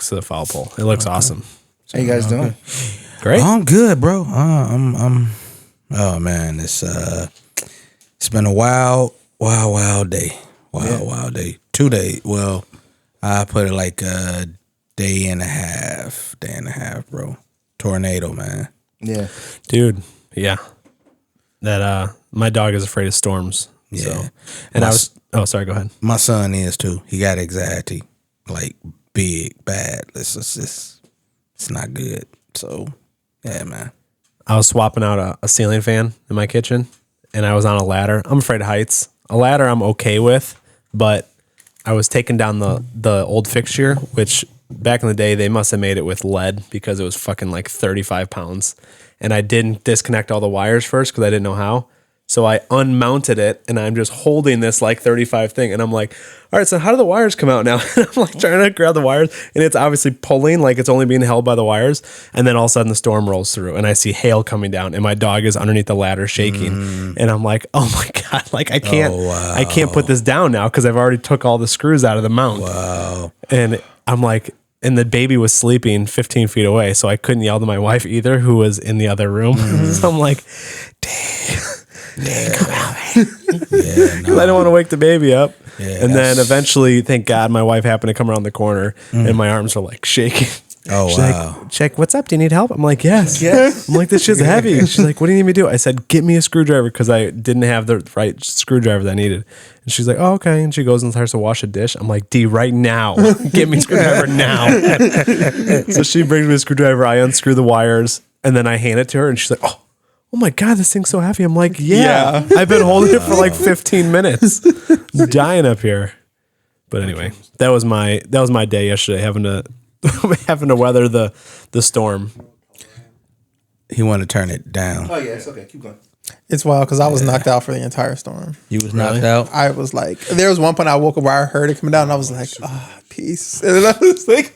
to the foul pole. It looks awesome. How you guys doing? Great. I'm good, bro. I'm. Oh man, it's been a wild day. Wild day. 2 days. Well, I put it like a day and a half, bro. Tornado, man. Yeah, dude. Yeah, that my dog is afraid of storms. Yeah, so. And I was. Oh, sorry. Go ahead. My son is too. He got anxiety, like big, bad. It's not good. So, yeah, man. I was swapping out a ceiling fan in my kitchen, and I was on a ladder. I'm afraid of heights. A ladder I'm okay with, but I was taking down the old fixture, which back in the day they must have made it with lead because it was fucking like 35 pounds. And I didn't disconnect all the wires first because I didn't know how. So I unmounted it, and I'm just holding this like 35 thing. And I'm like, all right, so how do the wires come out now? And I'm like trying to grab the wires, and it's obviously pulling, like it's only being held by the wires. And then all of a sudden the storm rolls through, and I see hail coming down, and my dog is underneath the ladder shaking. And I'm like, oh my God, like I can't put this down now because I've already took all the screws out of the mount. Wow. And I'm like, and the baby was sleeping 15 feet away, so I couldn't yell to my wife either, who was in the other room. So I'm like, damn, come out, man. Because I don't want to wake the baby up. Yeah, and then eventually, thank God, my wife happened to come around the corner, and my arms are like shaking. Oh, She's wow. like, Check, what's up? Do you need help? I'm like, yes. I'm like, this shit's heavy. She's like, what do you need me to do? I said, get me a screwdriver because I didn't have the right screwdriver that I needed. And she's like, oh, okay. And she goes and starts to wash a dish. I'm like, D, right now. Get me a screwdriver now. So she brings me a screwdriver. I unscrew the wires, and then I hand it to her, and she's like, oh my God, this thing's so heavy. I'm like, yeah. I've been holding it for like 15 minutes. I'm dying up here. But anyway, that was my day yesterday, having to weather the storm. He wanted to turn it down. Oh yeah, it's okay. Keep going. It's wild because I was knocked out for the entire storm. You was knocked out? I was like, there was one point I woke up where I heard it coming down, and I was like, peace. And then I was like,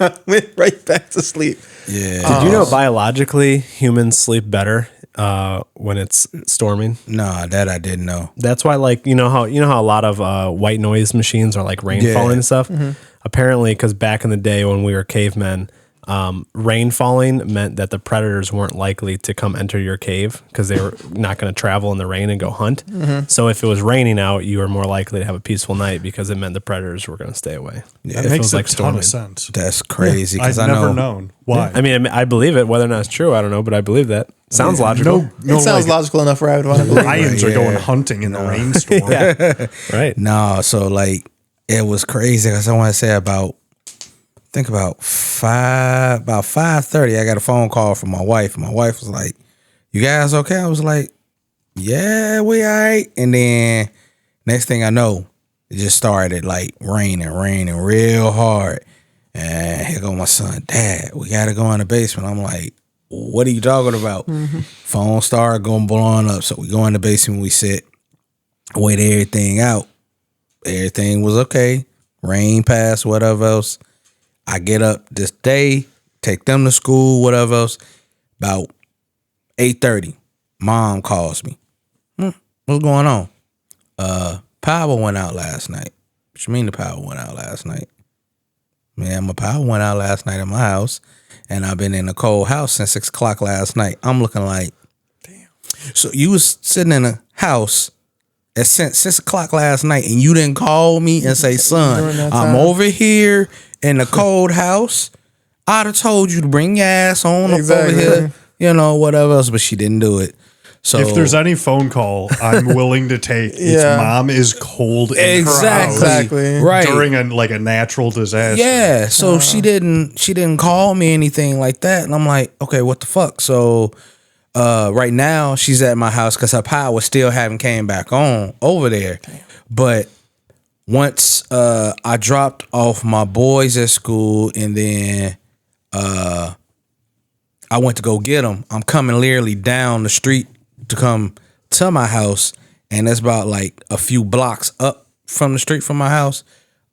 I went right back to sleep. Yeah. Did you know biologically humans sleep better when it's storming? No, that I didn't know. That's why, like, you know how a lot of white noise machines are like rain falling and stuff. Apparently, because back in the day when we were cavemen, rain falling meant that the predators weren't likely to come enter your cave because they were not going to travel in the rain and go hunt. So if it was raining out, you were more likely to have a peaceful night because it meant the predators were going to stay away. Yeah, That makes a ton of sense. That's crazy. I've never known why. I mean, I believe it. Whether or not it's true, I don't know, but I believe that. Sounds logical. No, It sounds logical enough for everyone to believe. Lions are going hunting in the rainstorm. Right. No, so like it was crazy because I want to say about 5:30, I got a phone call from my wife. My wife was like, "You guys okay?" I was like, "Yeah, we all right." And then next thing I know, it just started like raining real hard. And here go my son, Dad, we gotta go in the basement. I'm like, what are you talking about? Phone started blowing up. So we go in the basement, we sit, wait everything out. Everything was okay. Rain passed, whatever else. I get up this day, take them to school, whatever else. About 8:30, Mom calls me. What's going on? Power went out last night. What you mean the power went out last night? Man, my power went out last night in my house, and I've been in a cold house since 6 o'clock last night. I'm looking like, damn. So you was sitting in a house at 6 o'clock last night, and you didn't call me and say, son, I'm over here in the cold house. I'd have told you to bring your ass on up over here, whatever else, but she didn't do it. So if there's any phone call I'm willing to take, it's mom is cold in her house. Exactly. Right. During a natural disaster. Yeah. So she didn't call me anything like that. And I'm like, okay, what the fuck? So right now she's at my house because her power still haven't came back on over there. Damn. But once I dropped off my boys at school and then I went to go get them, I'm coming literally down the street to come to my house, and that's about like a few blocks up from the street from my house,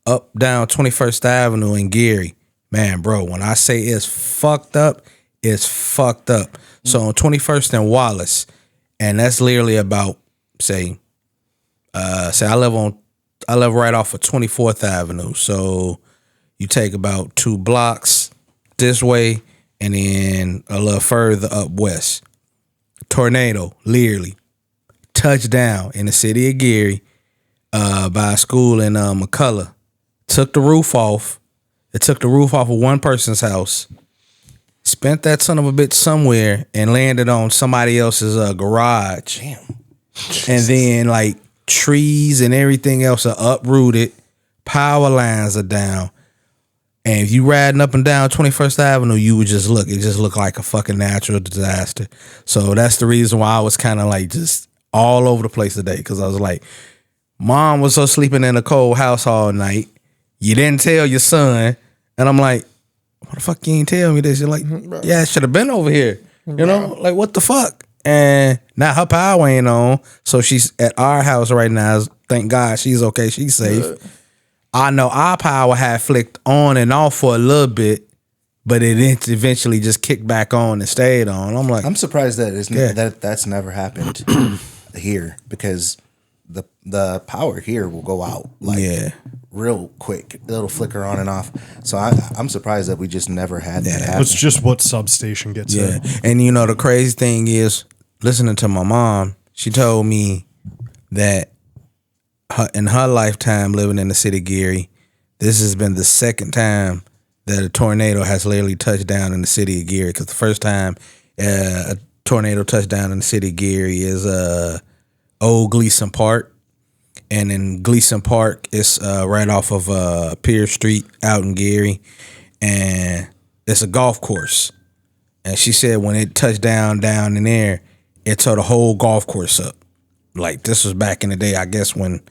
up down 21st Avenue in Gary. Man, bro, when I say it's fucked up, it's fucked up. So on 21st and Wallace, and that's literally about say I live right off of 24th Avenue. So You take about 2 blocks this way, and then a little further up west. Tornado, literally, touchdown in the city of Gary, by a school in McCullough. Took the roof off. It took the roof off of one person's house. Spent that son of a bitch somewhere and landed on somebody else's garage. Damn. And then like trees and everything else are uprooted. Power lines are down. And if you riding up and down 21st Avenue, you would just look. It just looked like a fucking natural disaster. So that's the reason why I was kind of like just all over the place today. Because I was like, Mom was so sleeping in a cold house all night. You didn't tell your son. And I'm like, what the fuck you ain't tell me this? You're like, yeah, I should have been over here. You know, like what the fuck? And now her power ain't on. So she's at our house right now. Thank God she's okay. She's safe. I know our power had flicked on and off for a little bit, but it eventually just kicked back on and stayed on. I'm like, I'm surprised that that's never happened here, because the power here will go out real quick. It'll flicker on and off. So I'm surprised that we just never had that happen. It's just what substation gets in. And you know the crazy thing is, listening to my mom, she told me that in her lifetime living in the city of Gary, this has been the second time that a tornado has literally touched down in the city of Gary. Because the first time a tornado touched down in the city of Gary is Old Gleason Park. And in Gleason Park, it's right off of Pier Street out in Gary. And it's a golf course. And she said when it touched down in there, it tore the whole golf course up. Like, this was back in the day, I guess, when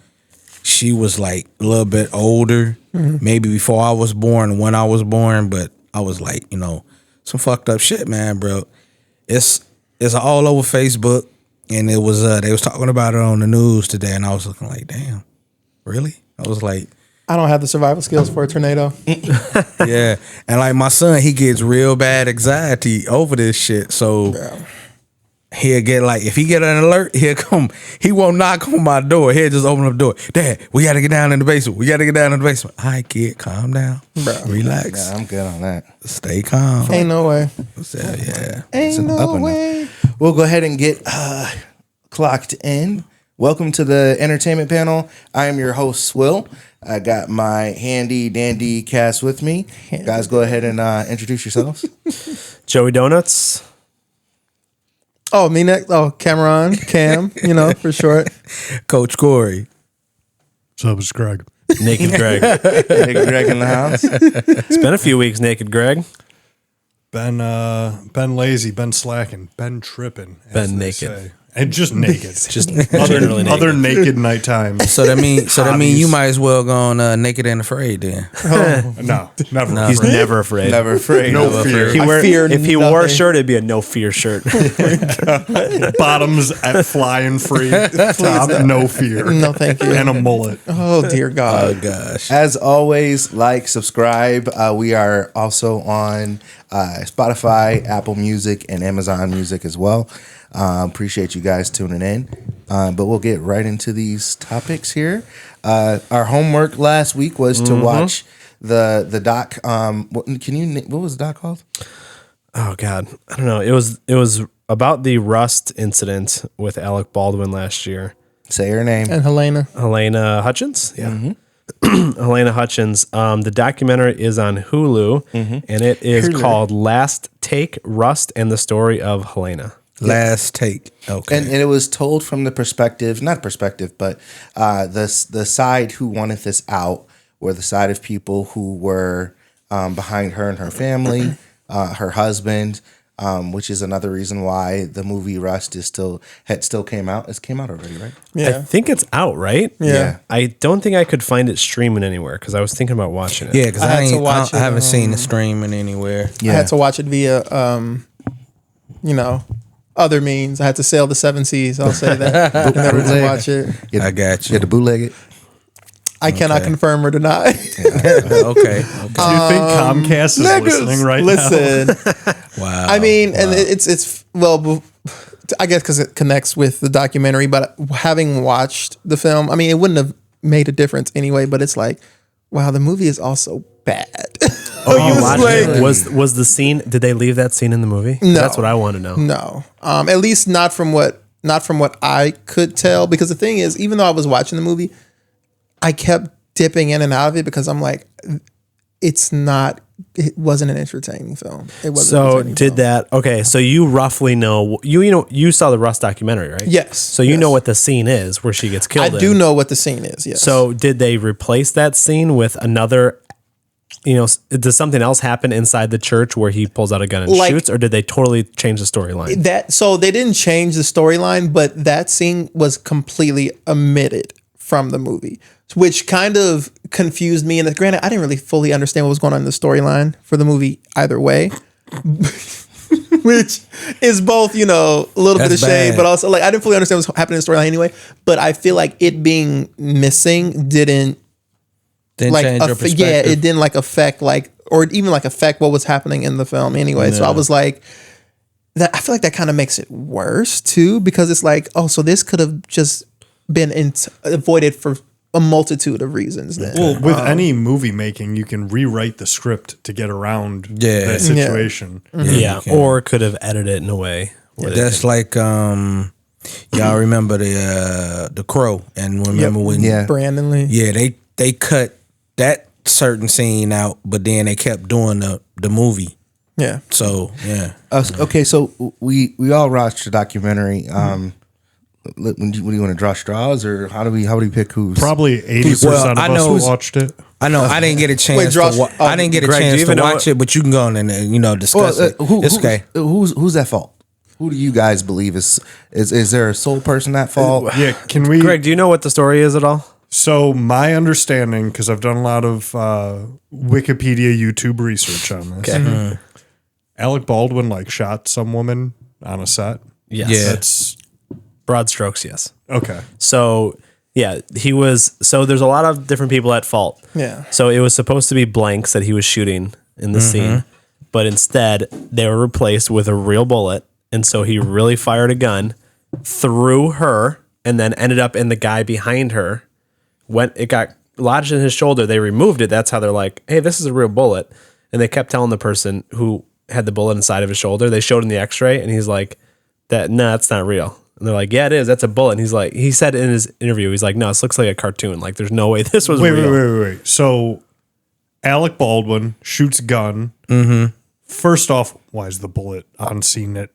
she was like a little bit older, maybe before I was born, when I was born. But I was like, you know, some fucked up shit, man, bro. It's all over Facebook, and it was they was talking about it on the news today, and I was looking like, damn, really? I was like, I don't have the survival skills for a tornado. yeah. And like my son, he gets real bad anxiety over this shit. So he'll get like, if he get an alert, he'll come. He won't knock on my door. He'll just open up the door. Dad, we got to get down in the basement. We got to get down in the basement. All right, kid, calm down. Relax. Yeah, I'm good on that. Stay calm. Ain't no way. Ain't no way. We'll go ahead and get clocked in. Welcome to the Entertainment Panel. I am your host, Will. I got my handy dandy cast with me. Guys, go ahead and introduce yourselves. Joey Donuts. Oh, me next. Oh, Cameron, Cam, you know, for short. Coach Corey. So was Greg. Naked Greg. Naked Greg in the house. It's been a few weeks, Naked Greg. Been lazy, been slacking, been tripping. Been naked. And just naked. Just generally naked. Other naked nighttime. So that mean you might as well go on Naked and Afraid then. No, never. He's never afraid. Never afraid. No fear. If he wore a shirt, it'd be a no fear shirt. Bottoms at flying free. Top, no fear. No, thank you. And a mullet. Oh, dear God. Oh gosh. As always, like, subscribe. We are also on Spotify, Apple Music, and Amazon Music as well. Appreciate you guys tuning in. But we'll get right into these topics here. Our homework last week was to watch the doc. What was the doc called? Oh God, I don't know. It was about the Rust incident with Alec Baldwin last year. Say her name. And Halyna Hutchins. Yeah. Halyna Hutchins. The documentary is on Hulu, and it is called Last Take: Rust and the Story of Halyna. Last Take. Okay. And it was told from the perspective, but the side who wanted this out, or the side of people who were behind her and her family, her husband, which is another reason why the movie Rust still came out. It came out already, right? Yeah. I think it's out, right? Yeah. I don't think I could find it streaming anywhere because I was thinking about watching it. Yeah, because I had to watch I it, haven't seen it streaming anywhere. I had to watch it via, other means. I had to sail the 7 seas. I'll say that. In order to watch it. I got You had to bootleg it. I cannot confirm or deny. Okay. Do you think Comcast is listening right now? Listen. Wow. I mean, and it's well, I guess because it connects with the documentary, but having watched the film, I mean, it wouldn't have made a difference anyway, but it's like, wow, the movie is also bad. Oh, It you was watched like- it? Was the scene? Did they leave that scene in the movie? No. That's what I want to know. No, at least not from what I could tell. Because the thing is, even though I was watching the movie, I kept dipping in and out of it because I'm like, it wasn't an entertaining film. It wasn't. So did that? Okay, so you roughly know you saw the Rust documentary, right? Yes. So you know what the scene is where she gets killed. I do know what the scene is. Yes. So did they replace that scene with another? Does something else happen inside the church where he pulls out a gun and shoots, or did they totally change the storyline? So they didn't change the storyline, but that scene was completely omitted from the movie, which kind of confused me. And granted, I didn't really fully understand what was going on in the storyline for the movie either way, which is both, a little bit of shade, bad. but also like I didn't fully understand what's happening in the storyline anyway. But I feel like it being missing didn't change your perspective. yeah, it didn't affect or even affect what was happening in the film anyway. So I was like, I feel like that kind of makes it worse too, because it's like, oh, so this could have just been avoided for a multitude of reasons. Then, Well, with any movie making, you can rewrite the script to get around that situation. Yeah, or could have edited it in a way. That's like y'all remember the Crow, and remember when Brandon Lee. Yeah, they cut that certain scene out, but then they kept doing the movie. Yeah. So yeah. Okay, so we all watched the documentary. What do you want to draw straws, or how do we pick who's? Probably 80% of us watched it. I know I didn't get a chance. I didn't get a Greg, do you chance even to know watch it, but you can go on and discuss it. It's okay. Who's at fault? Who do you guys believe is there a sole person at fault? Yeah, can we? Greg, do you know what the story is at all? So my understanding, because I've done a lot of Wikipedia, YouTube research on this. Okay. Alec Baldwin shot some woman on a set. Yes. Yeah. That's Broad strokes, yes. okay. So yeah, so there's a lot of different people at fault. Yeah. So it was supposed to be blanks that he was shooting in the scene, but instead they were replaced with a real bullet. And so he really fired a gun through her and then ended up in the guy behind her. When it got lodged in his shoulder, they removed it. That's how they're like, hey, this is a real bullet. And they kept telling the person who had the bullet inside of his shoulder, they showed him the x-ray and he's like, that's not real. And they're like, yeah, it is. That's a bullet. And he's like, he said in his interview, he's like, no, this looks like a cartoon. Like, there's no way this was real. Wait. So Alec Baldwin shoots gun. Mm-hmm. First off, why is the bullet on scene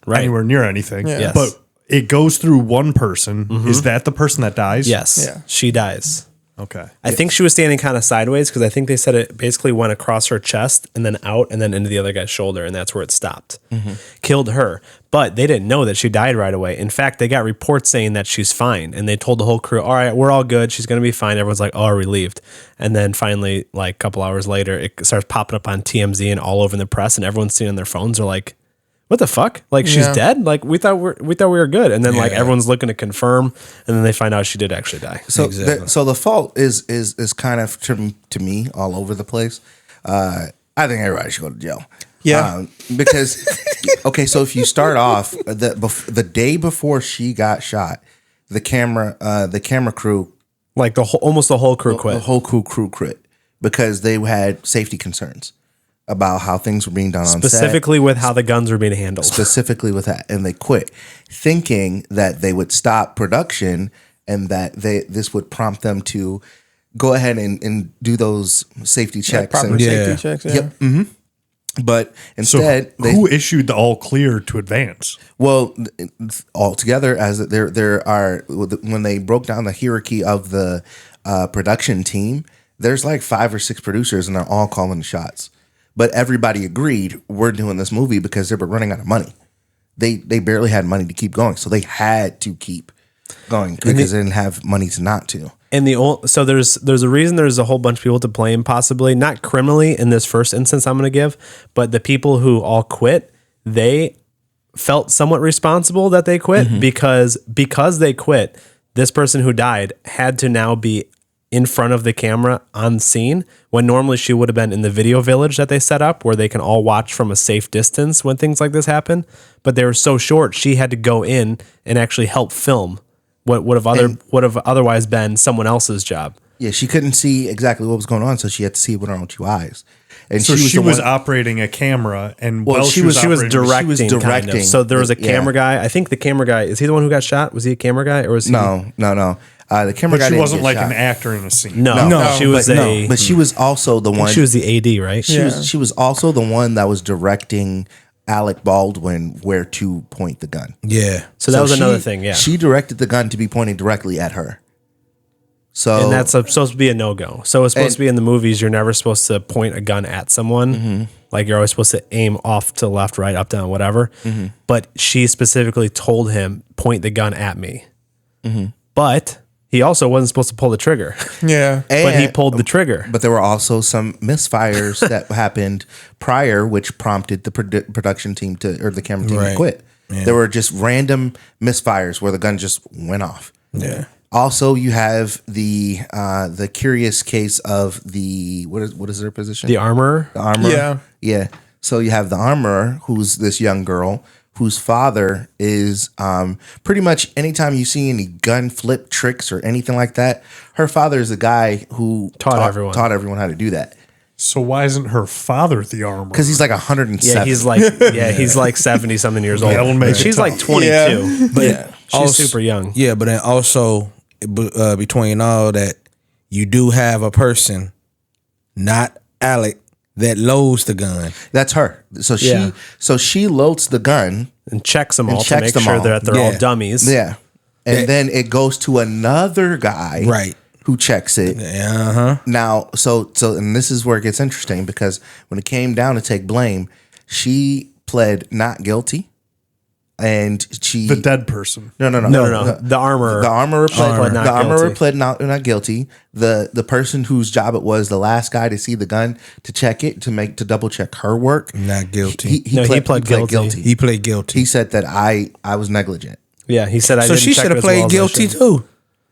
anywhere near anything? Yeah. Yes. But it goes through one person. Is that the person that dies? Yes. Yeah. She dies. Okay. I think she was standing kind of sideways because I think they said it basically went across her chest and then out and then into the other guy's shoulder, and that's where it stopped. Killed her. But they didn't know that she died right away. In fact, they got reports saying that she's fine, and they told the whole crew, all right, we're all good. She's going to be fine. Everyone's like, oh, relieved. And then finally, a couple hours later, it starts popping up on TMZ and all over in the press, and everyone's seeing on their phones. They're like, what the fuck? She's dead? We thought we were good. And then everyone's looking to confirm, and then they find out she did actually die. So Exactly. so the fault is kind of to me all over the place. I think everybody should go to jail. Yeah. Because okay, so if you start off the day before she got shot, the camera crew, Almost the whole crew quit. the whole crew quit because they had safety concerns about how things were being done on set. Specifically with how the guns were being handled. Specifically with that, and they quit, thinking that they would stop production and that this would prompt them to go ahead and do those safety checks. Proper and, safety checks. Yeah. Yep. But So instead, who issued the all clear to advance? well, altogether, as there are, when they broke down the hierarchy of the production team, there's 5 or 6 producers, and they're all calling the shots. But everybody agreed we're doing this movie because they were running out of money. They barely had money to keep going, so they had to keep going because they didn't have money to not to. And so there's a reason there's a whole bunch of people to blame, possibly not criminally in this first instance I'm going to give, but the people who all quit, they felt somewhat responsible that they quit because they quit. This person who died had to now be in front of the camera on scene when normally she would have been in the video village that they set up where they can all watch from a safe distance when things like this happen. But they were so short, she had to go in and actually help film what would have otherwise been someone else's job. Yeah, she couldn't see exactly what was going on, so she had to see it with her own 2 eyes. And So she the was one- operating a camera, and Well, while she she was was operating, directing, kind directing of. So there was a yeah. camera guy. I think the camera guy, is he the one who got shot? Was he a camera guy or was he? No. The camera but guy she didn't wasn't get like shot. an actor in a scene. No, she was but she was also the one. she was the AD, right? She was also the one that was directing Alec Baldwin where to point the gun. Yeah. So that was she- another thing, yeah. She directed the gun to be pointing directly at her. So And that's supposed to be a no-go. So it's supposed to be in the movies, you're never supposed to point a gun at someone. Mm-hmm. Like you're always supposed to aim off to the left, right, up, down, whatever. Mm-hmm. But she specifically told him, point the gun at me. Mm-hmm. But he also wasn't supposed to pull the trigger. Yeah. But he And- pulled the trigger. But there were also some misfires that happened prior, which prompted the production team or the camera team to Right. quit. Yeah. There were just random misfires where the gun just went off. Yeah. Also, you have the curious case of the what is their position? The armorer. The armorer. Yeah. Yeah. So you have the armorer, who's this young girl whose father is pretty much anytime you see any gun flip tricks or anything like that, her father is the guy who Taught everyone. taught everyone how to do that. So why isn't her father the armor? Because he's like 107. Yeah, he's like 70 something years old. That'll make And it she's tough. like 22. Yeah. But Yeah. she's Also- super young. Yeah, but then also between all that, you do have a person, not Alec, that loads the gun. That's her. So Yeah. she loads the gun. And checks them all to checks make them sure all. that they're all Yeah. dummies. Yeah. And then it goes to another guy. Right. Who checks it. Now, so and this is where it gets interesting because when it came down to take blame, she pled not guilty. And she the dead person. No. The armorer. The armorer pled not the armorer guilty. pled not guilty. The person whose job it was, the last guy to see the gun, to check it, to double check her work. Not guilty. He pled guilty. He played guilty. He said that I was negligent. Yeah, he said I So didn't she check should it have as well played as I guilty should. too.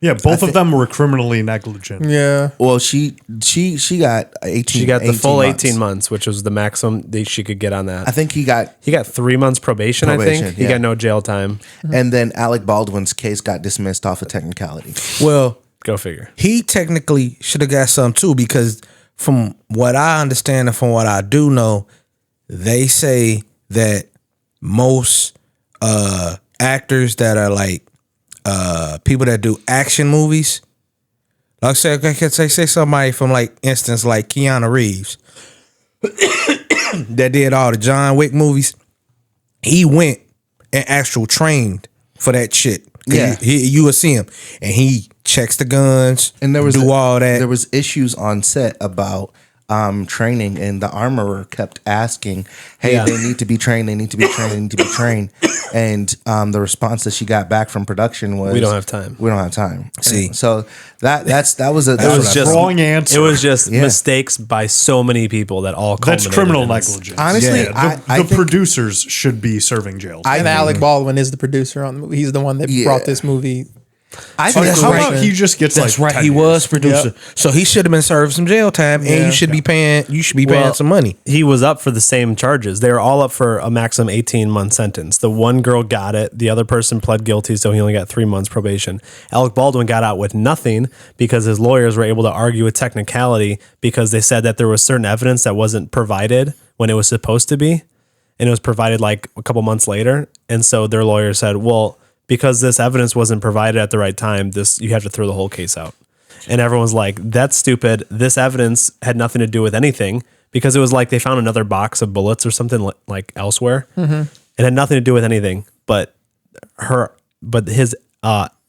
Yeah, both of them were criminally negligent. Yeah. Well, she got 18. She got the full months. 18 months, which was the maximum that she could get on that. I think he got, He got 3 months probation, I Probation, think. He yeah. got no jail time. and then Alec Baldwin's case got dismissed off of technicality. Well, Go figure. he technically should have got some too because from what I understand and from what I do know, they say that most actors that are like people that do action movies, like say somebody from like instance like Keanu Reeves that did all the John Wick movies, he went and actual trained for that shit. 'Cause Yeah. you will see him and he checks the guns And there was all that. There was issues on set about training, and the armorer kept asking, "Hey, Yeah. they need to be trained. They need to be trained. They need to be trained." And the response that she got back from production was, We don't have time. We don't have time." See. And so that was It was just Wrong answer. It was just Yeah. mistakes by so many people that all That's culminated criminal in this. negligence. Honestly, Yeah, I the think- producers should be serving jail. And Alec Baldwin is the producer on the movie. He's the one that Yeah. brought this movie. I Oh, think that's How right. about he just gets That's like right. 10 He was years? producer, so he should have been served some jail time, and Yeah. you should be paying. You should be paying Well, some money. He was up for the same charges. They were all up for a maximum 18-month sentence. The one girl got it. The other person pled guilty, so he only got 3 months probation. Alec Baldwin got out with nothing because his lawyers were able to argue a technicality because they said that there was certain evidence that wasn't provided when it was supposed to be, and it was provided like a couple months later. And so their lawyer said, well, because this evidence wasn't provided at the right time, you have to throw the whole case out. And everyone's like, that's stupid. This evidence had nothing to do with anything because it was like they found another box of bullets or something like elsewhere. It had nothing to do with anything, but his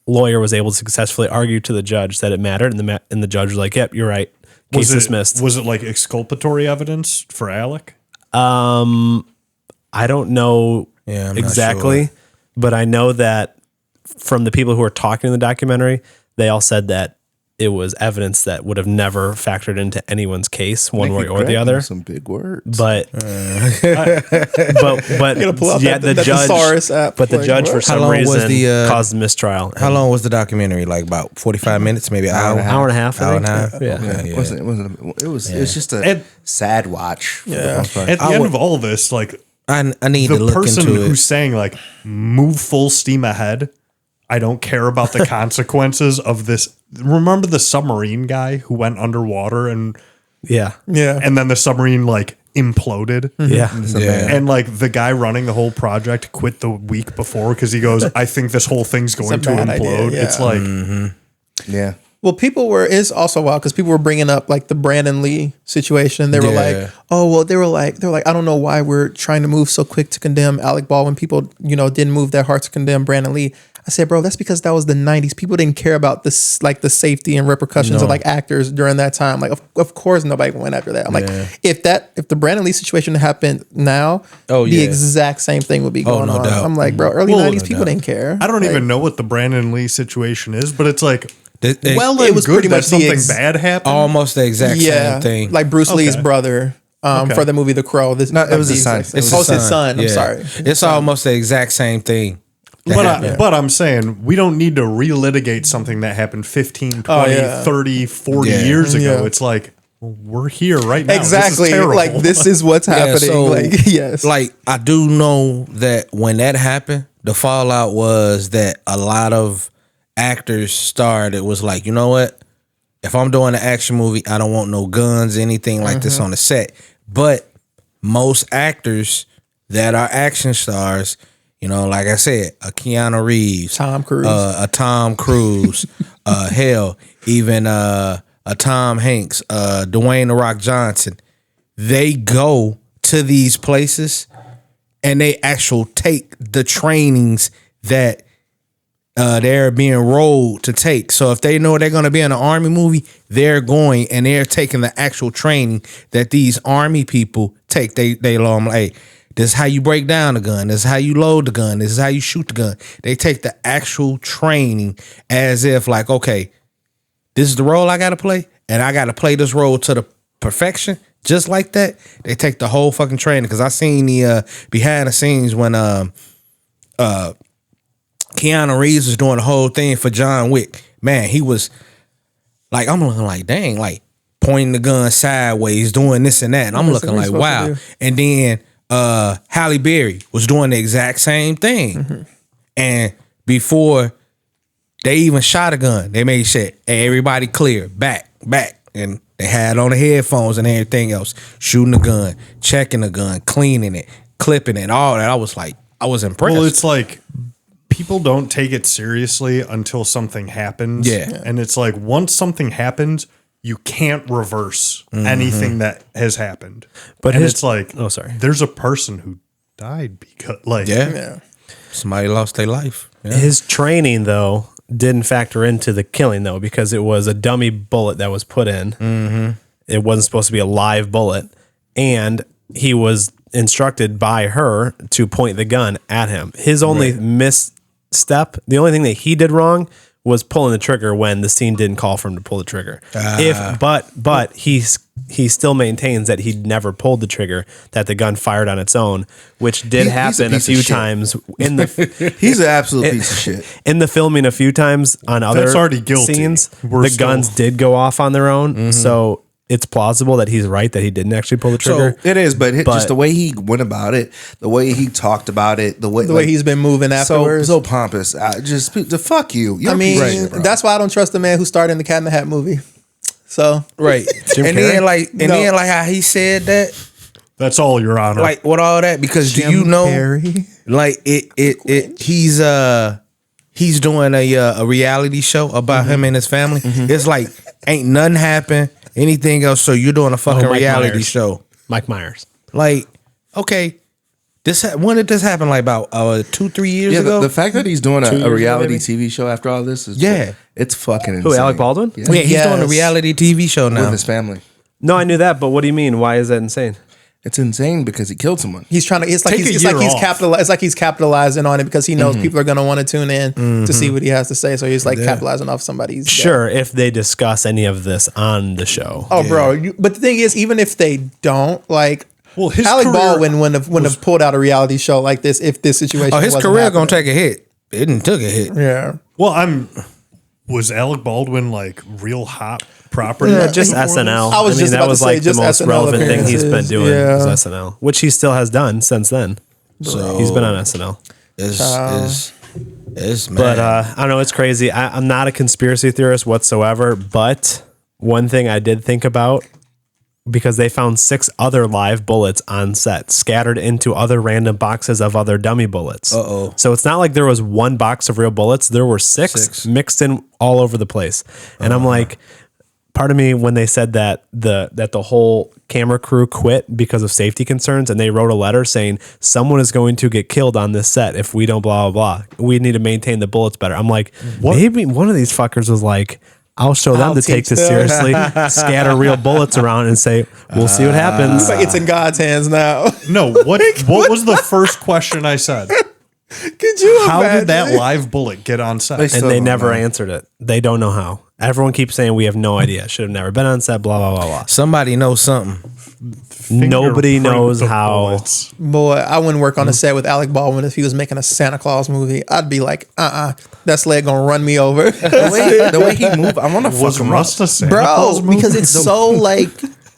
lawyer was able to successfully argue to the judge that it mattered. And the judge was like, yep, you're right. Case dismissed. Was it like exculpatory evidence for Alec? I don't know Yeah, I'm not exactly, sure. but I know that from the people who were talking in the documentary, they all said that it was evidence that would have never factored into anyone's case one way or the other. Some big words. But but pull out yeah, that- the that judge. thesaurus app, But the like, judge for what? some How long was reason the, caused mistrial. How long was the documentary? Like about 45 minutes, maybe an hour, Hour and a half. I hour and a think. half. Yeah. Okay, yeah. It was just a And- sad watch. For the most part. At the end of all this, like I need to the look person into who's it. saying like move full steam ahead I don't care about the consequences of this. Remember the submarine guy who went underwater and Yeah. then the submarine like imploded. Yeah. And like the guy running the whole project quit the week before because he goes, I think this whole thing's going to bad implode. idea, yeah. It's like, Yeah. Well, it's also wild because people were bringing up like the Brandon Lee situation. They were Yeah. like, they were like, I don't know why we're trying to move so quick to condemn Alec Baldwin. People, didn't move their heart to condemn Brandon Lee. I said, bro, that's because that was the 90s. People didn't care about this, like the safety and repercussions of like actors during that time. Like, of course, nobody went after that. I'm like, if the Brandon Lee situation happened now, the exact same thing would be going on. doubt. I'm like, bro, early 90s, people didn't care. I don't even know what the Brandon Lee situation is, but it's like, It it was pretty good that much the something bad happened. almost the exact same thing. like Bruce Lee's brother for the movie The Crow. It was his son. It's his son. I'm sorry. It's almost the exact same thing. But I'm saying we don't need to relitigate something that happened 15, 20, 30, 40 years ago. Yeah. It's like, well, we're here right now. Exactly. This is terrible. Like, this is what's happening. so, like, yes. Like, I do know that when that happened, the fallout was that a lot of actors started was like, you know what? If I'm doing an action movie, I don't want no guns, anything like this on the set. But most actors that are action stars, like I said, a Keanu Reeves, Tom Cruise. a Tom Cruise, hell, even a Tom Hanks, Dwayne "The Rock" Johnson, they go to these places and they actually take the trainings that they're being rolled to take. So if they know they're going to be in an army movie, they're going and they're taking the actual training that these army people take. They load them like, hey, this is how you break down the gun. This is how you load the gun. This is how you shoot the gun. They take the actual training as if like, okay, this is the role I got to play, and I got to play this role to the perfection. Just like that, they take the whole fucking training. Because I seen the behind the scenes when Keanu Reeves was doing the whole thing for John Wick. Man, he was like, I'm looking like, dang, like pointing the gun sideways, doing this and that. And I'm looking like, wow. And then Halle Berry was doing the exact same thing. And before they even shot a gun, they made sure, hey, everybody clear, back. And they had on the headphones and everything else, shooting the gun, checking the gun, cleaning it, clipping it, all that. I was like, I was impressed. Well, it's like people don't take it seriously until something happens. Yeah. And it's like once something happens, you can't reverse anything that has happened. But it's like, there's a person who died because like, somebody lost their life. Yeah. his training though didn't factor into the killing though, because it was a dummy bullet that was put in. It wasn't supposed to be a live bullet, and he was instructed by her to point the gun at him. His only misstep, the only thing that he did wrong, was pulling the trigger when the scene didn't call for him to pull the trigger. But he still maintains that he never pulled the trigger, that the gun fired on its own, which did happen a few times in the He's an absolute piece of shit. in the filming a few times on other That's already guilty. scenes. We're the guns did go off on their own. So it's plausible that he's right, that he didn't actually pull the trigger. So it is, but just the way he went about it, the way he talked about it, the way he's been moving afterwards. so pompous. Just the fuck you. You're I mean, a piece of shit, bro. that's why I don't trust the man who starred in the Cat in the Hat movie. So Right. And then like how he said that, that's all, Your Honor. like with all that, because Jim do you know Carrey. like he's doing a reality show about him and his family. It's like ain't nothing happen, anything else. So you're doing a fucking Mike reality Myers. show. Mike Myers. Like, okay, when did this happen? Like about 2-3 years ago. The fact that he's doing years a ago, reality maybe? TV show after all this is it's fucking insane. Who, Alec Baldwin? Yeah. yeah, he's doing a Yes. reality TV show now. With his family. No, I knew that, but what do you mean? Why is that insane? It's insane because he killed someone. He's trying to. It's like Take a he's year off. capitalizing. It's like he's capitalizing on it because he knows people are going to want to tune in to see what he has to say. So he's like capitalizing off somebody's death. Sure, if they discuss any of this on the show. Oh, bro! But the thing is, even if they don't, like, Well, his Alec career Baldwin wouldn't have pulled out a reality show like this if this situation. Oh, his wasn't career happening. gonna take a hit. It didn't took a hit. Yeah. Well, was Alec Baldwin like real hot property? Yeah, just before this? SNL. I was just that about to was say, like the just most SNL relevant thing he's been appearances. doing Yeah. is SNL, which he still has done since then. So He's been on SNL. Is It's mad. But I don't know. It's crazy. I'm not a conspiracy theorist whatsoever. But one thing I did think about, because they found 6 other live bullets on set, scattered into other random boxes of other dummy bullets. Uh-oh. So it's not like there was one box of real bullets. There were 6 mixed in all over the place. And I'm like, part of me, when they said that the whole camera crew quit because of safety concerns, and they wrote a letter saying someone is going to get killed on this set if we don't blah blah blah. We need to maintain the bullets better. I'm like, maybe one of these fuckers was like, I'll show them to take this seriously, scatter real bullets around and say, we'll see what happens. It's in God's hands now. No, what was the first question I said? Could you How imagine? did that live bullet get on set? And they never answered it. They don't know how. Everyone keeps saying we have no idea. Should have never been on set, blah, blah, blah, blah. Somebody knows something. Nobody knows the how. bullets. Boy, I wouldn't work on a set with Alec Baldwin if he was making a Santa Claus movie. I'd be like, that sled gonna run me over. The way he moved, I want to fuck Was him Rust up. a Santa Bro, Claus movie? because it's so like,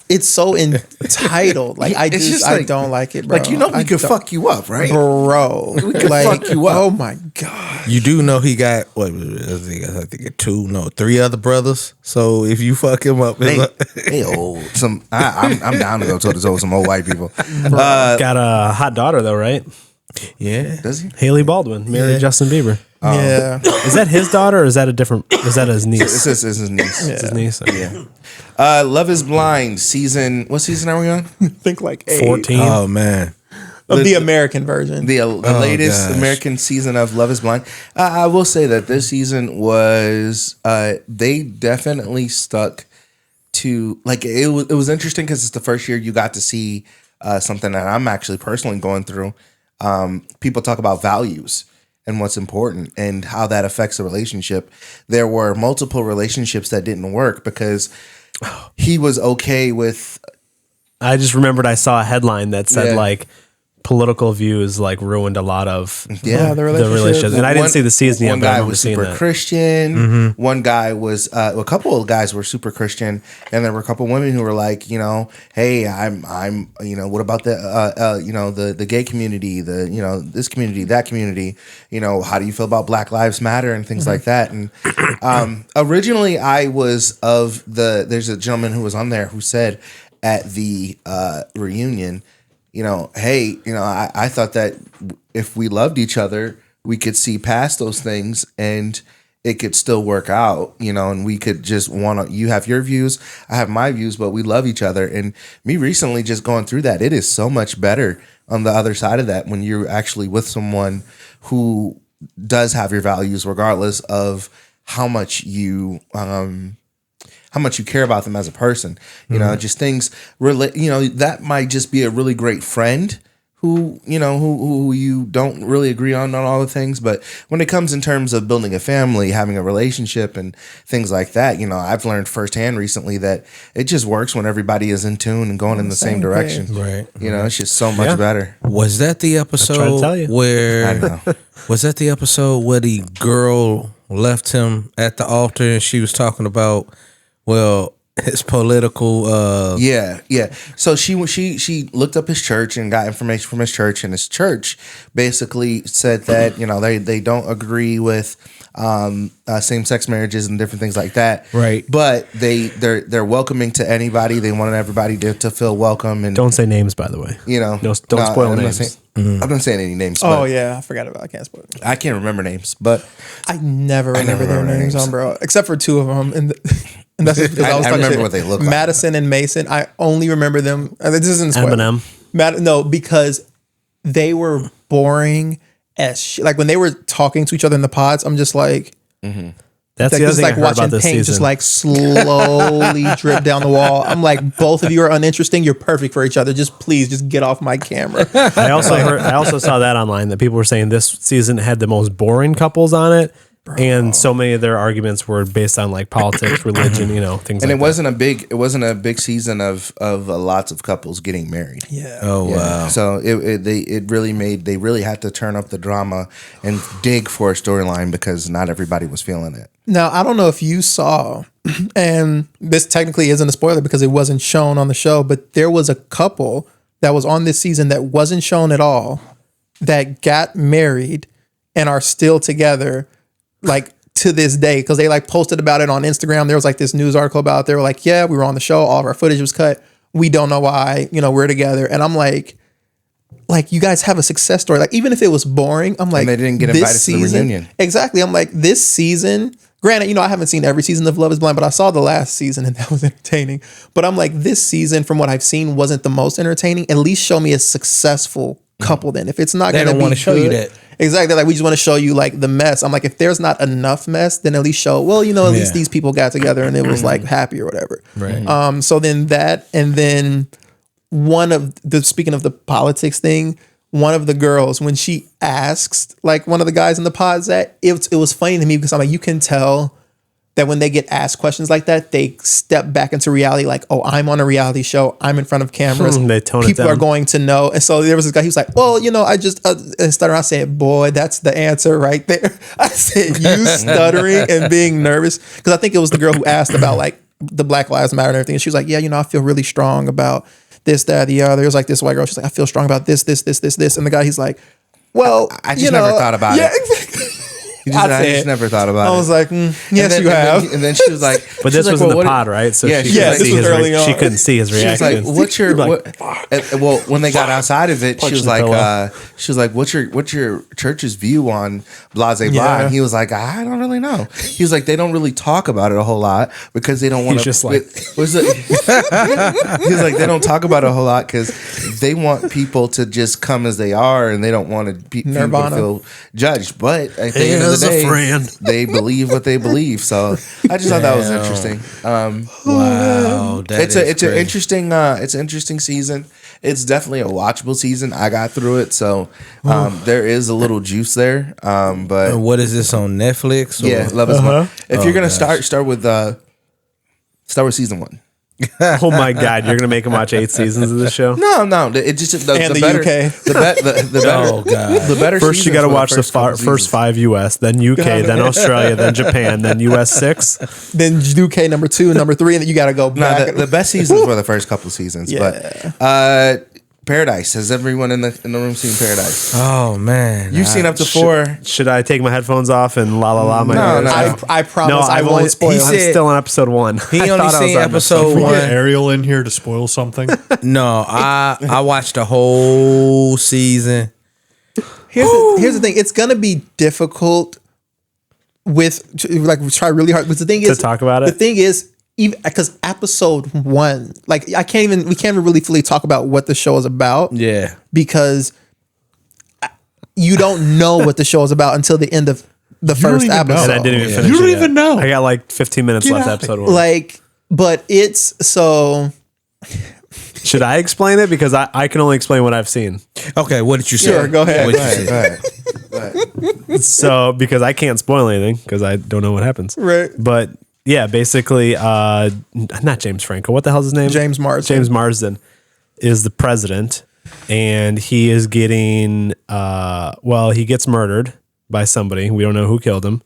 it's so entitled. Like, I It's just, just I like- don't like it, bro. Like, you know, we I could don't- fuck you up, right? Bro, We could like, fuck you up. oh my God. You do know he got what? I think 3 other brothers. So if you fuck him up, They old. I'm down to go toe to toe with some old white people. Got a hot daughter, though, right? yeah. Does he? Haley Baldwin married Justin Bieber. Yeah. Is that his daughter or is that his niece? It's his niece. It's his niece. Yeah. Love is Blind season. What season are we on? Think like 8 14. Oh man. of the American version. The latest gosh. American season of Love is Blind. I will say that this season was they definitely stuck to, like, it was interesting because it's the first year you got to see something that I'm actually personally going through. People talk about values and what's important and how that affects a relationship. There were multiple relationships that didn't work because he was okay with. I just remembered I saw a headline that said Yeah. like political views like ruined a lot of Yeah, the the relationships. And I didn't see the season yet, One but I guy remember was seeing super that. Christian. One guy was. A couple of guys were super Christian, and there were a couple of women who were like, you know, hey, I'm, you know, what about the, you know, the gay community, the, you know, this community, that community, you know, how do you feel about Black Lives Matter and things like that? And originally, I was of the. There's a gentleman who was on there who said at the reunion, you know, hey, you know, I thought that if we loved each other, we could see past those things and it could still work out, you know, and we could just you have your views, I have my views, but we love each other. And me recently just going through that, it is so much better on the other side of that when you're actually with someone who does have your values, regardless of how much you care about them as a person, you know, just things you know, that might just be a really great friend who, you know, who you don't really agree on all the things. But when it comes in terms of building a family, having a relationship and things like that, you know, I've learned firsthand recently that it just works when everybody is in tune and going in the same direction. Right. You know, it's just so much better. Was that the episode tell you. where I know. was that the episode where the girl left him at the altar and she was talking about, well, his political Yeah. So she looked up his church and got information from his church, and his church basically said that, you know, they don't agree with same sex marriages and different things like that. Right. But they're welcoming to anybody. They want everybody to feel welcome, and Don't say names, by the way. you know, Don't spoil I'm not names. saying- I'm not saying any names. Oh but yeah, I forgot about. I can't spoil it. I can't remember names, but I never remember their remember names names. on, bro, except for 2 of them. And that's just because I I was talking remember shit. what they look like. Madison and Mason. I only remember them. This isn't spoiler. Eminem. No, because they were boring as shit. Like when they were talking to each other in the pods, I'm just like, That's like the other this is thing I like heard watching about this paint season. just like slowly drip down the wall. I'm like, both of you are uninteresting. You're perfect for each other. Just please, just get off my camera. I also saw that online that people were saying this season had the most boring couples on it. And so many of their arguments were based on like politics, religion, you know, things and like it wasn't a big season of lots of couples getting married. Yeah. Oh wow. So they really had to turn up the drama and dig for a storyline because not everybody was feeling it. Now, I don't know if you saw, and this technically isn't a spoiler because it wasn't shown on the show, but there was a couple that was on this season that wasn't shown at all that got married and are still together, like to this day, because they like posted about it on Instagram. There was like this news article about it. They were like, yeah, we were on the show, all of our footage was cut. We don't know why, we're together. And I'm like you guys have a success story. Like, even if it was boring, I'm like, and they didn't get invited to the reunion. Exactly. I'm like, this season, granted, I haven't seen every season of Love is Blind, but I saw the last season and that was entertaining. But I'm like, this season, from what I've seen, wasn't the most entertaining. At least show me a successful couple then. If it's not going to be, they don't want to show you that. Exactly. Like, we just want to show you like the mess. I'm like, if there's not enough mess, then at least show, well, at least these people got together and it was like happy or whatever. Right. So then that, and then speaking of the politics thing, one of the girls, when she asks like one of the guys in the pods that, it was funny to me because I'm like, you can tell that when they get asked questions like that, they step back into reality. Like, oh, I'm on a reality show. I'm in front of cameras. They tone it People down. are going to know. And so there was this guy, he was like, well, I just and stutter. I said, boy, that's the answer right there. I said, you stuttering and being nervous. Because I think it was the girl who asked about like the Black Lives Matter and everything. And she was like, yeah, I feel really strong about this, that, the other. It was like this white girl. She's like, I feel strong about this. And the guy, he's like, well, I just never thought about it. Exactly. I just never thought about it. I was like, yes, you have. And then she was like, but this was in the pod, right? So yeah, she this was early on. She couldn't see his she was reaction. like, "What's your well?" When they got outside of it, she was like, "What's your church's view on blase blah?" Yeah. And he was like, "I don't really know." He was like, "They don't really talk about it a whole lot because they don't want to." He's just like, was it? He's like, they don't talk about it a whole lot because they want people to just come as they are, and they don't want to people to feel judged. But at the end of the day, they believe what they believe. So I just thought that was interesting. Wow, It's an interesting season. It's definitely a watchable season. I got through it, so there is a little juice there. But And what is this on Netflix? Or? yeah, Love is Blind. If you're gonna start with season 1. oh my god, you're gonna make him watch 8 seasons of this show? No, it just the better, UK. the better, Oh god, the better. First, you got to watch the first 5 US, then UK, then Australia, then Japan, then US 6. Then UK number 2, number 3, and then you got to go back. The best seasons were the first couple seasons, but Paradise. Has everyone in the room seen Paradise? oh man, You've seen up to 4. Should I take my headphones off and la la la my No, ears? no. I promise I won't spoil. I'm still on episode 1. He I only thought I was seen on episode We one. get Ariel in here to spoil something. No, I watched the whole season. Here's the thing. It's gonna be difficult try really hard. But the thing is to talk about it. The thing is, even because episode 1, like we can't even really fully talk about what the show is about. Yeah, Because you don't know what the show is about until the end of the first even know. episode. And I didn't even finish You it don't yet. even know. I got like 15 minutes Get left out episode of 1. Like, but it's so. Should I explain it? Because I can only explain what I've seen. okay. What did you say? Sure, go ahead. What did you say? So, because I can't spoil anything because I don't know what happens. Right. But yeah, basically, not James Franco. What the hell's his name? James Marsden. James Marsden is the president, and he is getting, he gets murdered by somebody. We don't know who killed him,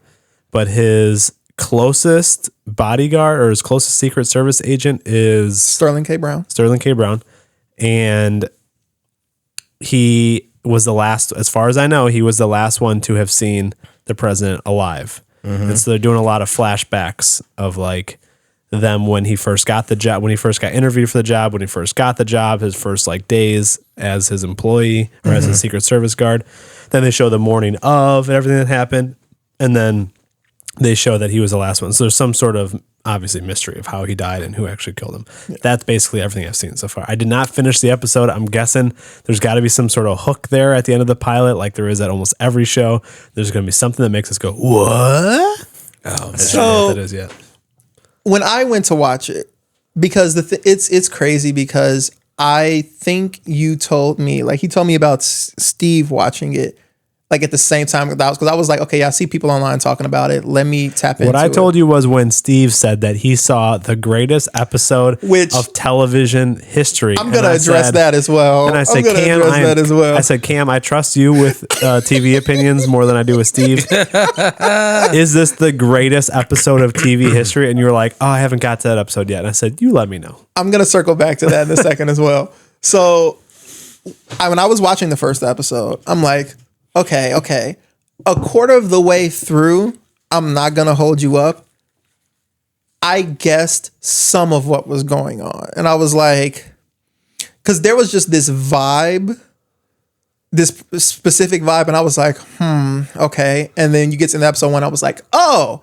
but his closest bodyguard or his closest Secret Service agent is Sterling K. Brown. And he was the last, as far as I know, he was the last one to have seen the president alive. And so they're doing a lot of flashbacks of like them when he first got the job, when he first got interviewed for the job, when he first got the job, his first like days as his employee or as a Secret Service guard. Then they show the morning of and everything that happened. And then they show that he was the last one. So there's some sort of obviously mystery of how he died and who actually killed him. Yeah. That's basically everything I've seen so far. I did not finish the episode. I'm guessing there's got to be some sort of hook there at the end of the pilot, like there is at almost every show. There's going to be something that makes us go, what? Oh, So- I don't know what that is yet. When I went to watch it, because it's crazy because I think you told me, like he told me about Steve watching it, like at the same time, because I was like, okay, I see people online talking about it. Let me tap into it. What I told you was when Steve said that he saw the greatest episode of television history. I'm going to address that as well. And I said, I said, Cam, I trust you with TV opinions more than I do with Steve. Is this the greatest episode of TV history? And you were like, oh, I haven't got to that episode yet. And I said, you let me know. I'm going to circle back to that in a second as well. So when I was watching the first episode, I'm like, okay. a quarter of the way through, I'm not gonna hold you up, I guessed some of what was going on. And I was like, because there was just this vibe, this specific vibe, and I was like, okay. And then you get to the episode 1, I was like, oh,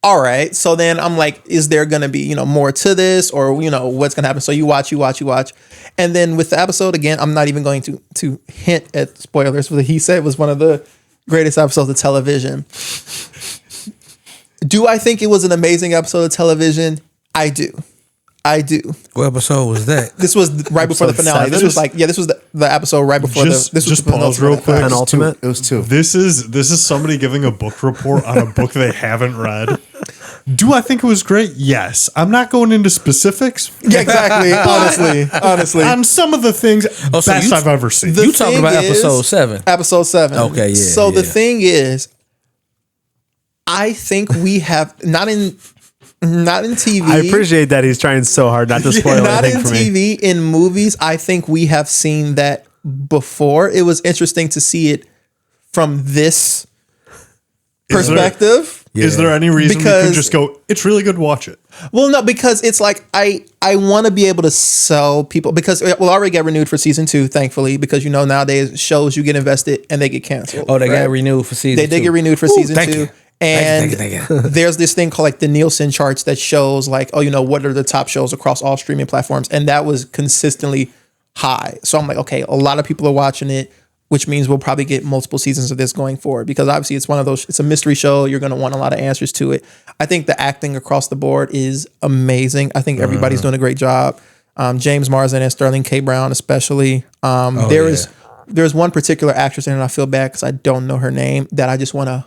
all right. So then I'm like, is there gonna be, more to this, or what's gonna happen? So you watch. And then with the episode, again, I'm not even going to hint at spoilers, but he said it was one of the greatest episodes of television. Do I think it was an amazing episode of television? I do. What episode was that? This was right before the finale. 7? This was the episode right before This was just the pause real quick. Penultimate. It was 2. This is somebody giving a book report on a book they haven't read. Do I think it was great? Yes. I'm not going into specifics. Yeah, exactly. Honestly. On some of the things, so best you- I've ever seen. The You talking thing about is- episode 7? Episode 7. Okay, yeah, So the yeah. thing is, I think we have not in TV. I appreciate that he's trying so hard not to spoil not in anything for me. TV, in movies. I think we have seen that before. It was interesting to see it from this Is there- perspective. Is there any reason we Because- could just go, it's really good, watch it? Well, no, because it's like I want to be able to sell people, because we'll already get renewed for season 2, thankfully, because nowadays shows you get invested and they get canceled. Oh, they right? got renewed for season 2. They did get renewed for Ooh, season thank 2. you. And Thank you. there's this thing called like the Nielsen charts that shows like, what are the top shows across all streaming platforms. And that was consistently high. So I'm like, okay, a lot of people are watching it, which means we'll probably get multiple seasons of this going forward, because obviously it's one of those, it's a mystery show. You're going to want a lot of answers to it. I think the acting across the board is amazing. I think everybody's doing a great job. James Marsden and Sterling K. Brown, especially. There's one particular actress in it, and I feel bad because I don't know her name, that I just want to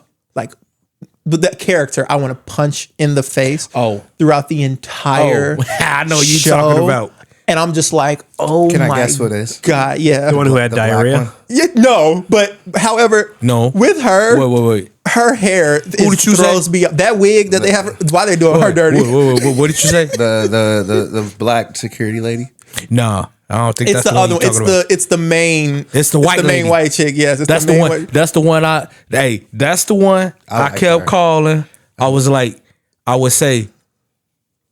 but that character I want to punch in the face throughout the entire I know you show. talking about. And I'm just like, oh Can my I guess what it is? God, yeah. The one who had The black diarrhea. one? Yeah, no, but however, No. with her, Wait. her hair did you throws say? me up. That wig that they have, why they doing her dirty? Wait, what did you say? The black security lady. No, I don't think It's that's the other one. one. It's the main. It's the white main lady. white chick. Yes, it's That's the main one. white- That's the one. That's the one. I I like kept her. calling. I was like, I would say,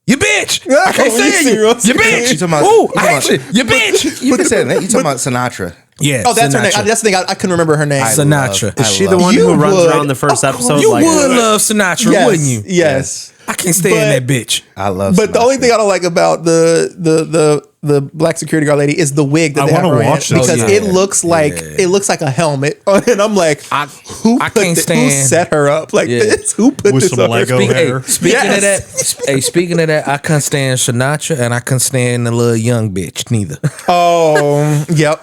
"You bitch!" Yeah, I can't you say you. serious? You bitch! You talking about- Ooh, you talking I about- actually, you bitch! You can say that. You talking about Sinatra? Yeah. Oh, that's her name. Sinatra. That's the thing. I couldn't remember her name. Sinatra. Is she the one You who runs would- around the first episode? You like, would love Sinatra, yes, wouldn't you? Yes. I can't stand But- that bitch. I love. But the only Sinatra. thing I don't like about the black security guard lady is the wig that I they have wanna her in, watch this. because Oh, yeah. it looks like a helmet, and I'm like, I who can't who stand- set her up like Yeah. this? Who put With this some up? Lego Her? hair. Speaking Yes. of that, speaking of that, I couldn't stand Sinatra and I couldn't stand the little young bitch neither. Oh, yep.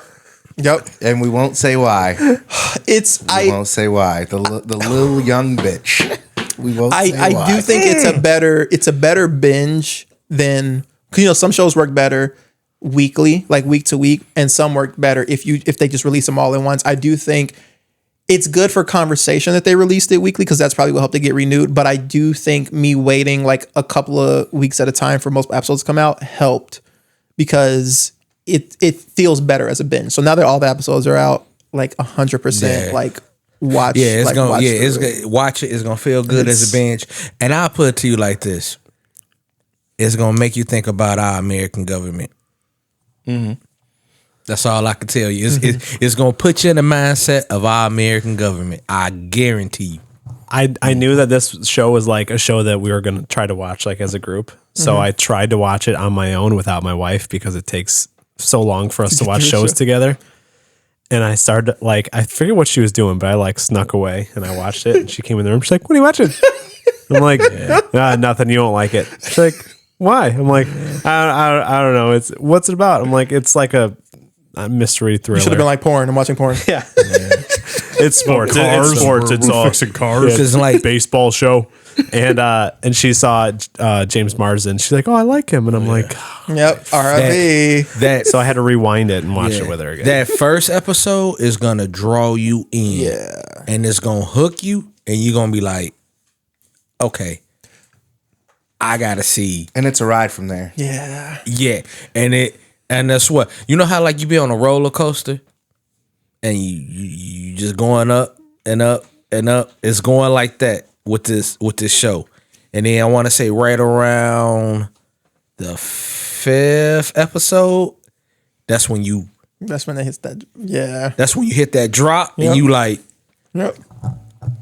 and we won't say why. It's We won't say why. The little young bitch. We won't. Say I why. do think it's a better binge than, because some shows work better weekly, like week to week, and some work better if they just release them all at once. I do think it's good for conversation that they released it weekly, because that's probably what helped it get renewed. But I do think me waiting like a couple of weeks at a time for most episodes to come out helped, because it feels better as a binge. So now that all the episodes are out, like 100%, Yeah. like watch. Yeah, it's like, gonna. watch Yeah, through it's it. gonna watch it. It's gonna feel good as a binge. And I'll put it to you like this: it's gonna make you think about our American government. That's all I can tell you. It's gonna put you in the mindset of our American government. I guarantee you. I knew that this show was like a show that we were going to try to watch like as a group. So I tried to watch it on my own without my wife, because it takes so long for us to watch shows together. And I started like, I forget what she was doing, but I like snuck away and I watched it, and she came in the room. She's like, "What are you watching?" I'm like, "Nothing. You won't like it." She's like, "Why?" I'm like, I don't know. What's it about? I'm like, it's like a mystery thriller. You should have been like porn. I'm watching porn. Yeah. It's sports. Cars. It's sports. We're It's all fixing cars. It's like baseball show. And she saw James Marsden. She's like, "Oh, I like him." And I'm like, Yep. R.I.P. that. so I had to rewind it and watch it with her again. That first episode is gonna draw you in. Yeah. And it's gonna hook you, and you're gonna be like, okay, I gotta see. And it's a ride from there. Yeah. Yeah. And that's what, you know how like you be on a roller coaster and you just going up and up and up. It's going like that with this show. And then I want to say right around the 5th episode, that's when it hits that. Yeah, that's when you hit that drop, and you like. Yep.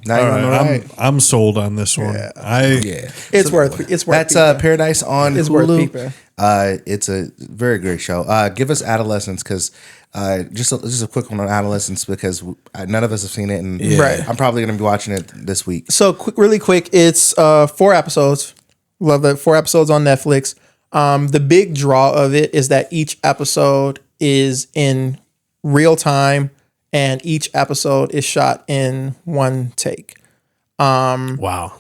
Now you're on the right. I'm sold on this one. It's worth. That's Paradise on it's Hulu. Worth peeping. It's a very great show. Give us Adolescence, because just a quick one on Adolescence, because none of us have seen it, and I'm probably going to be watching it this week. So really quick, it's 4 episodes. Love it. 4 episodes on Netflix. The big draw of it is that each episode is in real time, and each episode is shot in one take. Wow.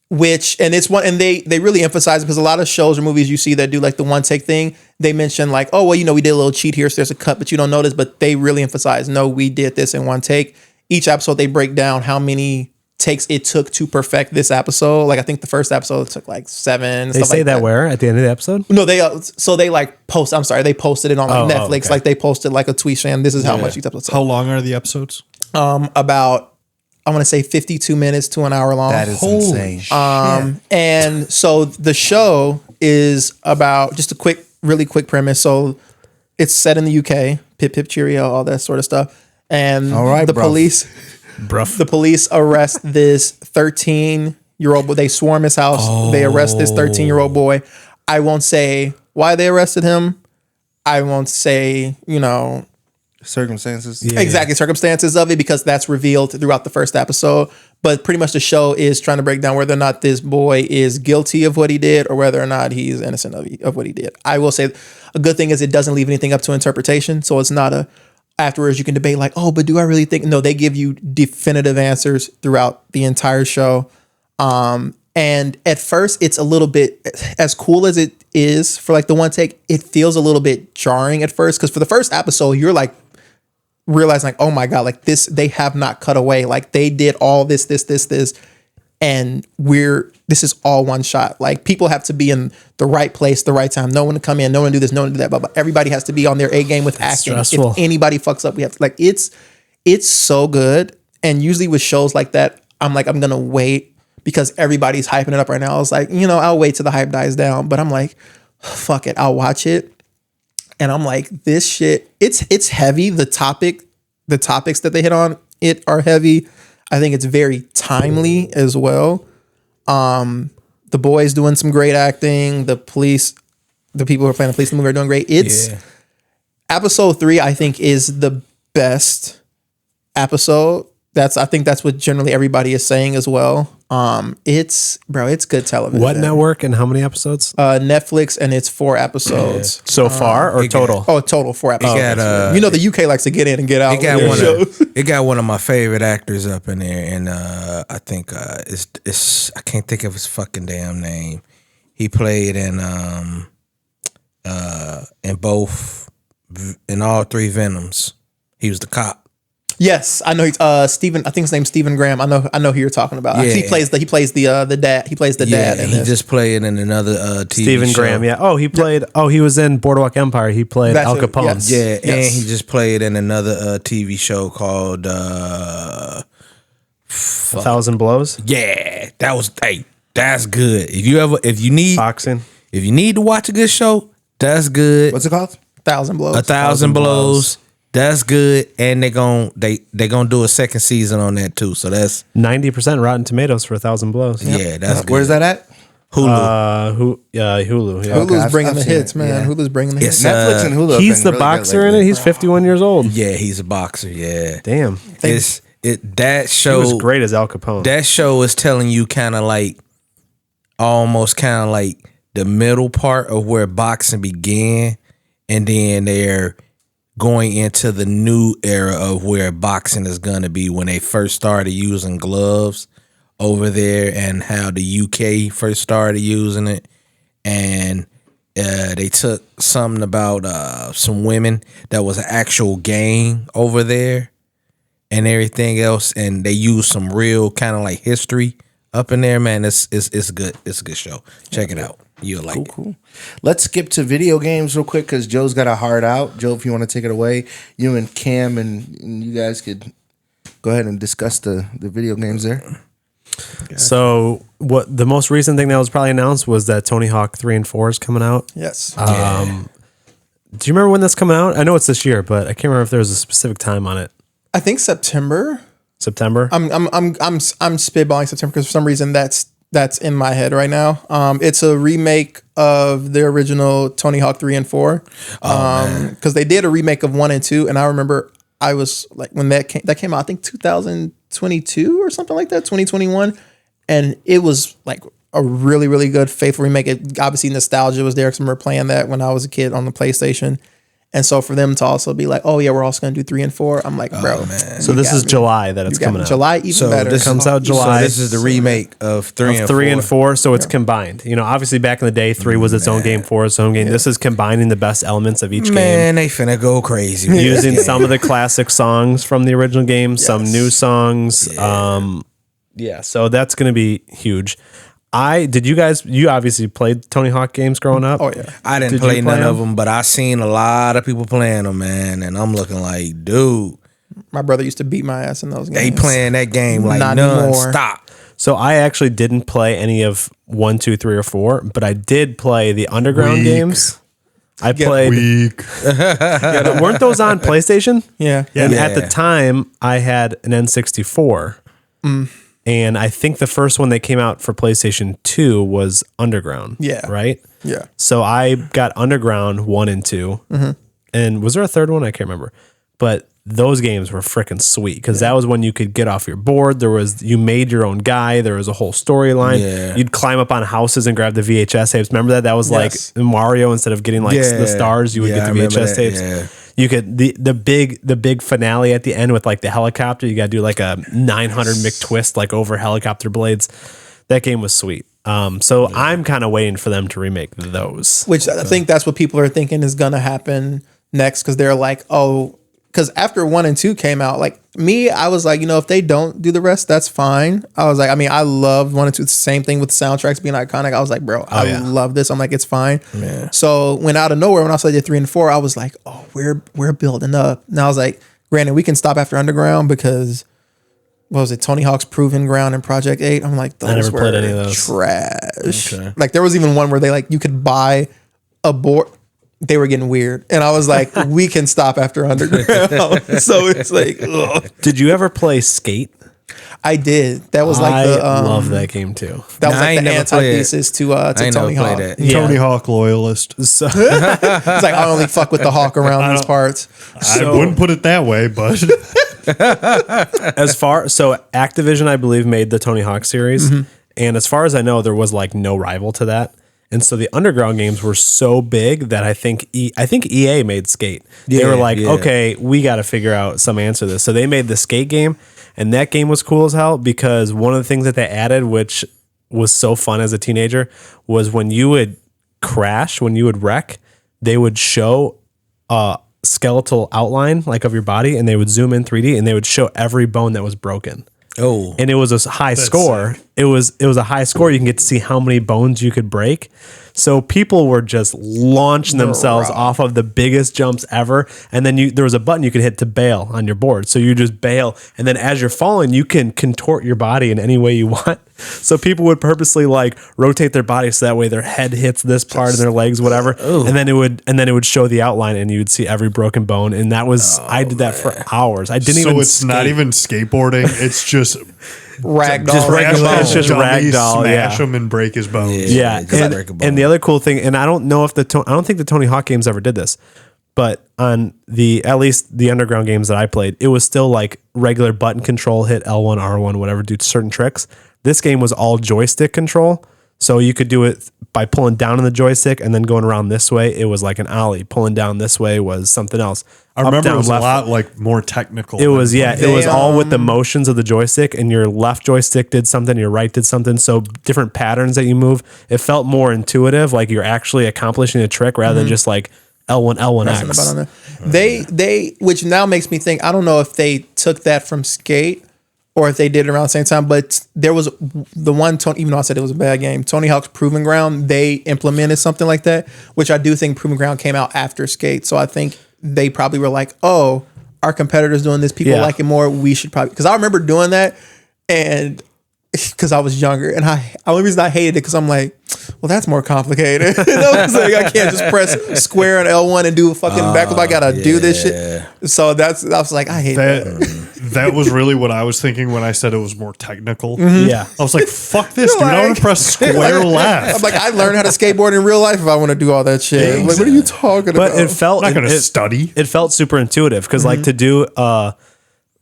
It's one, and they really emphasize it, because a lot of shows or movies you see that do like the one take thing, they mention like, oh, well, we did a little cheat here, so there's a cut, but you don't notice. But they really emphasize, no, we did this in one take. Each episode, they break down how many takes it took to perfect this episode. Like I think the first episode took like 7. They say that where at the end of the episode? No, they like post. I'm sorry, they posted it on Netflix. Okay. Like they posted like a tweet saying this is how much each episode. How long are the episodes? About I want to say 52 minutes to an hour long. That is insane. And so the show is about just a really quick premise. So it's set in the UK, pip pip cheerio, all that sort of stuff. And police. The police arrest this 13-year-old boy. They swarm his house. They arrest this 13-year-old boy. I won't say why they arrested him. I won't say, circumstances. Exactly, circumstances of it, because that's revealed throughout the first episode. But pretty much the show is trying to break down whether or not this boy is guilty of what he did or whether or not he's innocent of what he did. I will say a good thing is it doesn't leave anything up to interpretation. So it's not afterwards you can debate like, oh, but do I really think? No, they give you definitive answers throughout the entire show. And at first it's a little bit, as cool as it is for like the one take, it feels a little bit jarring at first. Cause for the first episode, you're like realizing like, oh my God, like this, they have not cut away. Like they did all this. And this is all one shot. Like people have to be in the right place, the right time. No one to come in, no one to do this, no one to do that. But everybody has to be on their A game with acting. Stressful. If anybody fucks up, we have to, like, it's so good. And usually with shows like that, I'm going to wait because everybody's hyping it up right now. I was like, I'll wait till the hype dies down. But I'm like, fuck it, I'll watch it. And I'm like, this shit, it's heavy. The topics that they hit on it are heavy. I think it's very timely as well. The boys doing some great acting. The people who are playing the police in the movie are doing great. Episode 3, I think, is the best episode. I think that's what generally everybody is saying as well. It's good television. What network and how many episodes? Netflix, and it's 4 episodes. So far or total? Total 4 episodes. The UK likes to get in and get out. It got one of my favorite actors up in there, and I think it's I can't think of his fucking damn name. He played in all 3 Venoms. He was the cop. Yes, I know. He's Stephen. I think his name's Stephen Graham. I know who you're talking about. Yeah. He plays the dad. He plays the dad. And he just played in another TV Stephen show. Graham. Yeah. Oh, he played. Oh, he was in Boardwalk Empire. He played Al Capone. Yes. Yeah, and he just played in another TV show called 1,000 Blows. Yeah, that's good. If you need Boxing. If you need to watch a good show, that's good. What's it called? 1,000 Blows. 1,000 Blows. That's good, and they gonna do a second season on that too. So that's 90% Rotten Tomatoes for 1,000 Blows. yeah, that's good. Where's that at? Hulu. Hulu. Yeah. Hulu's bringing the hits, man. Yeah. Hulu's bringing the hits. Netflix and Hulu. have He's been the really boxer good in lately. it. He's 51 years old. Yeah, he's a boxer. Yeah, Damn. That show He was great as Al Capone. That show is telling you kind of like almost kind of like the middle part of where boxing began, and then they're going into the new era of where boxing is going to be when they first started using gloves over there, and how the UK first started using it. And they took something about some women that was an actual gang over there and everything else, and they used some real kind of like history up in there. Man, it's good. It's a good show. Check it out. You'll like it. Cool. Let's skip to video games real quick because Joe's got a heart out. Joe, if you want to take it away, you and Cam and you guys could go ahead and discuss the video games there. So what the most recent thing that was probably announced was that Tony Hawk 3 and 4 is coming out. Yes. Do you remember when that's coming out? I know it's this year, but I can't remember if there was a specific time on it. I think September. September. I'm spitballing September because for some reason that's in my head right now. It's a remake of the original Tony Hawk 3 and 4. Because they did a remake of 1 and 2, and I remember I was like when that came out, I think 2022 or something like that, 2021, and it was like a really, really good faithful remake. It, obviously nostalgia was there because I remember playing that when I was a kid on the PlayStation. And so for them to also be like, oh yeah, we're also going to do 3 and 4. I'm like, bro. Man. So this is July that it's coming out. July, even better. This comes out July. So this is the remake of 3 and 4. So it's combined. You know, obviously back in the day, 3 was its own game, 4 its own game. This is combining the best elements of each game. Man, they finna go crazy. Using some of the classic songs from the original game, some new songs. So that's going to be huge. You obviously played Tony Hawk games growing up? Oh, yeah. I didn't play none of them, but I seen a lot of people playing them, man. And I'm looking like, dude. My brother used to beat my ass in those games. They playing that game like Not non-stop. So I actually didn't play any of 1, 2, 3, or 4, but I did play the Underground games. I played. Weren't those on PlayStation? Yeah. And at the time, I had an N64. And I think the first one that came out for PlayStation 2 was Underground. Yeah. Right? Yeah. So I got Underground 1 and 2. And was there a third one? I can't remember. But those games were freaking sweet because that was when you could get off your board. You made your own guy. There was a whole storyline. Yeah. You'd climb up on houses and grab the VHS tapes. Remember that? That was like Mario. Instead of getting like the stars, you would get the VHS tapes. Yeah. You could the big finale at the end with like the helicopter. You got to do like a 900 McTwist like over helicopter blades. That game was sweet. So I'm kind of waiting for them to remake those. Which I think that's what people are thinking is going to happen next because they're like, oh, because after 1 and 2 came out, like me, I was like, if they don't do the rest, that's fine. I was like, I mean, I loved 1 and 2. It's the same thing with soundtracks being iconic. I was like, bro, I love this. I'm like, it's fine. Yeah. So when out of nowhere, when I saw they did 3 and 4, I was like, oh, we're building up. And I was like, granted, we can stop after Underground because what was it? Tony Hawk's Proving Ground and Project 8. I'm like, those never were played any of those. Trash. Okay. Like there was even one where they like you could buy a board. They were getting weird. And I was like, we can stop after Underground. So it's like, ugh. Did you ever play Skate? I did. That was like I love that game too. That was Nah, I like ain't the never played antithesis to Tony Hawk. that. Yeah. Tony Hawk loyalist. So It's like I only fuck with the Hawk around these parts. I wouldn't put it that way, but so Activision, I believe, made the Tony Hawk series, and as far as I know, there was like no rival to that. And so the Underground games were so big that I think EA made Skate. They were like, okay, we got to figure out some answer to this. So they made the Skate game, and that game was cool as hell because one of the things that they added, which was so fun as a teenager, was when you would crash, when you would wreck, they would show a skeletal outline like of your body, and they would zoom in 3D, and they would show every bone that was broken. Oh, And it was a high score. It was a high score. You can get to see how many bones you could break. So people were just launching themselves off of the biggest jumps ever. And then there was a button you could hit to bail on your board. So you just bail. And then as you're falling, you can contort your body in any way you want. So people would purposely like rotate their body so that way their head hits this part and their legs, whatever. And then it would show the outline and you would see every broken bone. And that was I did that for hours. I didn't even. So it's not even skateboarding. It's just Ragdoll. Just regular. It's just ragdoll. Smash him and break his bones. Yeah, and the other cool thing, and I don't know if I don't think the Tony Hawk games ever did this, but on at least the Underground games that I played, it was still like regular button control, hit L1, R1, whatever, do certain tricks. This game was all joystick control, so you could do it by pulling down on the joystick and then going around this way. It was like an ollie. Pulling down this way was something else. I remember it was left. a lot like more technical. It was it was all with the motions of the joystick, and your left joystick did something, your right did something. So different patterns that you move. It felt more intuitive, like you're actually accomplishing a trick rather than just like L1, L1X. They which now makes me think, I don't know if they took that from Skate or if they did it around the same time, but there was the one, even though I said it was a bad game, Tony Hawk's Proving Ground, they implemented something like that, which I do think Proving Ground came out after Skate. So I think they probably were like, oh, all our competitors doing this, people like it more. We should probably, because I remember doing that, and because I was younger, and the only reason I hated it because I'm like, well, that's more complicated. You know, it's like I can't just press square and L1 and do a fucking backflip. I gotta do this shit. So I was like, I hate that. That was really what I was thinking when I said it was more technical. Yeah. I was like, fuck this, dude. I want to press square left. I'm like, I learned how to skateboard in real life if I want to do all that shit. Yeah, Like, what are you talking about? But it felt I'm not going to study. It felt super intuitive because like to do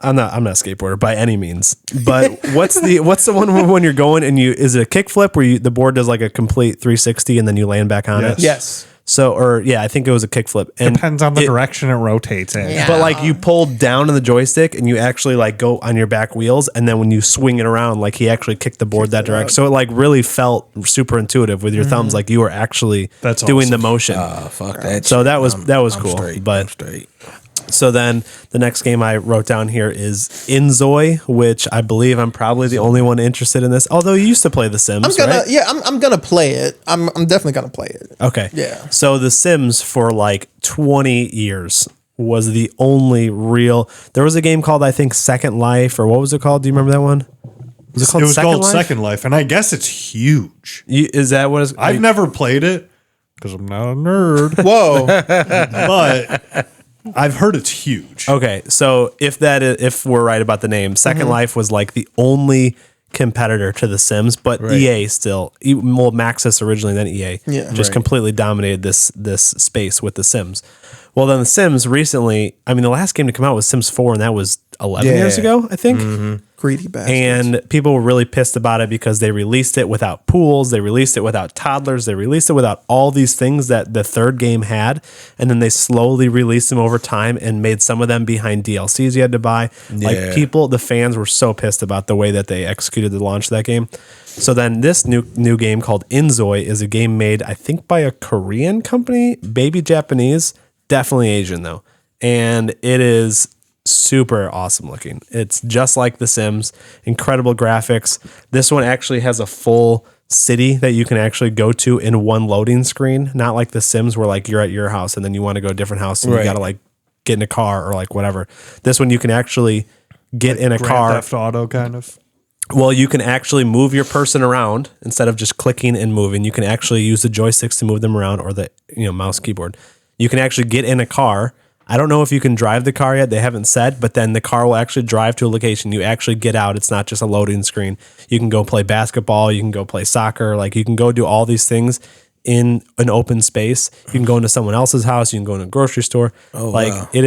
I'm not a skateboarder by any means. But what's the one when you're going and is it a kickflip where the board does like a complete 360 and then you land back on it? Yes. So, I think it was a kickflip. And depends on the direction it rotates in. Yeah. But like you pull down on the joystick and you actually like go on your back wheels, and then when you swing it around, like he actually kicked the board that direction. So it like really felt super intuitive with your thumbs, like you were actually doing the motion. Fuck that. So shit. that was I'm cool. Straight. But I'm straight. so then the next game I wrote down here is Inzoi, which I believe I'm probably the only one interested in this. Although you used to play The Sims, right? I'm gonna play it. I'm definitely gonna play it. Okay. Yeah. So The Sims for like 20 years was the only real. There was a game called, I think, Second Life, or what was it called? Do you remember that one? Was it called Second Life, and I guess it's huge. Is that what it's? I've never played it because I'm not a nerd, Whoa. but I've heard it's huge. Okay, so if we're right about the name, Second Life was like the only competitor to The Sims, but EA still, Maxis originally, then EA, just completely dominated this space with The Sims. Well, then The Sims recently, I mean, the last game to come out was Sims 4, and that was 11 years ago, I think. Greedy bastards. And people were really pissed about it because they released it without pools, they released it without toddlers, they released it without all these things that the third game had, and then they slowly released them over time and made some of them behind DLCs you had to buy. Like the fans were so pissed about the way that they executed the launch of that game. So then this new game called Inzoi is a game made, I think, by a Korean company, maybe Japanese, definitely Asian though. And it is super awesome looking. It's just like The Sims, incredible graphics. This one actually has a full city that you can actually go to in one loading screen, not like The Sims where like you're at your house and then you want to go to a different house and you got to like get in a car or like whatever. This one you can actually get in a car. Grand Theft Auto kind of. Well, you can actually move your person around instead of just clicking and moving. You can actually use the joysticks to move them around, or the mouse keyboard. You can actually get in a car. I don't know if you can drive the car yet. They haven't said, but then the car will actually drive to a location. You actually get out. It's not just a loading screen. You can go play basketball. You can go play soccer. Like you can go do all these things in an open space. You can go into someone else's house. You can go in a grocery store. Oh, like wow. It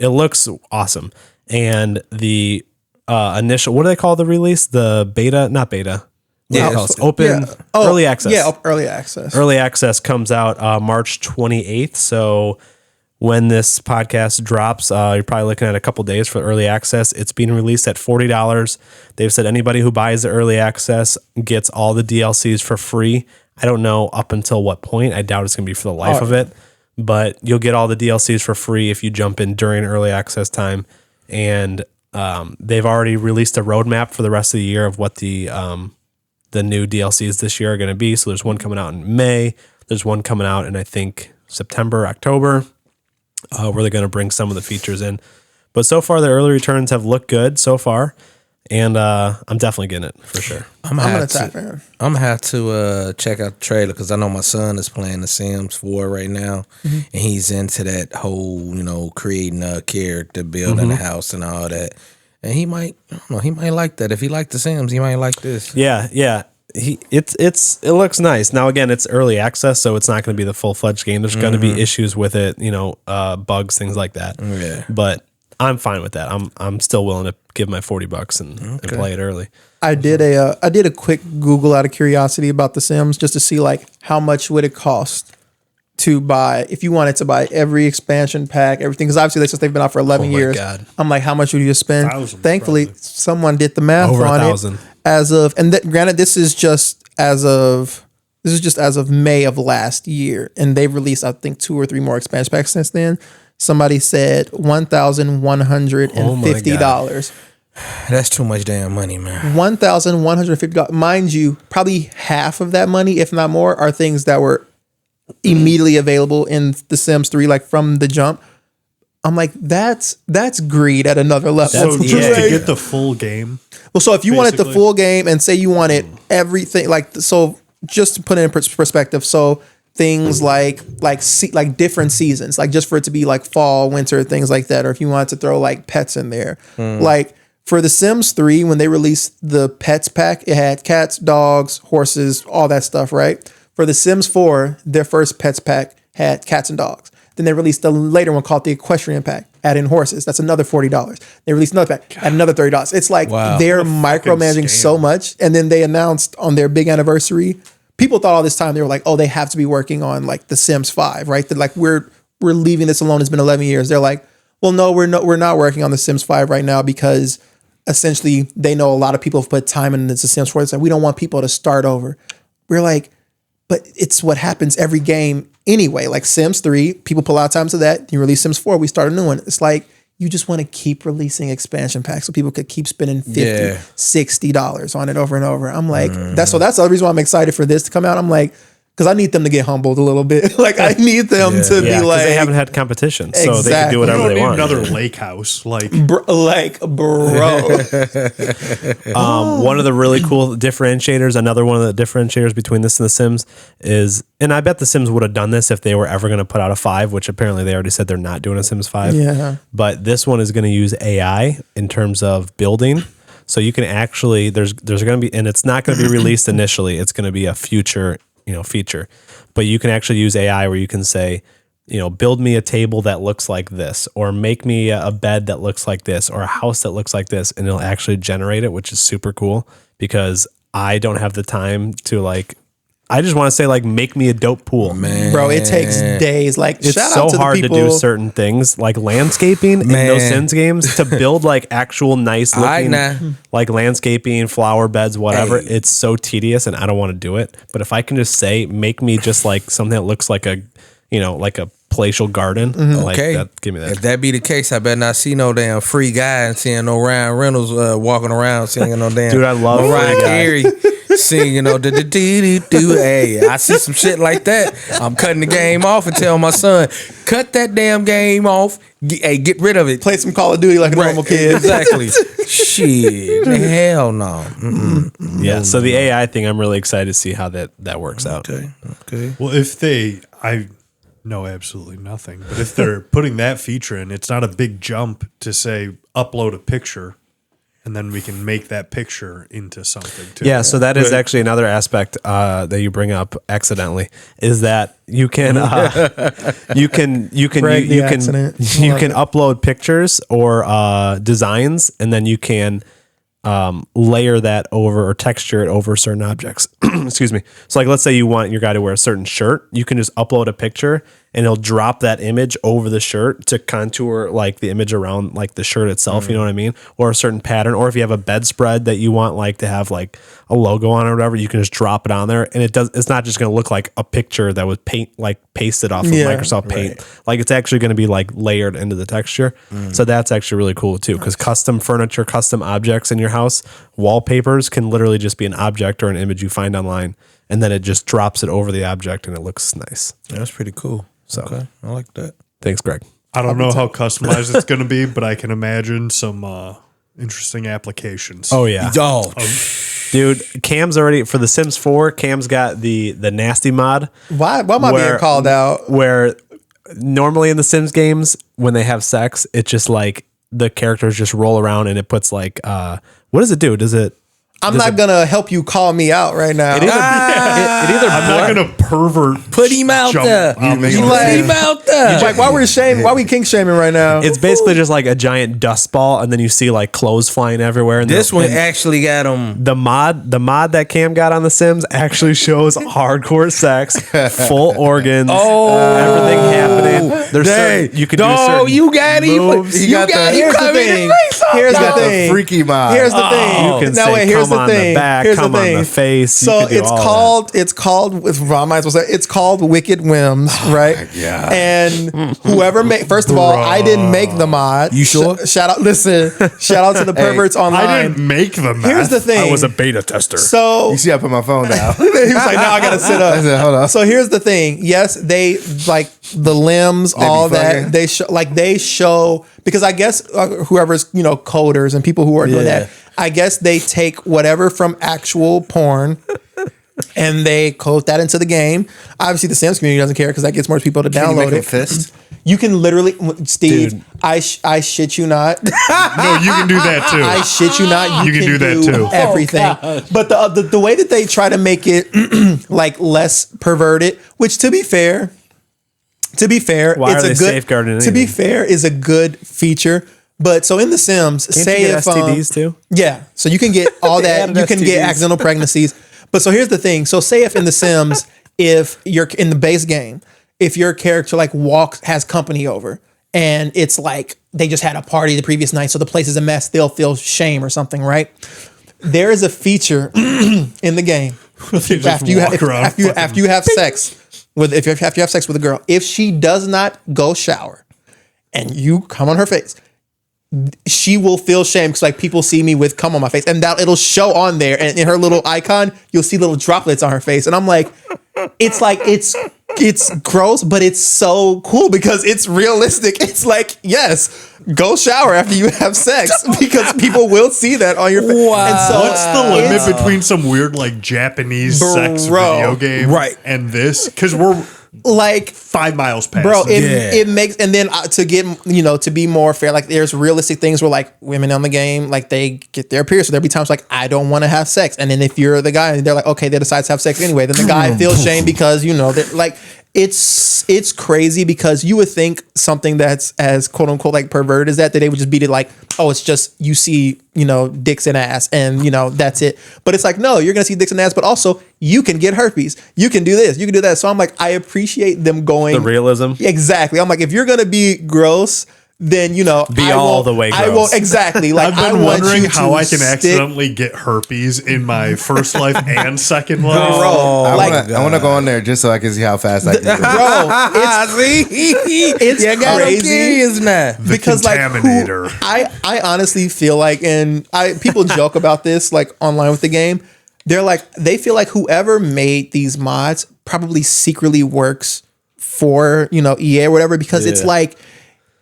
looks awesome. And the initial, what do they call the release? The beta, not beta. Early access. Yeah, early access. Early access comes out March 28th. So when this podcast drops, you're probably looking at a couple days for early access. It's being released at $40. They've said anybody who buys the early access gets all the DLCs for free. I don't know up until what point. I doubt it's going to be for the life of it. But you'll get all the DLCs for free if you jump in during early access time. And they've already released a roadmap for the rest of the year of what the new DLCs this year are going to be. So there's one coming out in May. There's one coming out in, I think, September, October, where they're going to bring some of the features in. But so far, the early returns have looked good so far. And I'm definitely getting it for sure. I'm gonna have to check out the trailer because I know my son is playing The Sims 4 right now, and he's into that whole, creating a character, building a house, and all that. And he might like that. If he liked The Sims, he might like this. Yeah. It looks nice. Now again, it's early access, so it's not going to be the full fledged game. There's going to be issues with it, bugs, things like that. Yeah. But I'm fine with that. I'm still willing to give my $40 and play it early. I did a quick Google out of curiosity about The Sims just to see like how much would it cost to buy if you wanted to buy every expansion pack, everything, because obviously since they've been out for 11 years. God. I'm like, how much would you spend? Thankfully, someone did the math over on 1,000 it as of, and granted, this is just as of May of last year, and they've released I think 2 or 3 more expansion packs since then. Somebody said $1,150. That's too much damn money, man. $1,150. Mind you, probably half of that money, if not more, are things that were immediately available in The Sims 3, like from the jump. I'm like, that's greed at another level. So just to get the full game. Well, so if you wanted the basically. full game and say you wanted everything, like, so just to put it in perspective, so things like different seasons, like just for it to be like fall, winter, things like that, or if you wanted to throw like pets in there, like for The Sims 3, when they released the pets pack, it had cats, dogs, horses, all that stuff, right? For The Sims 4, their first pets pack had cats and dogs. Then they released the later one called the Equestrian Pack, add in horses. That's another $40. They released another pack, add another $30. It's like they're micromanaging so much. And then they announced on their big anniversary, people thought all this time, they were like, oh, they have to be working on like The Sims 5, right? They're like, we're leaving this alone. It's been 11 years. They're like, well, no, we're not working on The Sims 5 right now because essentially they know a lot of people have put time into The Sims 4. It's like, we don't want people to start over. We're like, but it's what happens every game anyway. Like Sims 3, people pull out time to that. You release Sims 4, we start a new one. It's like, you just want to keep releasing expansion packs so people could keep spending $50, $60 on it over and over. I'm like, that's the other reason why I'm excited for this to come out. I'm like, because I need them to get humbled a little bit. Like I need them to be like, they haven't had competition, so they can do whatever You don't they need want. another lake house, bro. One of the really cool differentiators, another one of the differentiators between this and The Sims is, and I bet The Sims would have done this if they were ever going to put out a 5, which apparently they already said they're not doing a Sims 5. Yeah. But this one is going to use AI in terms of building. So you can actually, there's going to be, and it's not going to be released initially. It's going to be a future, feature. But you can actually use AI where you can say, build me a table that looks like this, or make me a bed that looks like this, or a house that looks like this, and it'll actually generate it, which is super cool because I don't have the time to I just want to say make me a dope pool. Man. Bro, it takes days. Like It's shout so out to hard the to people. do certain things like landscaping in those Sims games to build actual nice looking landscaping, flower beds, whatever. Hey. It's so tedious and I don't want to do it. But if I can just say, make me just something that looks like a palatial garden. Okay. Give me that. If that be the case, I better not see no damn free guy and seeing no Ryan Reynolds walking around singing no damn. Dude, I love Mariah Free Guy. Carey singing do. Hey, I see some shit like that. I'm cutting the game off and tell my son, cut that damn game off. Get rid of it. Play some Call of Duty like a normal kid. Exactly. Shit. Hell no. Mm-mm. Yeah. So the AI thing, I'm really excited to see how that works out. Okay. Well, I know absolutely nothing, but if they're putting that feature in, it's not a big jump to say upload a picture and then we can make that picture into something too. Yeah, so that is actually another aspect that you bring up accidentally is that you can you can upload pictures or designs, and then you can layer that over or texture it over certain objects. Excuse me. So let's say you want your guy to wear a certain shirt, you can just upload a picture and it'll drop that image over the shirt to contour the image around the shirt itself, you know what I mean? Or a certain pattern. Or if you have a bedspread that you want to have a logo on it or whatever, you can just drop it on there, and it's not just going to look like a picture that was pasted off of Microsoft Paint. It's actually going to be layered into the texture. So that's actually really cool too, because custom furniture, custom objects in your house, wallpapers can literally just be an object or an image you find online, and then it just drops it over the object and it looks nice. That's pretty cool. So Okay. I like that. thanks, Greg. I don't know how customized it's going to be, but I can imagine some interesting applications. Oh yeah. Oh, Dude, Cam's already for The Sims 4. Cam's got the nasty mod. Why am I being called out? Where normally in the Sims games, when they have sex, it's just the characters just roll around and it puts what does it do? I'm not gonna help you call me out right now. It either I'm not going to pervert. put him out jump there. on me. You Put him out there. Like why we kink shaming right now? It's basically just a giant dust ball, and then you see clothes flying everywhere. And This one actually got him. the mod that Cam got on The Sims actually shows hardcore sex, full organs, everything happening. There's certain, you could do certain you got him. moves. You got him. Here's the thing. Here's the thing. Freaky mod. Here's the thing. You can Now say wait, here's come the on thing. the back, Here's come the on thing. the face. You So could do it's all called with Ron Myers will say it's called Wicked Whims, right? God. And whoever made first of all, I didn't make the mod. You sure? Shout out to the perverts online. I didn't make the math. Here's the thing. I was a beta tester. So You see, I put my phone down. he was like, "No, I gotta sit up." I said, hold on. So here's the thing. Yes, they the limbs, They be all fucking? that. They show because I guess whoever's coders and people who are doing Yeah. that, I guess they take whatever from actual porn. And they code that into the game. Obviously, the Sims community doesn't care because that gets more people to Can you download make it. a fist? You can literally, Steve. Dude. I shit you not. No, you can do that too. I shit you not. You can do that too. Everything, but the way that they try to make it like less perverted, which to be fair, Why it's are a they good. safeguarding To be anything? fair, is a good feature. But so in The Sims, Can't say you get if STDs too? yeah, so you can get all that. added You can get STDs. accidental pregnancies. But so here's the thing. So say if in The Sims, if you're in the base game, if your character like has company over and it's like they just had a party the previous night, so the place is a mess, they'll feel shame or something, right? There is a feature in the game They just after you walk around after you have sex with after you have sex with a girl, if she does not go shower and you come on her face, she will feel shame because like people see me with cum on my face, and that it'll show on there, and in her little icon you'll see little droplets on her face, and I'm like, it's gross, but it's so cool because it's realistic. It's like, yes, go shower after you have sex because people will see that on your face. And so What's the limit between some weird like Japanese sex Bro. video game Right. and this? Because we're like 5 miles past. bro, it. it makes, and then to get, to be more fair, like there's realistic things where like women on the game, like they get their period, so there'll be times like I don't want to have sex, and then if you're the guy and they're like, okay, they decide to have sex anyway, then the guy feels shame because they're like, it's crazy because you would think something that's as quote unquote like perverted as that they would just beat it like, oh, it's just you see dicks and ass and that's it. But it's like, no, you're gonna see dicks and ass, but also you can get herpes, you can do this, you can do that. So I'm like, I appreciate them going The realism. exactly. I'm like, if you're gonna be gross, then Be I all won't- the way I gross. won't exactly. Like I've been I want wondering you how to I can stick- accidentally get herpes in my first life and second life. Bro, Oh, like, I want to go on there just so I can see how fast I can do it. bro, it's See, it's crazy. curious now. Because like Contaminator. I honestly feel like, and people joke about this like online with the game. They're like, they feel like whoever made these mods probably secretly works for EA or whatever, because it's like,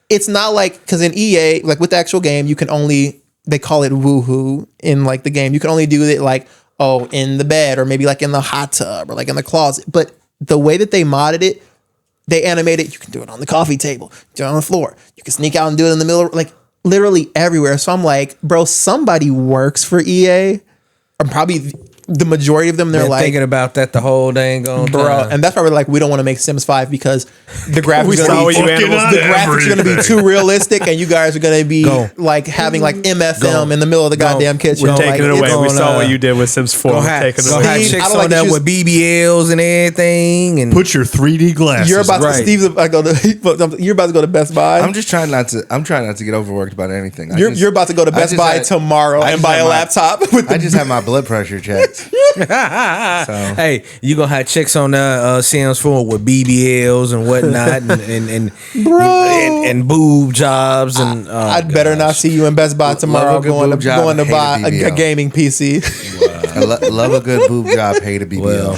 it's not like, because in EA, like with the actual game, you can only, they call it woohoo in like the game. You can only do it like, oh, in the bed or maybe like in the hot tub or like in the closet. But the way that they modded it, they animated, you can do it on the coffee table, do it on the floor. You can sneak out and do it in the middle, like literally everywhere. So I'm like, bro, somebody works for EA. Or probably the majority of them, they're Been like, thinking about that the whole dang on bro, time. and that's why we're like, we don't want to make Sims 5 because the graphics We are saw gonna what be you Fucking animals on the graphics are going to be everything. too realistic, and you guys are going to be Go. like having like MFM Go. in the middle of the goddamn kitchen. We're Like, Taking it it's- away. We going, saw what you did with Sims 4. Gonna We're have, taking it gonna have away. Steve, I chicks don't like on that there you- with BBLs and everything, and Put your 3D glasses. You're about to Right. Steve's about to go to you're about to go to Best Buy. I'm trying not to get overworked about anything. You're about to go to I Best just Buy had- tomorrow I and just buy had a my- laptop. With I just had my blood pressure checked. So hey, you gonna have chicks on the Sims 4 with BBLs and whatnot, and boob jobs, and I'd better not see you in Best Buy tomorrow love a good going boob to job, going to hate buy a a BBL. gaming PC. I love a good boob job. Hate a BBL. Well,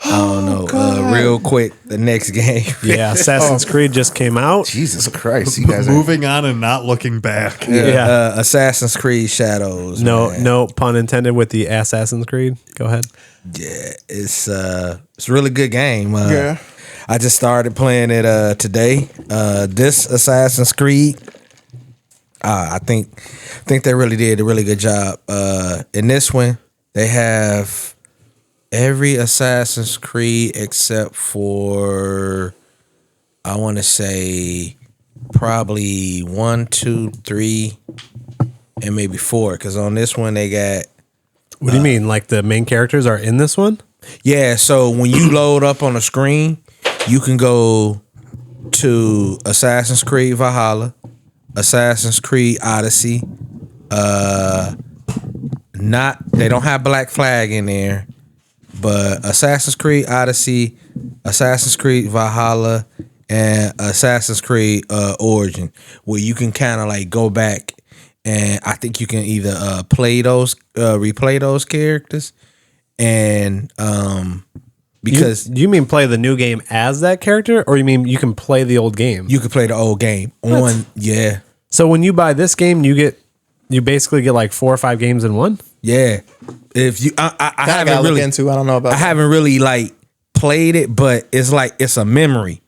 I don't know. Real quick, the next game. Yeah, Assassin's Creed just came out. Jesus Christ, you guys are Moving on and not looking back. Yeah. Assassin's Creed Shadows. No, man. no pun intended with the Assassin's Creed. Go ahead. Yeah, it's a really good game. Yeah. I just started playing it today. This Assassin's Creed, I think they really did a really good job. In this one, they have every Assassin's Creed except for, I want to say, probably 1, 2, 3, and maybe 4. Because on this one they got. What do you mean? Like the main characters are in this one? Yeah, so when you load up on the screen, you can go to Assassin's Creed Valhalla, Assassin's Creed Odyssey. They don't have Black Flag in there, but Assassin's Creed Odyssey, Assassin's Creed Valhalla, and Assassin's Creed Origin, where you can kind of like go back, and I think you can either replay those characters, and because You mean play the new game as that character, or you mean you can play the old game? you can play the old game on. Yeah, So when you buy this game, you basically get like 4 or 5 games in one. yeah. If you, I I haven't gotta really, look into. I don't know about. I haven't really like played it, but it's like it's a memory.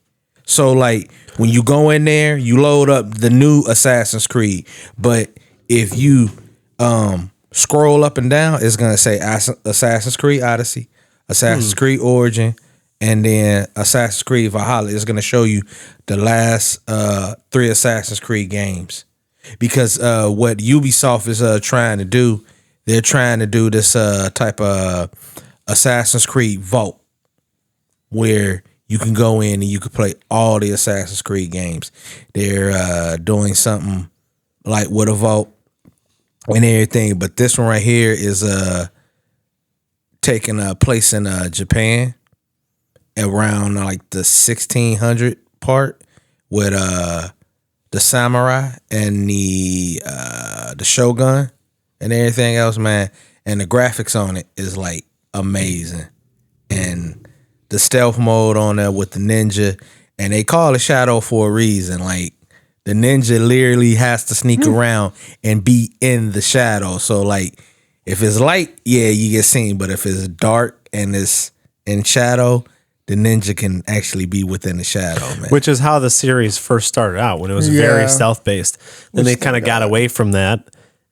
So like when you go in there, you load up the new Assassin's Creed, but if you scroll up and down, it's gonna say Assassin's Creed Odyssey, Assassin's Creed Origin, and then Assassin's Creed Valhalla. It's gonna show you the last 3 Assassin's Creed games, because what Ubisoft is trying to do, they're trying to do this type of Assassin's Creed Vault, where you can go in and you can play all the Assassin's Creed games. They're doing something like with a vault and everything, but this one right here is taking a place in Japan around like the 1600 part with the samurai and the shogun and everything else, man. And the graphics on it is like amazing, and the stealth mode on there with the ninja, and they call it shadow for a reason. Like the ninja literally has to sneak around and be in the shadow. So like if it's light, yeah, you get seen, but if it's dark and it's in shadow, the ninja can actually be within the shadow, man. Which is how the series first started out, when it was Yeah. very stealth based. Then they Which kind of got away from that,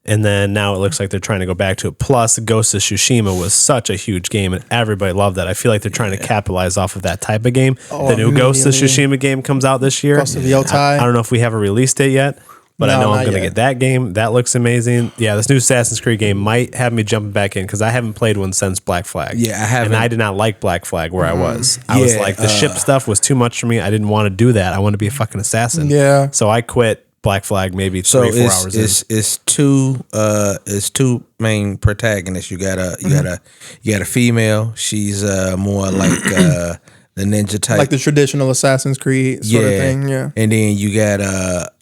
and then now it looks like they're trying to go back to it. Plus, Ghost of Tsushima was such a huge game, and everybody loved that. I feel like they're trying to capitalize off of that type of game. The new Ghost of immediately. Tsushima game comes out this year. Ghost of Yotai. I don't know if we have a release date yet, but I No, know I'm not going to yet. get that game. That looks amazing. Yeah, this new Assassin's Creed game might have me jumping back in, because I haven't played one since Black Flag. Yeah, I haven't. And I did not like Black Flag where I was. I was Yeah, like, the ship stuff was too much for me. I didn't want to do that. I want to be a fucking assassin. Yeah. So I quit Black Flag maybe So 3 or 4 hours in. it's two main protagonists. You got a female. She's more like the ninja type, like the traditional Assassin's Creed sort of thing. Yeah. And then you got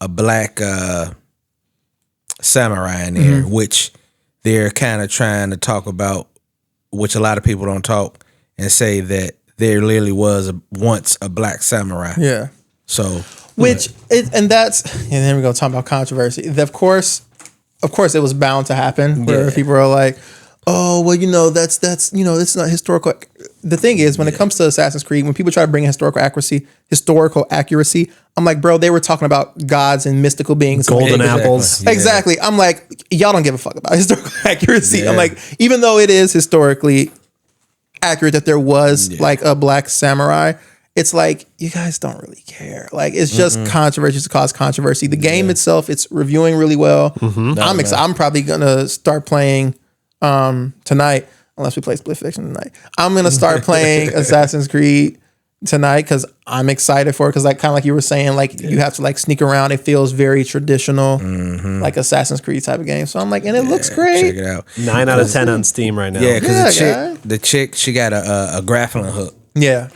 a black samurai in there, which they're kind of trying to talk about, which a lot of people don't talk, and say that there literally was once a black samurai. Yeah. So And then we go talk about controversy. Of course it was bound to happen where Yeah. people are like, oh, well, that's it's not historical. The thing is, when it comes to Assassin's Creed, when people try to bring in historical accuracy, I'm like, bro, they were talking about gods and mystical beings. Golden Exactly. apples. Yeah. Exactly. I'm like, y'all don't give a fuck about historical accuracy. Yeah. I'm like, even though it is historically accurate that there was like a black samurai, it's like, you guys don't really care. Like, it's just controversy to cause controversy. The game itself, it's reviewing really well. I'm excited. I'm probably gonna start playing tonight, unless we play Split Fiction tonight. I'm gonna start playing Assassin's Creed tonight because I'm excited for it. Because like kind of like you were saying, like you have to like sneak around. It feels very traditional, like Assassin's Creed type of game. So I'm like, and it looks great. check it out. 9 out of 10 on Steam right now. Yeah, because Yeah, the chick, she got a grappling hook Yeah.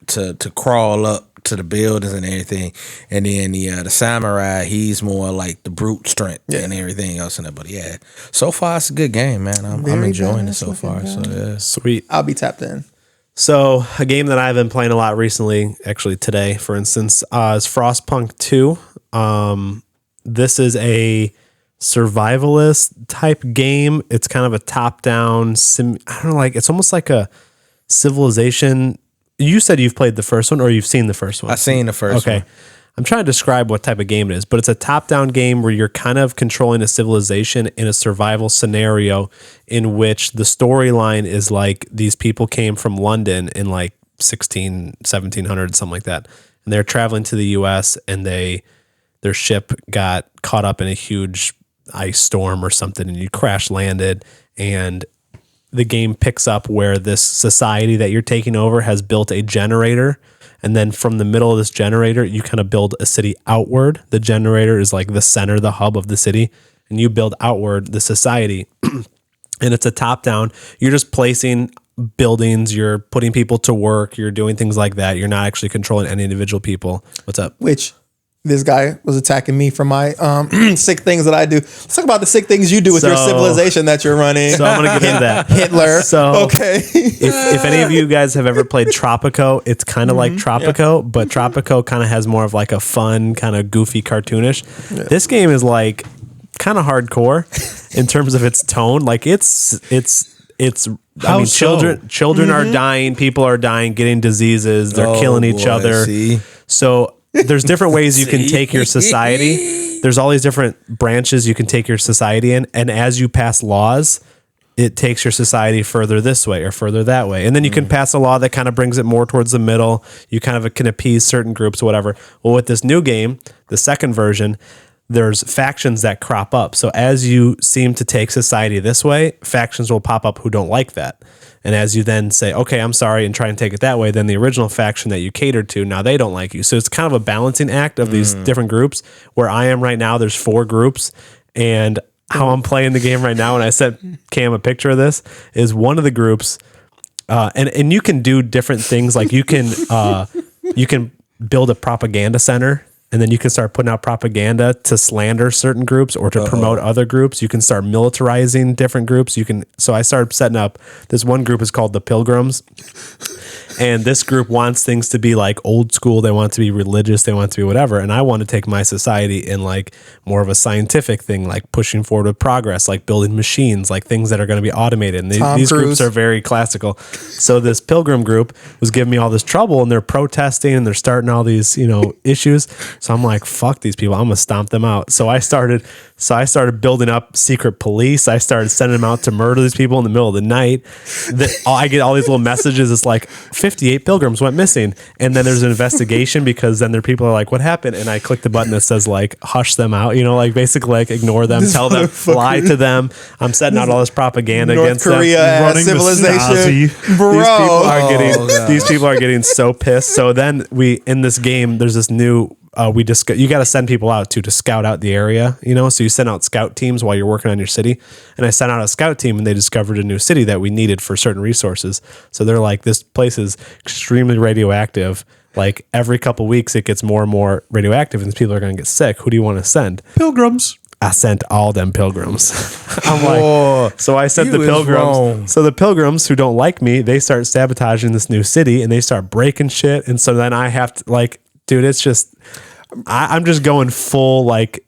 to crawl up to the buildings and everything, and then the samurai, he's more like the brute strength and everything else in it. But yeah, so far it's a good game, man. I'm Very enjoying it badass so far. looking So yeah, Sweet. I'll be tapped in. So a game that I've been playing a lot recently, actually today, for instance, is Frostpunk 2. This is a survivalist type game. It's kind of a top-down I don't know, like it's almost like a Civilization. You said you've played the first one, or you've seen the first one? I seen the first Okay. one. I'm trying to describe what type of game it is, but it's a top-down game where you're kind of controlling a civilization in a survival scenario in which the storyline is like these people came from London in like 1700, something like that. And they're traveling to the US, and their ship got caught up in a huge ice storm or something, and you crash landed, and the game picks up where this society that you're taking over has built a generator. And then from the middle of this generator, you kind of build a city outward. The generator is like the center, the hub of the city. And you build outward the society. And it's a top down. You're just placing buildings. You're putting people to work. You're doing things like that. You're not actually controlling any individual people. What's up? Which this guy was attacking me for my sick things that I do. Let's talk about the sick things you do with your civilization that you're running. So I'm going to get into that. Hitler. So okay. if any of you guys have ever played Tropico, it's kind of like Tropico, but Tropico kind of has more of like a fun, kind of goofy, cartoonish. Yeah. This game is like kind of hardcore in terms of its tone. Like it's I mean, children are dying, people are dying, getting diseases, they're killing each other. See? So there's different ways you can take your society. There's all these different branches you can take your society in, and as you pass laws, it takes your society further this way or further that way. And then you can pass a law that kind of brings it more towards the middle. You kind of can appease certain groups, whatever. Well, with this new game, the second version, there's factions that crop up. So as you seem to take society this way, factions will pop up who don't like that. And as you then say, okay, I'm sorry, and try and take it that way, then the original faction that you catered to, now they don't like you. So it's kind of a balancing act of these different groups. Where I am right now, there's 4 groups. And how I'm playing the game right now, and I sent Cam a picture of this, is one of the groups, and you can do different things. Like you can build a propaganda center, and then you can start putting out propaganda to slander certain groups or to promote other groups. You can start militarizing different groups. So I started setting up, this one group is called the Pilgrims. And this group wants things to be like old school. They want to be religious. They want to be whatever. And I want to take my society in like more of a scientific thing, like pushing forward with progress, like building machines, like things that are going to be automated. And these groups are very classical. So this Pilgrim group was giving me all this trouble, and they're protesting and they're starting all these, issues. So I'm like, fuck these people. I'm going to stomp them out. So I started building up secret police. I started sending them out to murder these people in the middle of the night. I get all these little messages. It's like 58 pilgrims went missing. And then there's an investigation because then people are like, what happened? And I click the button that says like, hush them out, like basically like ignore them, tell them, lie to them. I'm setting out all this propaganda North against Korea them. Running civilization. Bro. These people are getting so pissed. So then in this game, there's this new, you got to send people out to scout out the area, so you send out scout teams while you're working on your city. And I sent out a scout team, and they discovered a new city that we needed for certain resources. So they're like, this place is extremely radioactive. Like every couple weeks it gets more and more radioactive, and these people are going to get sick. Who do you want to send? Pilgrims. I sent all them pilgrims. I'm like, so I sent the pilgrims. Wrong. So the pilgrims who don't like me, they start sabotaging this new city, and they start breaking shit. And so then I have to dude, it's just, I'm just going full like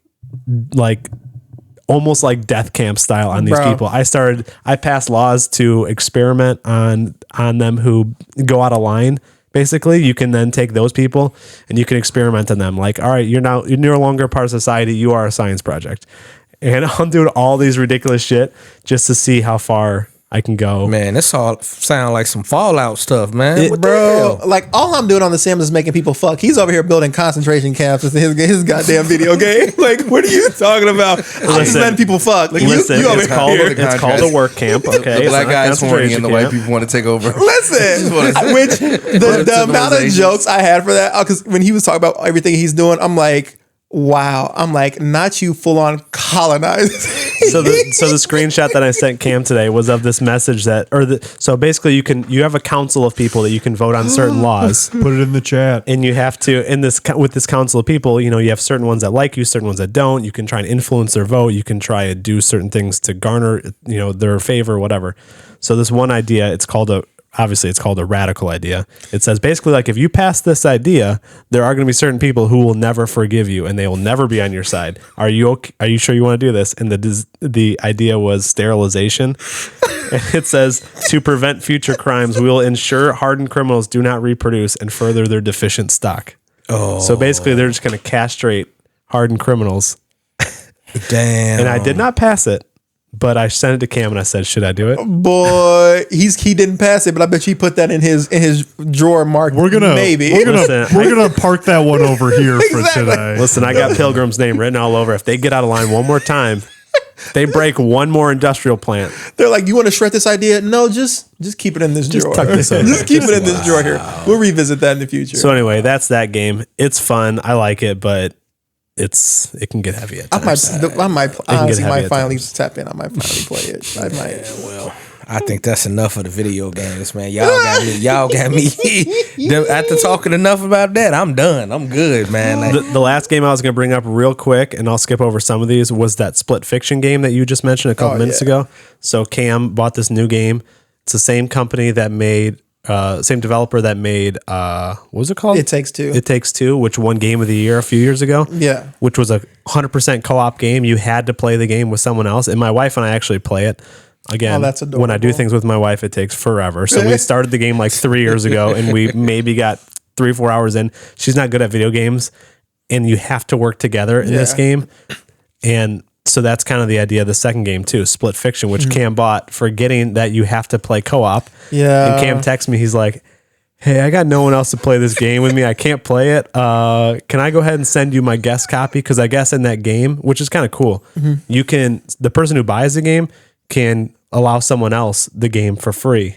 almost like death camp style on these people. I passed laws to experiment on them who go out of line. Basically, you can then take those people and you can experiment on them. Like, all right, you're no longer part of society. You are a science project. And I'm doing all these ridiculous shit just to see how far I can go. Man, this all sound like some Fallout stuff, man. Bro, like all I'm doing on The Sims is making people fuck. He's over here building concentration camps with his goddamn video game. Like, what are you talking about? He's letting people fuck. Like, listen, you it's called a work camp. Okay, the black guys horny and the white people want to take over. Listen, which the amount of jokes I had for that, because when he was talking about everything he's doing, I'm like, wow. I'm like, not you full on colonized. So the screenshot that I sent Cam today was of this message so basically you have a council of people that you can vote on certain laws. Put it in the chat. And you have to, with this council of people, you have certain ones that like you, certain ones that don't. You can try and influence their vote. You can try to do certain things to garner, their favor, whatever. So this one idea, it's called a radical idea. It says basically like if you pass this idea, there are going to be certain people who will never forgive you and they will never be on your side. Are you sure you want to do this? And the idea was sterilization. And it says to prevent future crimes, we will ensure hardened criminals do not reproduce and further their deficient stock. Oh, so basically they're just going to castrate hardened criminals. Damn. And I did not pass it. But I sent it to Cam and I said, should I do it? Boy, he didn't pass it, but I bet you he put that in his drawer marked. We're gonna park that one over here for today. Listen, I got Pilgrim's name written all over. If they get out of line one more time, they break one more industrial plant. They're like, you want to shred this idea? No, just keep it in this drawer. Tuck this in. Just keep it in this drawer here. We'll revisit that in the future. So anyway, that's that game. It's fun. I like it, but it can get heavy at times. I might finally tap in. I might finally play it. I might. I think that's enough of the video games, man. Y'all got me. After talking enough about that, I'm done. I'm good, man. Like, The last game I was going to bring up real quick, and I'll skip over some of these, was that Split Fiction game that you just mentioned a couple minutes ago. So Cam bought this new game. It's the same company that made, same developer that made, what was it called? It Takes Two. It Takes Two, which won Game of the Year a few years ago. Yeah. Which was a 100% co-op game. You had to play the game with someone else, and my wife and I actually play it. Again, that's when I do adorable. things with my wife, it takes forever. So we started the game like 3 years ago, and we maybe got 3 or 4 hours in. She's not good at video games, and you have to work together in this game. And so that's kind of the idea of the second game too, Split Fiction, which Cam bought, forgetting that you have to play co-op. Yeah. And Cam texts me, he's like, "Hey, I got no one else to play this game with me. I can't play it. Can I go ahead and send you my guest copy? Because I guess in that game, which is kind of cool, you can, the person who buys the game can allow someone else the game for free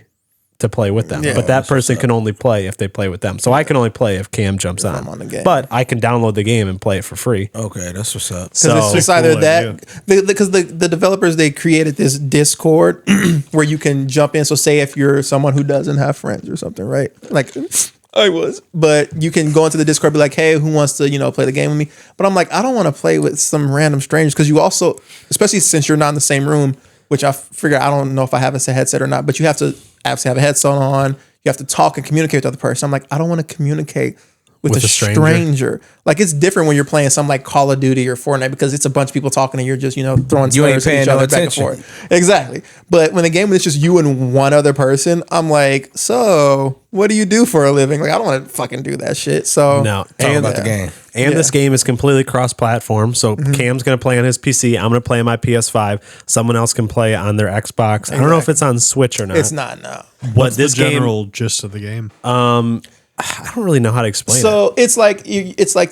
to play with them. Yeah. But that person can only play if they play with them. So I can only play if Cam jumps on. I'm on the game. But I can download the game and play it for free. okay, that's what's up. So Because it's either that, because the developers, they created this Discord where you can jump in. So say if you're someone who doesn't have friends or something, right? Like I was, but you can go into the Discord, be like, "Hey, who wants to, play the game with me?" But I'm like, I don't want to play with some random strangers, because you also, especially since you're not in the same room, which I figure, I don't know if I have a headset or not, but you have to obviously have a headset on. You have to talk and communicate with the other person. I'm like, I don't want to communicate with a stranger. Like, it's different when you're playing something like Call of Duty or Fortnite, because it's a bunch of people talking and you're just, throwing You ain't slurs at paying each no other back and attention. forth. Exactly. But when the game is just you and one other person, I'm like, so what do you do for a living? Like, I don't want to fucking do that shit. So No, Talk about the game. And this game is completely cross-platform. So Cam's going to play on his PC. I'm going to play on my PS5. Someone else can play on their Xbox. I don't know if it's on Switch or not. it's not, no. But this the game, general gist of the game. I don't really know how to explain it. So it's like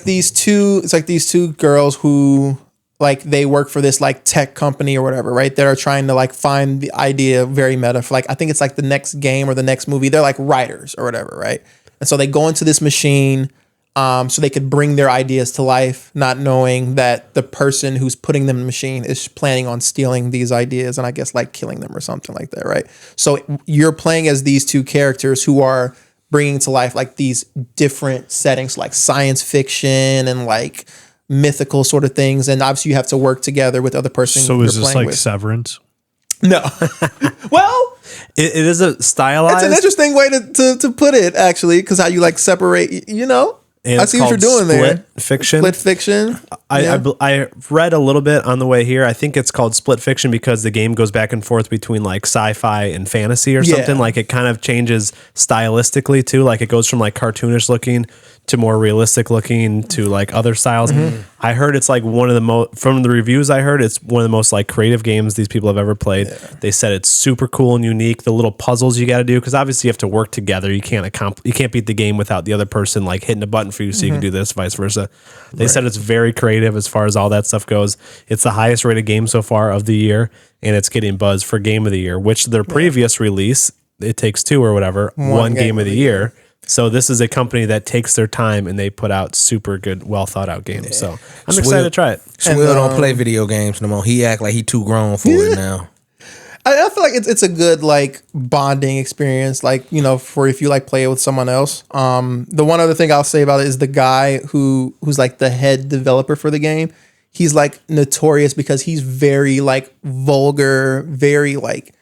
these two girls who, like, they work for this like tech company or whatever, right? That are trying to like find the idea, very meta, for like, I think it's like the next game or the next movie. They're like writers or whatever, right? And so they go into this machine so they could bring their ideas to life, not knowing that the person who's putting them in the machine is planning on stealing these ideas and I guess like killing them or something like that, right? So you're playing as these two characters who are bringing to life like these different settings, like science fiction and like mythical sort of things, and obviously you have to work together with other person. So you're is this playing like with. Severance? No. Well, it is a stylized. it's an interesting way to put it, actually, because how you like separate, And I it's see what you're called doing there. Split Fiction. Split fiction. I read a little bit on the way here. I think it's called Split Fiction because the game goes back and forth between like sci-fi and fantasy or something. Like it kind of changes stylistically too. Like it goes from like cartoonish looking to more realistic looking to like other styles. I heard it's like one of the most, from the reviews I heard, it's one of the most like creative games these people have ever played. They said it's super cool and unique. The little puzzles you got to do, because obviously you have to work together. You can't beat the game without the other person like hitting a button for you so you can do this, vice versa. They said it's very creative as far as all that stuff goes. It's the highest rated game so far of the year, and it's getting buzz for Game of the Year, which their previous release, It Takes Two or whatever, won Game of the Year. So this is a company that takes their time and they put out super good, well thought out games. So I'm excited to try it. Swill don't play video games no more. He act like he too grown for it now. I feel like it's a good like bonding experience, like, for if you like play it with someone else. The one other thing I'll say about it is the guy who's like the head developer for the game. He's like notorious because he's very like vulgar, very like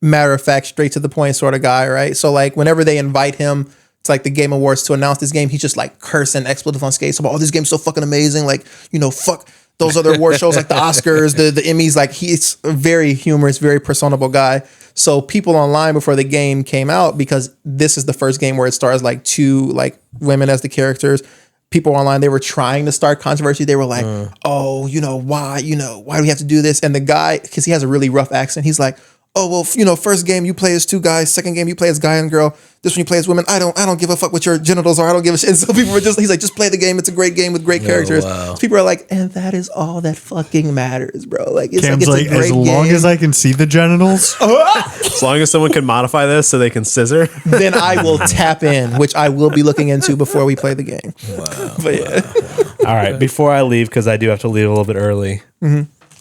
matter of fact, straight to the point sort of guy, right? So like whenever they invite him to like the Game Awards to announce this game, he's just like cursing expletive on stage about, this game's so fucking amazing, like, fuck those other award shows like the Oscars, the Emmys. Like, he's a very humorous, very personable guy. So people online before the game came out, because this is the first game where it stars like two like women as the characters. People online, they were trying to start controversy. They were like, why do we have to do this? And the guy, because he has a really rough accent, he's like, oh, well, first game you play as two guys, second game you play as guy and girl. This one you play as women. I don't give a fuck what your genitals are. I don't give a shit. And so people were he's like, just play the game. It's a great game with great characters. Wow. So people are like, and that is all that fucking matters, bro. Like, it's Cam's like, it's a great as long game. as I can see the genitals. As long as someone can modify this so they can scissor. Then I will tap in, which I will be looking into before we play the game. Wow. But yeah. All right. Before I leave, because I do have to leave a little bit early,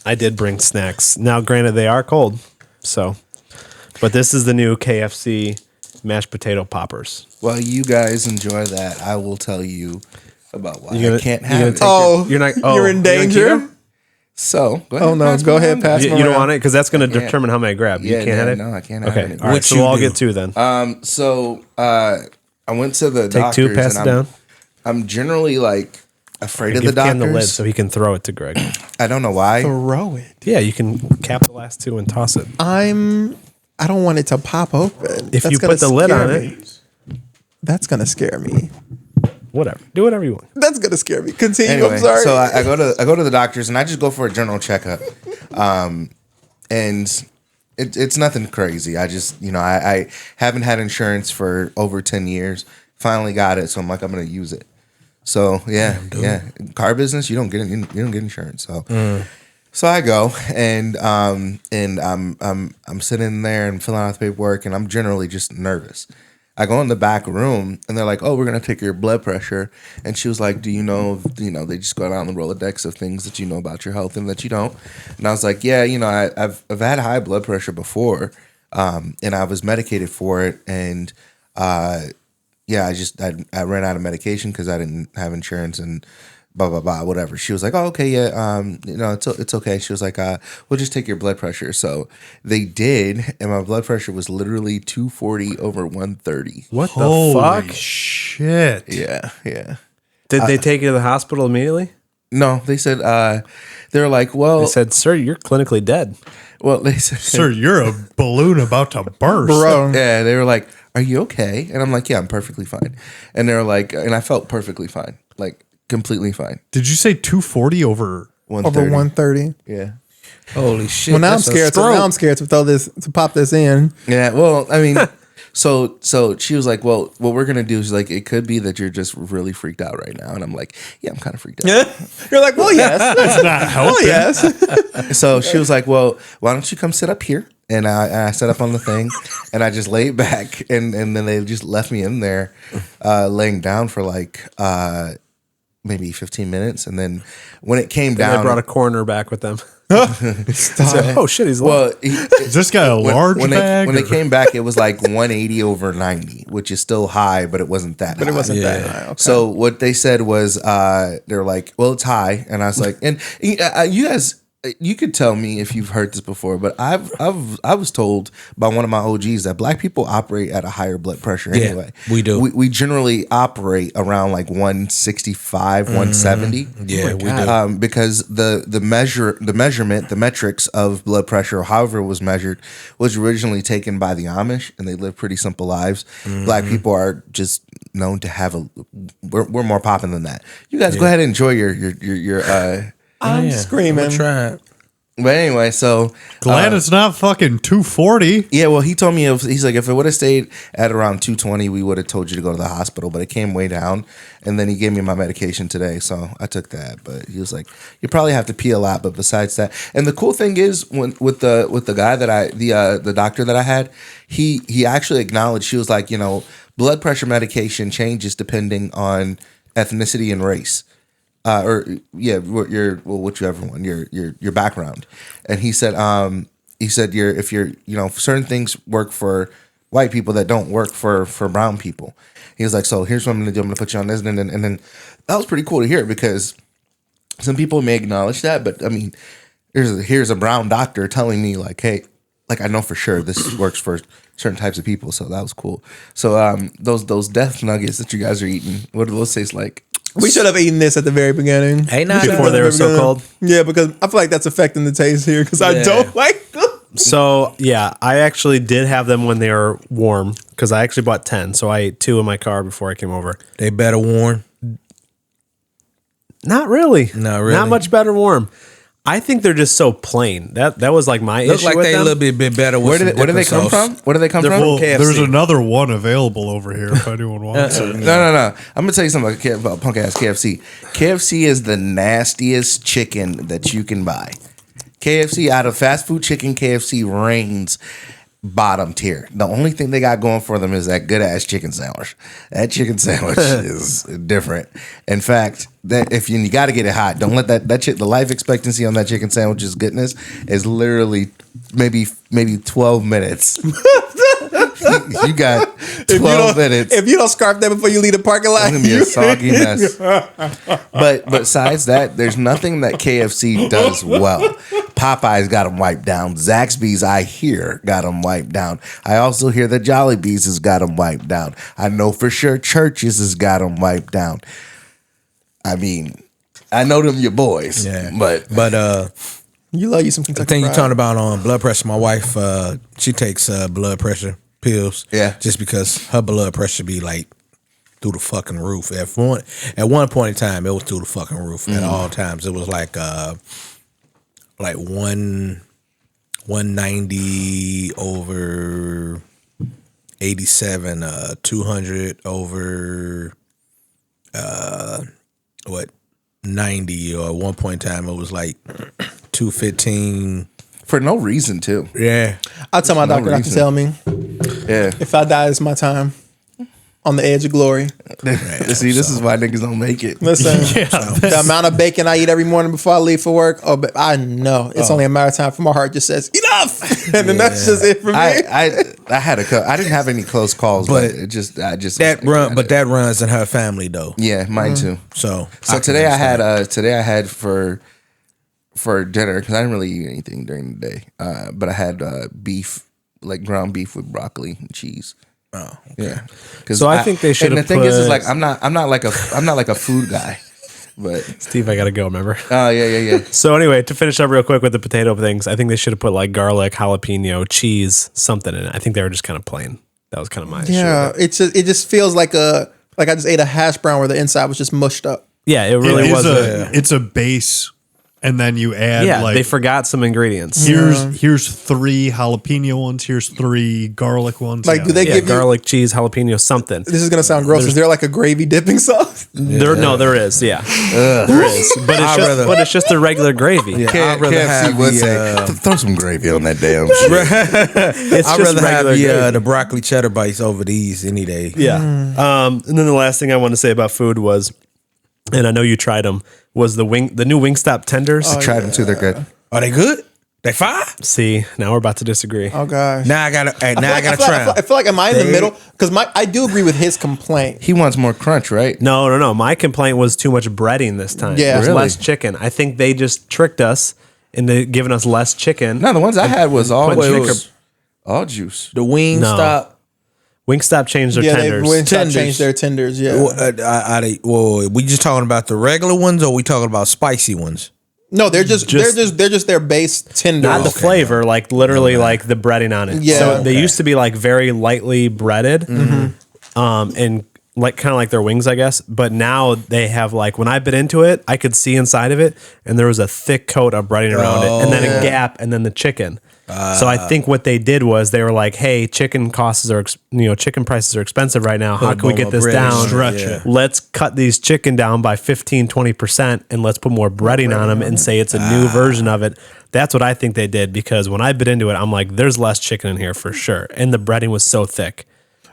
I did bring snacks. Now, granted, they are cold. So But this is the new KFC mashed potato poppers. Well, you guys enjoy that. I will tell you about why You I can't you have it. Oh, You're not. you're in danger. keto? So, go ahead. Oh no, go ahead, pass. You them don't around. want it because that's going to can't. determine how many I grab. You Yeah, can't have it. no, I can't have Okay, it. all right. What So you we'll all do? get two then. I went to the Take doctors two, pass and it down. I'm generally like afraid of the Give Cam the lid doctors. so he can throw it to Greg. I don't know why. Throw it. Yeah, you can cap the last two and toss it. I don't want it to pop open. If That's you gonna put the lid scare on me. That's gonna scare me. Whatever. Do whatever you want. That's gonna scare me. Continue. Anyway, I'm sorry. so I go to the doctors and I just go for a general checkup, and it's nothing crazy. I just I haven't had insurance for over 10 years. Finally got it, so I'm like I'm gonna use it. So yeah. Car business, you don't get insurance. So so I go and I'm sitting there and filling out the paperwork, and I'm generally just nervous. I go in the back room and they're like, "Oh, we're gonna take your blood pressure." And she was like, "Do you know? They just go down the Rolodex of things that you know about your health and that you don't." And I was like, "Yeah, I've had high blood pressure before, and I was medicated for it, and yeah, I ran out of medication because I didn't have insurance and blah blah blah whatever." She was like, "Oh, okay, yeah, it's okay." She was like, "We'll just take your blood pressure." So they did, and my blood pressure was literally 240 over 130. What Holy the fuck? shit. Yeah. Did they take you to the hospital immediately? No, they said they were like, well, They said, "Sir, you're clinically dead." they said, Sir, you're a balloon about to burst. Bro. yeah, they were like, "Are you okay?" And I'm like, "Yeah, I'm perfectly fine." And they were like, and I felt perfectly fine, like completely fine. Did you say 240 over? Over 130. Yeah. Holy shit. Well, now I'm that's a scared. stroke. Now I'm scared to pop this in. Yeah, well, I mean, so she was like, "Well, what we're gonna do is like, it could be that you're just really freaked out right now," and I'm like, "Yeah, I'm kind of freaked out." You're like, well, yes. That's not helping. Oh, yes. So she was like, "Well, why don't you come sit up here?" And I sat up on the thing, and I just laid back, and then they just left me in there, laying down for like maybe 15 minutes, and then when it came They down, brought a coroner back with them. So, oh shit, he's alive. well, Is this guy a large when bag? when they or- came back, it was like 180 over 90, which is still high, but it wasn't that. But it high. wasn't Yeah. that high. Okay. So what they said was, they're like, "Well, it's high," and I was like, "And you guys, you could tell me if you've heard this before, but I was told by one of my OGs that black people operate at a higher blood pressure anyway. we do. We generally operate around like 165, 170. Yeah, we do. Because the measurement, the metrics of blood pressure, or however it was measured, was originally taken by the Amish, and they live pretty simple lives. Black people are just known to have we're more popping than that. You guys go ahead and enjoy your I'm screaming. Try it. But anyway, so Glad it's not fucking 240. yeah, well, he told me he's like, if it would have stayed at around 220, we would have told you to go to the hospital, but it came way down. And then he gave me my medication today, so I took that. But he was like, you probably have to pee a lot, but besides that, and the cool thing is with the guy that the doctor that I had, he actually acknowledged. She was like, blood pressure medication changes depending on ethnicity and race. Whichever one, your background. And he said certain things work for white people that don't work for brown people. He was like, so here's what I'm gonna do. I'm gonna put you on this, and then that was pretty cool to hear, because some people may acknowledge that, but I mean, here's a brown doctor telling me like, hey, like I know for sure this works for certain types of people. So that was cool. So those death nuggets that you guys are eating, what do those taste like? We should have eaten this at the very beginning. Hey, not Before they were so cold. Yeah, because I feel like that's affecting the taste here because I Yeah. don't like them. So yeah, I actually did have them when they were warm because I actually bought 10. So I ate 2 in my car before I came over. They better warn. Not really. Not really. Not much better warm. I think they're just so plain. That was like my Look issue like with they a them. little bit better with Where do they come from? Where do they come from? Well, KFC. there's another one available over here if anyone wants it. No. I'm gonna tell you something about punk ass KFC. KFC is the nastiest chicken that you can buy. KFC, out of fast food chicken, KFC reigns. bottom tier. The only thing they got going for them is that good ass chicken sandwich. That chicken sandwich is different. In fact, that if you got to get it hot, don't let the life expectancy on that chicken sandwich's goodness is literally maybe 12 minutes. You got 12 minutes. If you don't scarf that before you leave the parking lot, It's gonna be a soggy mess. But besides that, there's nothing that KFC does well. Popeyes got them wiped down. Zaxby's, I hear, got them wiped down. I also hear that Jollibee's has got them wiped down. I know for sure Church's has got them wiped down. I mean, I know them your boys. Yeah. But you love you some The Kentucky thing you're Fried. talking about on blood pressure, my wife, she takes blood pressure pills. Yeah. Just because her blood pressure be like through the fucking roof. At one point in time, it was through the fucking roof. At all times, it was like 190 over 87, 200 over 90, or at one point in time it was like 215. for no reason too. Yeah. I tell my doctor not to reason. tell me. Yeah. If I die, it's my time. On the edge of glory. See, this is why niggas don't make it. Listen, the amount of bacon I eat every morning before I leave for work, but I know it's only a matter of time for my heart just says enough, and then that's just it for me. I had I didn't have any close calls, but I just That runs in her family though. yeah, mine too. So Today I had for dinner because I didn't really eat anything during the day, but I had beef, like ground beef with broccoli and cheese. Oh, Yeah. So I think they should And the have thing is put- like I'm not like a food guy, but Steve, I gotta go. Remember? yeah. So anyway, to finish up real quick with the potato things, I think they should have put like garlic, jalapeno, cheese, something in it. I think they were just kind of plain. That was kind of my issue. Yeah, it just feels like I just ate a hash brown where the inside was just mushed up. Yeah, it really was. It's a base, and then you add like they forgot some ingredients. here's 3 jalapeno ones, here's 3 garlic ones. Like, do they Yeah, give you? garlic, cheese, jalapeno, something. This is gonna sound gross. Is there like a gravy dipping sauce? There is. Yeah, there is. But it's just a regular gravy. I'd rather have would the, say throw some gravy on that damn shit. It's I'd just rather have regular gravy. the broccoli cheddar bites over these any day. Yeah. And then the last thing I want to say about food was, and I know you tried them, was the new Wingstop tenders. Tried them too, they're good. Are they good? They fire? See, now we're about to disagree. Oh gosh. Now I gotta try I 'em. feel like am I in the middle? Because I do agree with his complaint. He wants more crunch, right? No. My complaint was too much breading this time. Yeah. There's Really? less chicken. I think they just tricked us into giving us less chicken. No, the ones I had was all Putting all juice. The Wingstop. Wingstop changed their Yeah, tenders. they Tenders. changed their tenders. Yeah. We just talking about the regular ones, or we talking about spicy ones? No, they're just their base tender. Not the flavor, like literally like the breading on it. Yeah. So they used to be like very lightly breaded, and like kind of like their wings, I guess. But now they have like, when I bit into it, I could see inside of it, and there was a thick coat of breading around it, and then a gap, and then the chicken. So I think what they did was they were like, "Hey, chicken prices are expensive right now. How can we get this down? Stretch it. Let's cut these chicken down by 15-20% and let's put more breading on them and say it's a new version of it." That's what I think they did, because when I bit into it, I'm like, there's less chicken in here for sure. And the breading was so thick.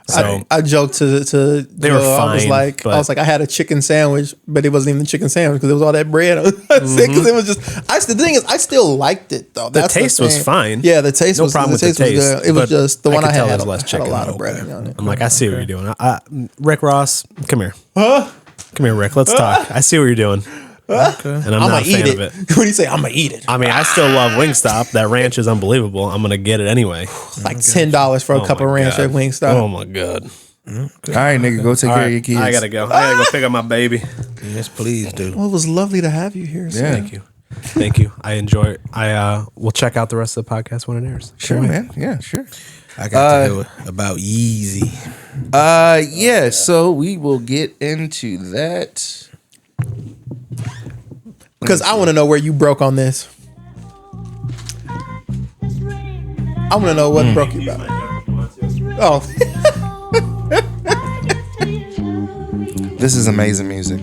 So I joked to They were Joe, I was fine, like, but- I had a chicken sandwich, but it wasn't even the chicken sandwich because it was all that bread. Because it was just. The thing is, I still liked it though. the That's taste was thing. was Yeah, the taste no was problem with taste the taste. was good. It was but just the one could I tell had there's less had chicken. a lot of breading on it. I'm like, I see what you're doing. Rick Ross, come here. Come here, Rick. Let's talk. I see what you're doing. And I'm not a fan of it. What do you say? I'm gonna eat it. I mean, I still love Wingstop. That ranch is unbelievable. I'm gonna get it anyway. Like $10 for a cup of ranch at Wingstop. Oh my god. All right, nigga, go take care of your kids. I gotta go. I gotta go pick up my baby. Yes, please do. Well, it was lovely to have you here. So. Yeah. Thank you. I enjoy it. I will check out the rest of the podcast when it airs. Sure, man. Yeah, sure. I got to hear about Yeezy. Yeah, so we will get into that. Because I want to know where you broke on this. I want to know what broke you about. Oh. This is amazing music.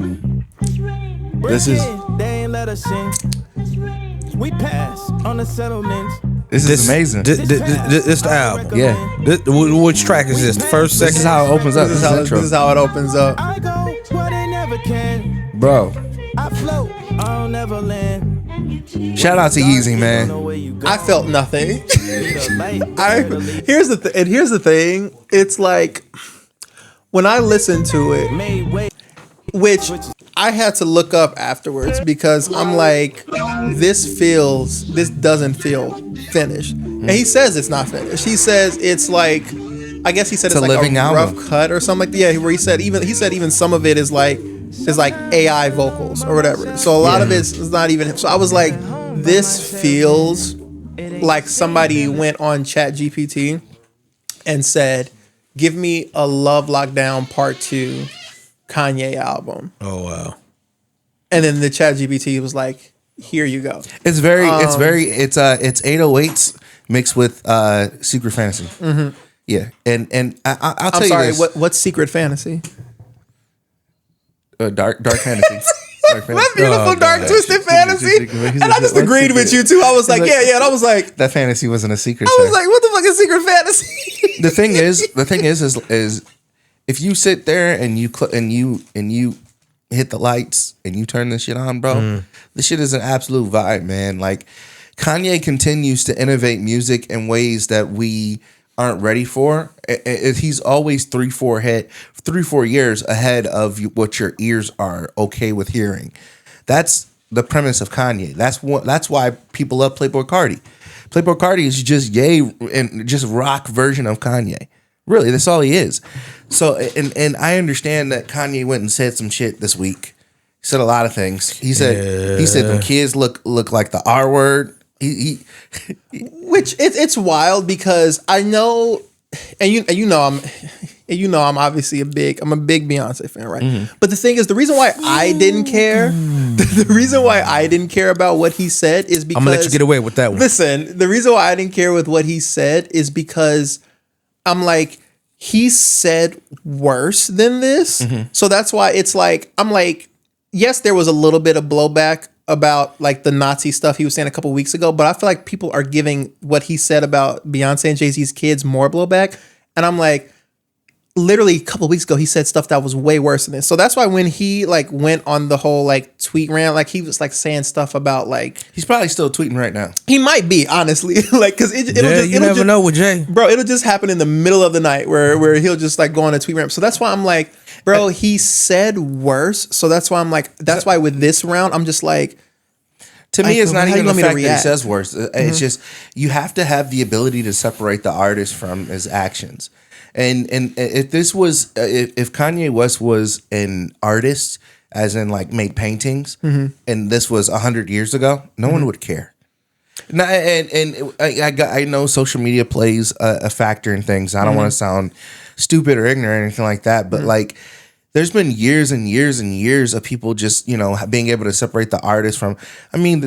This is They ain't let us sing. We pass on the settlements. This is amazing. This the album. Yeah. Which track is this? The first, second? This is how it opens up. This is how it opens up. I go where they never can. Bro. I float, I'll never land. Shout out to Yeezy, man. I felt nothing. Here's the thing. It's like when I listen to it, which I had to look up afterwards because I'm like, this doesn't feel finished. And he says it's not finished. He says it's like, I guess he said it's like living a album. rough cut or something like that. Yeah, where he said even some of it is like AI vocals or whatever. So a lot of it's not even. So I was like, this feels like somebody went on ChatGPT and said, give me a Love Lockdown Part 2 Kanye album. Oh wow. And then the ChatGPT was like, here you go. It's 808s mixed with Secret Fantasy. Mm-hmm. Yeah. And I'll tell I'm sorry, you this. what's Secret Fantasy? Dark fantasy. What beautiful dark twisted fantasy. And I just agreed with you too. I was like, yeah. And I was like, that fantasy wasn't a secret. I was like, what the fuck is Secret Fantasy? The thing is if you sit there and you hit the lights and you turn this shit on, bro, this shit is an absolute vibe, man. Like Kanye continues to innovate music in ways that we aren't ready for. He's always 3-4 years ahead of what your ears are okay with hearing. That's the premise of Kanye. That's why people love Playboi Carti. Playboi Carti is just and just rock version of Kanye. Really, that's all he is. So, and I understand that Kanye went and said some shit this week. He said a lot of things. He said them kids look like the R word. Which it's wild because I know, and you know I'm obviously a big Beyonce fan, right? Mm-hmm. But the thing is, the reason why I didn't care, about what he said is because I'm gonna let you get away with that one. Listen, the reason why I didn't care with what he said is because I'm like, he said worse than this, so that's why it's like I'm like, yes, there was a little bit of blowback about like the Nazi stuff he was saying a couple weeks ago, but I feel like people are giving what he said about Beyonce and Jay-Z's kids more blowback. And I'm like, literally a couple weeks ago, he said stuff that was way worse than this. So that's why when he like went on the whole like tweet rant, like he was like saying stuff about like, he's probably still tweeting right now. He might be, honestly, like, cause it'll never know with Jay, bro. It'll just happen in the middle of the night where he'll just like go on a tweet rant. So that's why I'm like, bro, he said worse. So that's why I'm like, that's why with this round, I'm just like, to me, it's not even the fact that he says worse. It's just, you have to have the ability to separate the artist from his actions. And if Kanye West was an artist, as in like made paintings, and this was 100 years ago, no one would care. Now, and I know social media plays a factor in things. I don't want to sound stupid or ignorant or anything like that, but like, there's been years and years and years of people just, being able to separate the artist from. I mean,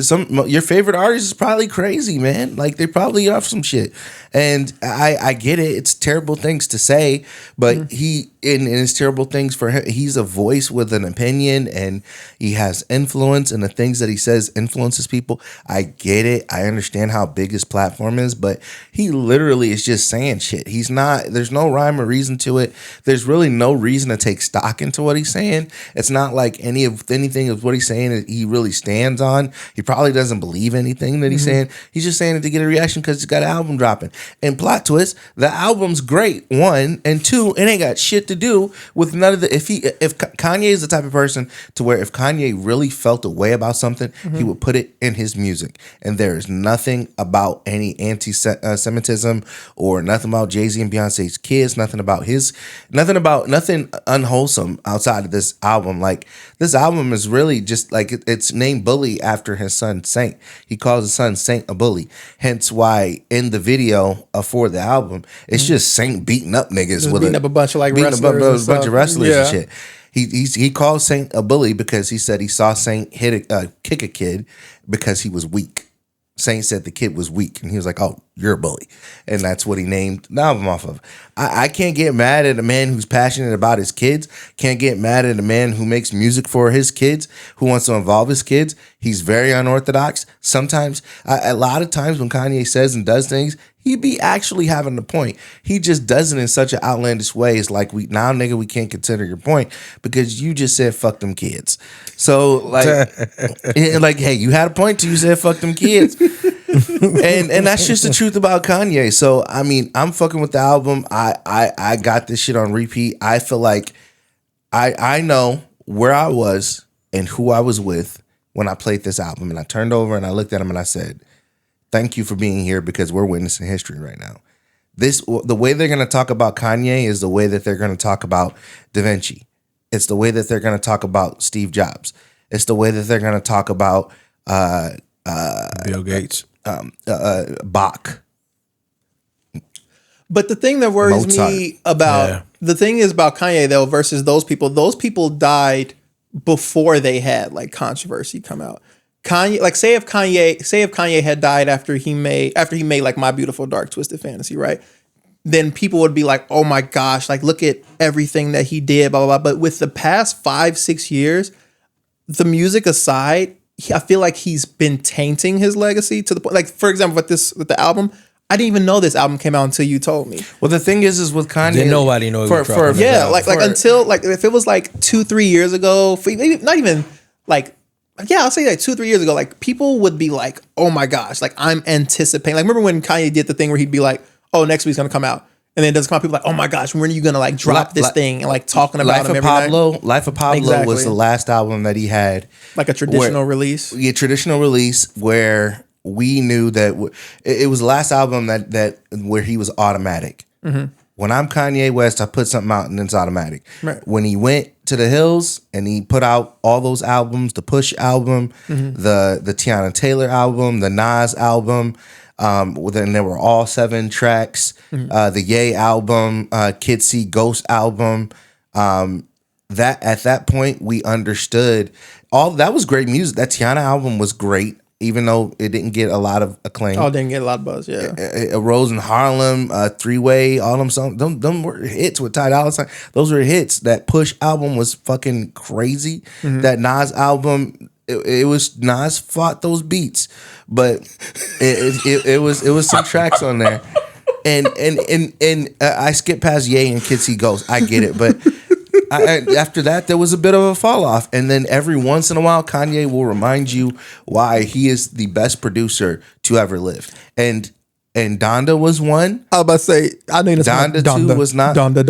your favorite artist is probably crazy, man. Like they probably off some shit, and I get it. It's terrible things to say, but he and it's terrible things for him. He's a voice with an opinion, and he has influence, and the things that he says influences people. I get it. I understand how big his platform is, but he literally is just saying shit. He's not. There's no rhyme or reason to it. There's really no reason to take stock into what he's saying. It's not like anything of what he's saying that he really stands on. He probably doesn't believe anything that he's saying. He's just saying it to get a reaction because he's got an album dropping. And plot twist, the album's great, 1, and 2, it ain't got shit to do with none of the. If Kanye is the type of person to where if Kanye really felt a way about something, he would put it in his music. And there is nothing about any anti-Semitism or nothing about Jay-Z and Beyonce's kids, nothing unwholesome outside of this album. Like this album is really just like it's named Bully after his son Saint. He calls his son Saint a bully. Hence why in the video for the album, it's just Saint beating up niggas just beating up a bunch of like wrestlers, a bunch of wrestlers and shit. He calls Saint a bully because he said he saw Saint kick a kid because he was weak. Saint said the kid was weak, and he was like, "Oh, you're a bully," and that's what he named the album off of. I can't get mad at a man who's passionate about his kids. Can't get mad at a man who makes music for his kids, who wants to involve his kids. He's very unorthodox. Sometimes, a lot of times when Kanye says and does things, he be actually having the point. He just does it in such an outlandish way. It's like, nigga, we can't consider your point because you just said fuck them kids. So like, hey, you had a point till you said fuck them kids. and that's just the truth about Kanye. So I mean, I'm fucking with the album. I got this shit on repeat. I feel like I know where I was and who I was with when I played this album, and I turned over and I looked at him and I said, thank you for being here because we're witnessing history right now. The way they're going to talk about Kanye is the way that they're going to talk about Da Vinci. It's the way that they're going to talk about Steve Jobs. It's the way that they're going to talk about Bill Gates, Bach. But the thing that worries Mozart. me about the thing is about Kanye though versus those people died before they had like controversy come out. Kanye, like say if Kanye had died after he made like My Beautiful Dark Twisted Fantasy, right? Then people would be like, oh my gosh, like look at everything that he did, blah blah blah. But with the past 5-6 years, the music aside, I feel like he's been tainting his legacy to the point. Like for example, with the album, I didn't even know this album came out until you told me. Well, the thing is with Kanye, didn't nobody know he was dropping this album. Until like if it was like 2-3 years ago, maybe not even like. Yeah, I'll say like 2-3 years ago, like people would be like, oh my gosh, like I'm anticipating. Like remember when Kanye did the thing where he'd be like, oh, next week's gonna come out. And then it doesn't come out, people like, oh my gosh, when are you gonna like drop this thing and like talking about him every night? Life of Pablo was the last album that he had. Like a traditional release? Yeah, traditional release where we knew that it was the last album that where he was automatic. Mm-hmm. When I'm Kanye West, I put something out and it's automatic. Right. When he went to the Hills and he put out all those albums, the Push album, the Tiana Taylor album, the Nas album, then there were all 7 tracks, the Ye album, Kid See Ghost album. That at that point we understood that was great music. That Tiana album was great. Even though it didn't get a lot of acclaim. Oh, it didn't get a lot of buzz, yeah. It Rose in Harlem, Three-Way, all them songs. Them were hits with Ty Dolla $ign. Those were hits. That Push album was fucking crazy. Mm-hmm. That Nas album, it was Nas fought those beats. But it was some tracks on there. And I skipped past Ye and Kid See Ghost. I get it, but after that, there was a bit of a fall off. And then every once in a while, Kanye will remind you why he is the best producer to ever live. And Donda was one. I was about to say, I know Donda 2 was not. Donda.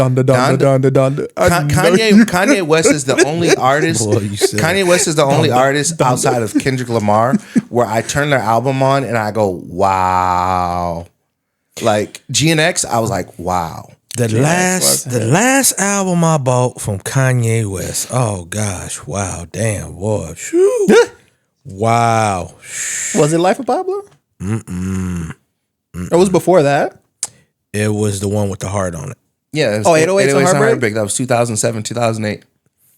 Kanye West is the only artist. Kanye West is the only artist outside of Kendrick Lamar where I turn their album on and I go, wow. Like GNX, I was like, wow. The last album I bought from Kanye West. Oh gosh, wow, damn, boy, wow. Was it Life of Pablo? It was before that. It was the one with the heart on it. Yeah. It was 808s and Heartbreak. That was 2007, 2008.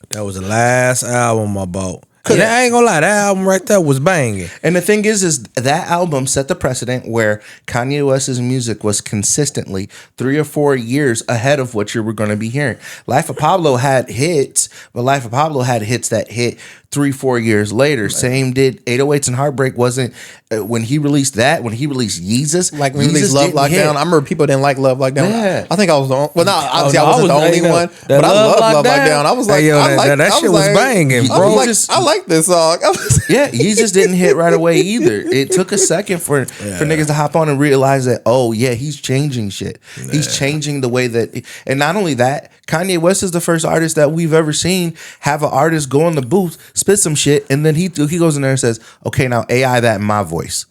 That was the last album I bought. I ain't gonna lie, that album right there was banging. And the thing is that album set the precedent where Kanye West's music was consistently 3 or 4 years ahead of what you were going to be hearing. Life of Pablo had hits, but Life of Pablo had hits that hit 3-4 years later. Right. Same did 808s and Heartbreak. Wasn't when he released that, when he released Yeezus. Like when he released Love Lockdown. Hit. I remember people didn't like Love Lockdown. Yeah. I think I was the only, well, not obviously I wasn't the only one, but I loved Love Lockdown. I was like, that shit was banging, bro. I like this song. Yeah, Yeezus didn't hit right away either. It took a second for niggas to hop on and realize that, oh yeah, he's changing shit. Yeah. He's changing the way that, and not only that, Kanye West is the first artist that we've ever seen have an artist go in the booth, spit some shit, and then he goes in there and says, okay, now AI that in my voice.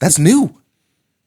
That's new.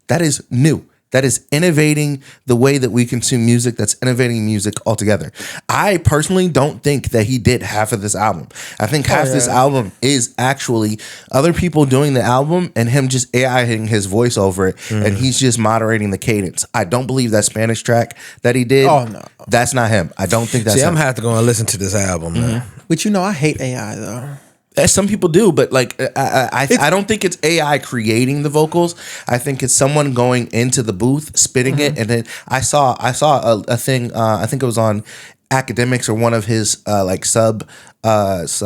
That is new. That is innovating the way that we consume music. That's innovating music altogether. I personally don't think that he did half of this album. I think half this album is actually other people doing the album and him just AI-ing his voice over it, and he's just moderating the cadence. I don't believe that Spanish track that he did. Oh no, that's not him. I don't think that's him. I'm gonna have to go and listen to this album. Man. But you know, I hate AI though. As some people do, but like I don't think it's AI creating the vocals. I think it's someone going into the booth, spitting it, and then I saw a thing. I think it was on Academics or one of his like sub accounts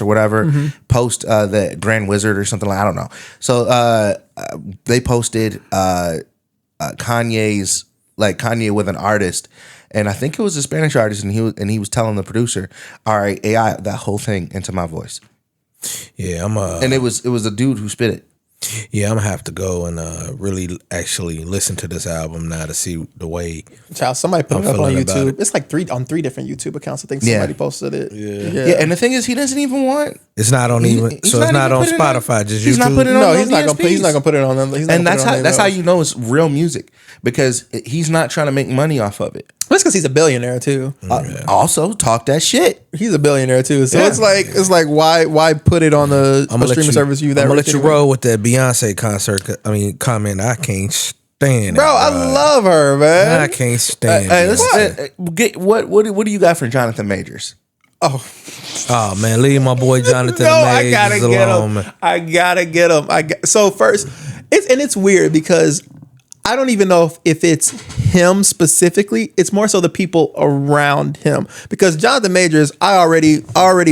or whatever. Post the Grand Wizard or something like I don't know. So they posted Kanye's like Kanye with an artist. And I think it was a Spanish artist, and he was telling the producer, "All right, AI that whole thing into my voice." Yeah, and it was a dude who spit it. Yeah, I'm gonna have to go and really actually listen to this album now to see the way. Child, somebody put it up on feeling about YouTube. it. It's like three different YouTube accounts. I think somebody posted it. Yeah, and the thing is, he doesn't even want. It's not on even, so it's not on Spotify. Just he's YouTube. not putting it on. No, those he's not gonna. He's DSPs. not gonna put it on them. And that's how you know it's real music, because he's not trying to make money off of it. That's because he's a billionaire too. Also, talk that shit. He's a billionaire too. So Yeah. it's like why put it on a streaming service I'm gonna let you roll with that Beyonce concert. Comment. I can't stand it, Bro, I love her, man. I can't stand Hey, it. what do you got for Jonathan Majors? Oh man, leave my boy Jonathan I gotta Majors get alone, him. man. I gotta get him. So first, it's weird because I don't even know if it's him specifically. It's more so the people around him. Because Jonathan Majors, I already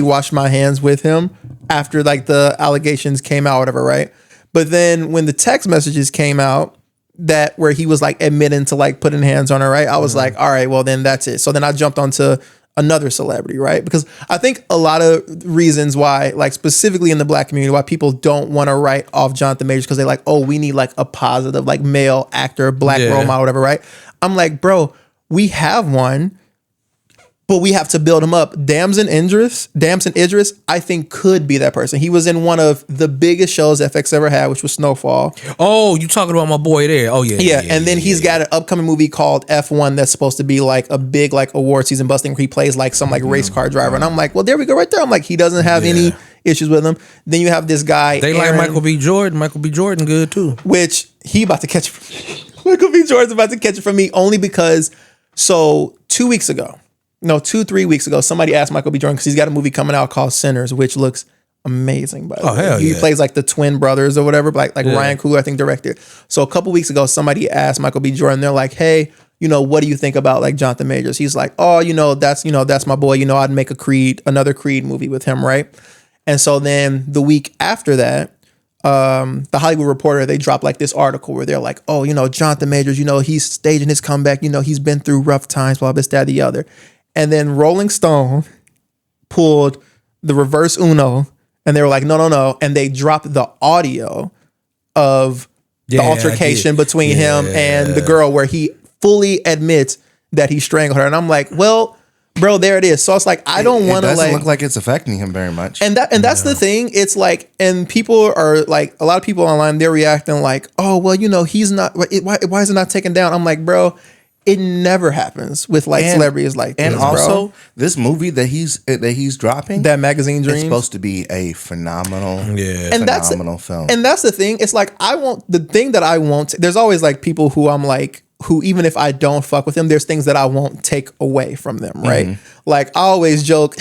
washed my hands with him after like the allegations came out, whatever, right? But then when the text messages came out that where he was like admitting to like putting hands on her, right? I was like, all right, well then that's it. So then I jumped onto another celebrity, right? Because I think a lot of reasons why, like specifically in the black community, why people don't want to write off Jonathan Majors because they're like, oh, we need like a positive like male actor, black role model, whatever, right? I'm like, bro, we have one, but we have to build him up. Damson Idris, I think could be that person. He was in one of the biggest shows FX ever had, which was Snowfall. Oh, you talking about my boy there? Oh yeah, Yeah, and then he's got an upcoming movie called F1 that's supposed to be like a big like award season busting where he plays like some like race car driver. And I'm like, well, there we go right there. I'm like, he doesn't have any issues with him. Then you have this guy. They Aaron, like Michael B. Jordan. Michael B. Jordan good too. which he about to catch it from me. Michael B. Jordan's about to catch it from me only because 3 weeks ago, somebody asked Michael B. Jordan because he's got a movie coming out called Sinners, which looks amazing. By the way, hell he yeah. plays like the twin brothers or whatever, like Ryan Coogler, I think, directed. So a couple weeks ago, somebody asked Michael B. Jordan. They're like, "Hey, what do you think about like Jonathan Majors?" He's like, "Oh, that's my boy. I'd make another Creed movie with him, right?" And so then the week after that, the Hollywood Reporter, they dropped like this article where they're like, "Oh, Jonathan Majors, he's staging his comeback. He's been through rough times, blah, this, that, the other." And then Rolling Stone pulled the reverse Uno and they were like, no. And they dropped the audio of the altercation between him and the girl where he fully admits that he strangled her. And I'm like, well, bro, there it is. So it's like, I don't want to It doesn't like look like it's affecting him very much. and that's the thing. It's like, and people are like, a lot of people online, they're reacting like, oh, well, he's not, why is it not taken down? I'm like, bro, it never happens with like celebrities like this, and also this movie that he's dropping, that Magazine Dreams, it's supposed to be a phenomenal film. And that's the thing. It's like there's always like people who I'm like, who even if I don't fuck with them, there's things that I won't take away from them, right? Like I always joke.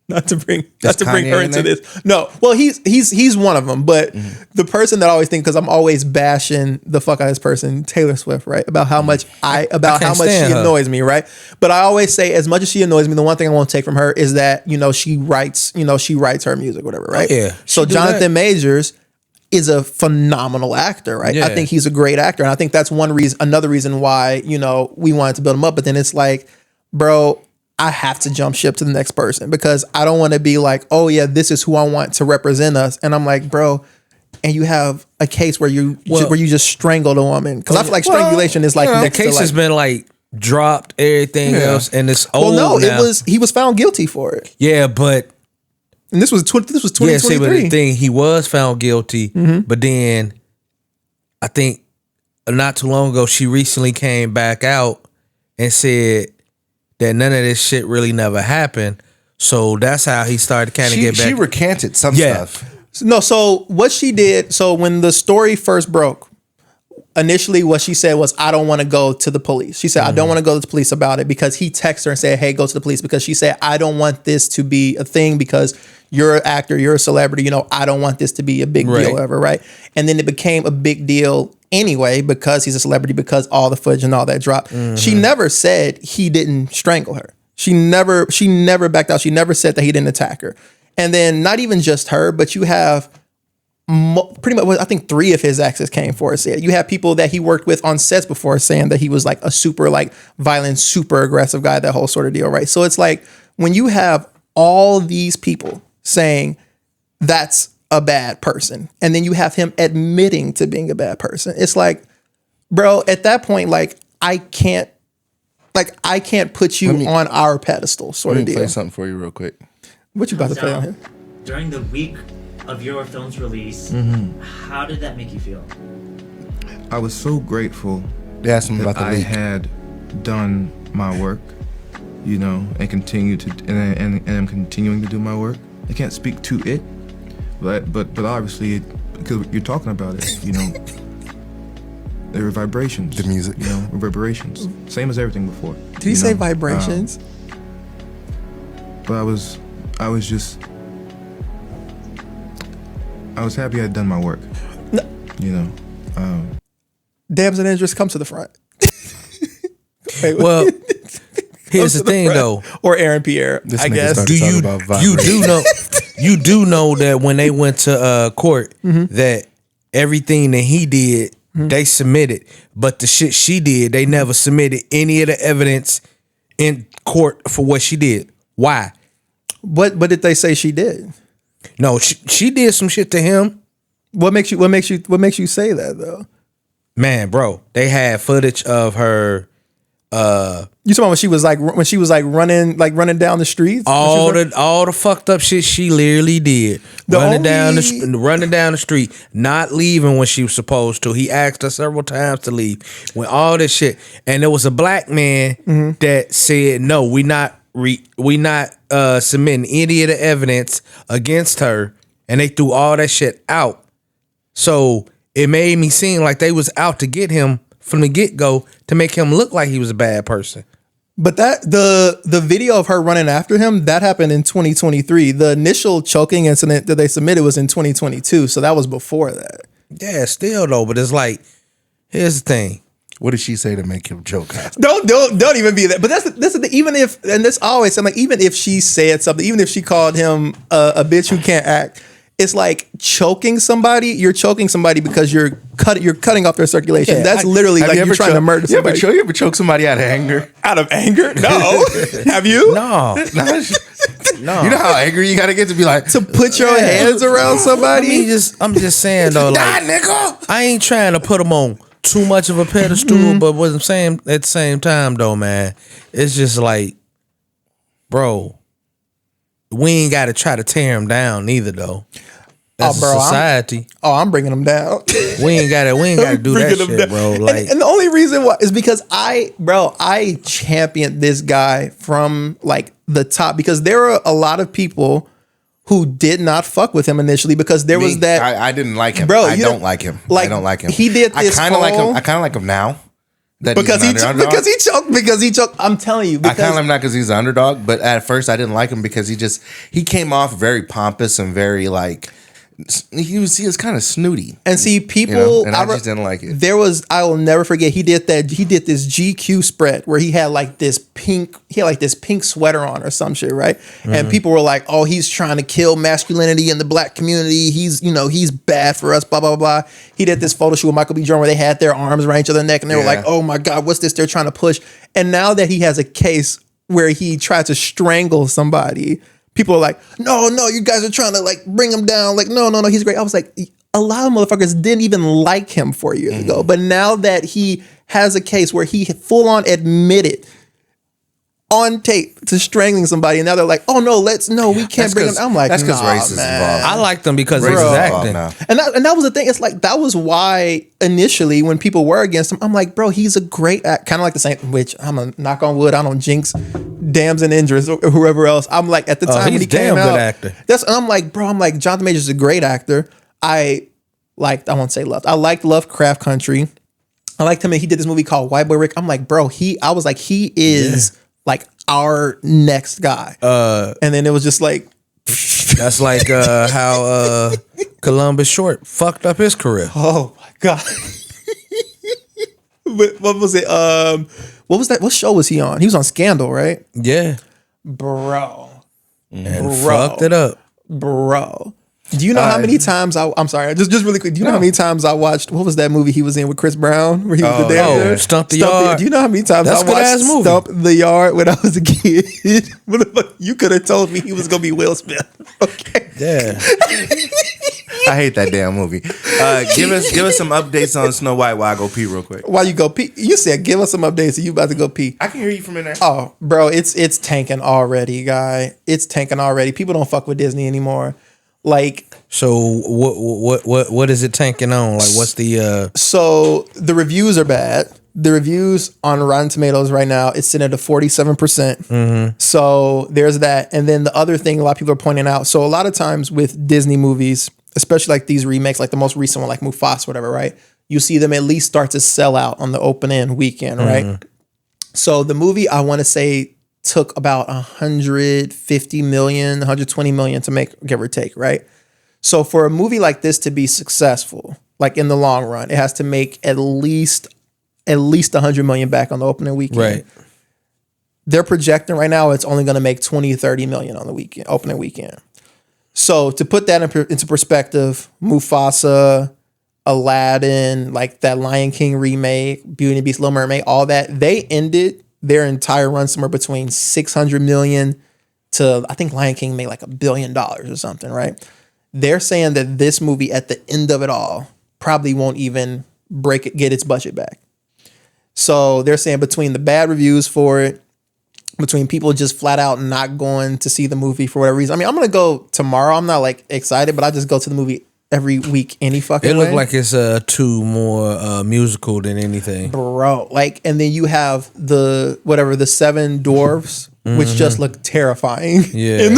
Not to bring her into this. No, well, he's one of them. But the person that I always think, because I'm always bashing the fuck out of this person, Taylor Swift, right? About how much how much she annoys me, right? But I always say, as much as she annoys me, the one thing I won't take from her is that she writes her music, whatever, right? Oh, yeah. So Jonathan Majors is a phenomenal actor, right? Yeah. I think he's a great actor, and I think that's another reason why we wanted to build him up. But then it's like, bro, I have to jump ship to the next person because I don't want to be like, oh yeah, this is who I want to represent us. And I'm like, bro, and you have a case where you just strangled a woman. Because I feel like strangulation is like the case has been like dropped, everything else, and it's old. Well, no, now. he was found guilty for it. Yeah, but and this was 2023. Yeah, see, but the thing, he was found guilty, but then I think not too long ago, she recently came back out and said that none of this shit really never happened. So that's how he started to kind of get back. She recanted some stuff. No, so what she did, so when the story first broke, initially what she said was, I don't want to go to the police. She said, I don't want to go to the police about it, because he texted her and said, hey, go to the police, because she said, I don't want this to be a thing, because you're an actor, you're a celebrity, you know, I don't want this to be a big deal ever, right? And then it became a big deal anyway, because he's a celebrity, because all the footage and all that dropped. She never said he didn't strangle her. She never backed out. She never said that he didn't attack her. And then not even just her, but you have pretty much, I think 3 of his exes came forward. Said you have people that he worked with on sets before saying that he was like a super like violent, super aggressive guy, that whole sort of deal, right? So it's like when you have all these people saying that's a bad person, and then you have him admitting to being a bad person, it's like, bro, at that point, like I can't put you on our pedestal, sort of Let me deal. play something for you real quick. What you about to play on here? During the week of your film's release, how did that make you feel? I was so grateful They asked him that about the I leak. had done my work, you know, and continue to and I'm continuing to do my work. I can't speak to it, but obviously, because you're talking about it, you know, there were vibrations. The music. you know, reverberations, same as everything before. Did he say vibrations? But I was happy I had done my work. You know, Dams and Indris, come to the front. Wait, Well, here's the to the thing, front. though. Or Aaron Pierre, This I nigga guess. started talking about You vibrations. do know you do know that when they went to court, that everything that he did, they submitted, but the shit she did, they never submitted any of the evidence in court for what she did. Why? What did they say she did? No, she did some shit to him. What makes you say that though? Man, bro, they had footage of her You talking about when she was like running down the streets? all the fucked up shit she literally did. Running down the street, not leaving when she was supposed to. He asked her several times to leave. When all this shit, and there was a black man that said, "No, we not submitting any of the evidence against her," and they threw all that shit out. So it made me seem like they was out to get him from the get-go to make him look like he was a bad person. But that the video of her running after him, that happened in 2023. The initial choking incident that they submitted was in 2022, so that was before that. Yeah, still though, but it's like, here's the thing. What did she say to make him joke? Don't even be that. But that's even if, and this always, I'm like, even if she said something, even if she called him a bitch who can't act, it's like choking somebody. You're choking somebody because you're cutting off their circulation. Yeah, That's literally like you're trying to murder somebody. You ever choke somebody out of anger? Out of anger? No. Have you? No. No. You know how angry you gotta get to be like To put your hands around somebody? I'm just saying though, die, like, nigga. I ain't trying to put him on too much of a pedestal, but what I'm saying at the same time though, man, it's just like, bro, we ain't got to try to tear him down neither though. That's bro, society. I'm bringing them down. We ain't got to do that Bringing them shit, down. bro. Like, and the only reason why is because I championed this guy from like the top, because there were a lot of people who did not fuck with him initially because there was that. I didn't like him. Bro, I you don't don't- like him. like, I don't like him. he did this I kind of like whole- him. I kind of like him now. That because he's an underdog. because he choked. I'm telling you, I kind of because like him not because he's an underdog, but at first I didn't like him because he came off very pompous and very like he was kind of snooty. and see people, You know, and I just didn't like it. There was, I will never forget. He did this GQ spread where he had like this pink sweater on or some shit, right? And people were like, "Oh, he's trying to kill masculinity in the black community. He's bad for us." Blah blah blah. He did this photo shoot with Michael B. Jordan where they had their arms around each other's neck and they were like, "Oh my God, what's this they're trying to push?" And now that he has a case where he tried to strangle somebody, people are like, no, you guys are trying to like bring him down. Like, no, he's great. I was like, a lot of motherfuckers didn't even like him 4 years ago. But now that he has a case where he full on admitted on tape to strangling somebody, and now they're like, oh no, we can't bring him. I'm like, that's because nah, race is man. involved. I liked him because Race he is was involved acting. now. And that was the thing. It's like, that was why initially when people were against him, I'm like, bro, he's a great act. Kind of like the same, which I'm a knock on wood, I don't jinx Dams and Indris or whoever else. I'm like, at the time when he's he came damn out, good actor. I'm like, Jonathan Majors is a great actor. I liked Lovecraft Country. I liked him, and he did this movie called White Boy Rick. I'm like, bro, I was like, he is like our next guy. And then it was just like, That's like how Columbus Short fucked up his career. oh my god. What was it? What was that? What show was he on? He was on Scandal, right? Yeah. Bro. And fucked it up. Bro. Do you know how many times I'm sorry, just really quick. Do you know how many times I watched, what was that movie he was in with Chris Brown where he was the dancer? Stump the Yard. Do you know how many times That's I a good-ass watched movie. Stump the Yard when I was a kid? What the fuck? You could have told me he was gonna be Will Smith. Okay. Yeah. I hate that damn movie. Give us some updates on Snow White while I go pee real quick. While you go pee, you said give us some updates. And you about to go pee? I can hear you from in there. Oh, bro, it's tanking already, guy. It's tanking already. People don't fuck with Disney anymore. Like, So what is it tanking on? Like, what's the so the reviews are bad. The reviews on Rotten Tomatoes right now, it's sitting at a 47%. So there's that. And then the other thing a lot of people are pointing out. So a lot of times with Disney movies, especially like these remakes, like the most recent one, like Mufasa, whatever, right? You see them at least start to sell out on the opening weekend, right? So the movie, I want to say, took about 150 million, 120 million to make, give or take, right? So for a movie like this to be successful, like in the long run, it has to make at least 100 million back on the opening weekend. right? They're projecting right now it's only going to make 20, 30 million on the weekend, opening weekend. So to put that into perspective, Mufasa, Aladdin, like that Lion King remake, Beauty and the Beast, Little Mermaid, all that, they ended their entire run somewhere between 600 million to, I think Lion King made like $1 billion or something, right? They're saying that this movie at the end of it all probably won't even get its budget back. So they're saying between the bad reviews for it, between people just flat out not going to see the movie for whatever reason. I mean, I'm going to go tomorrow. I'm not like excited, but I just go to the movie every week any fucking It way. looked like it's too more musical than anything. Bro, like, and then you have the 7 dwarves, which just look terrifying. Yeah.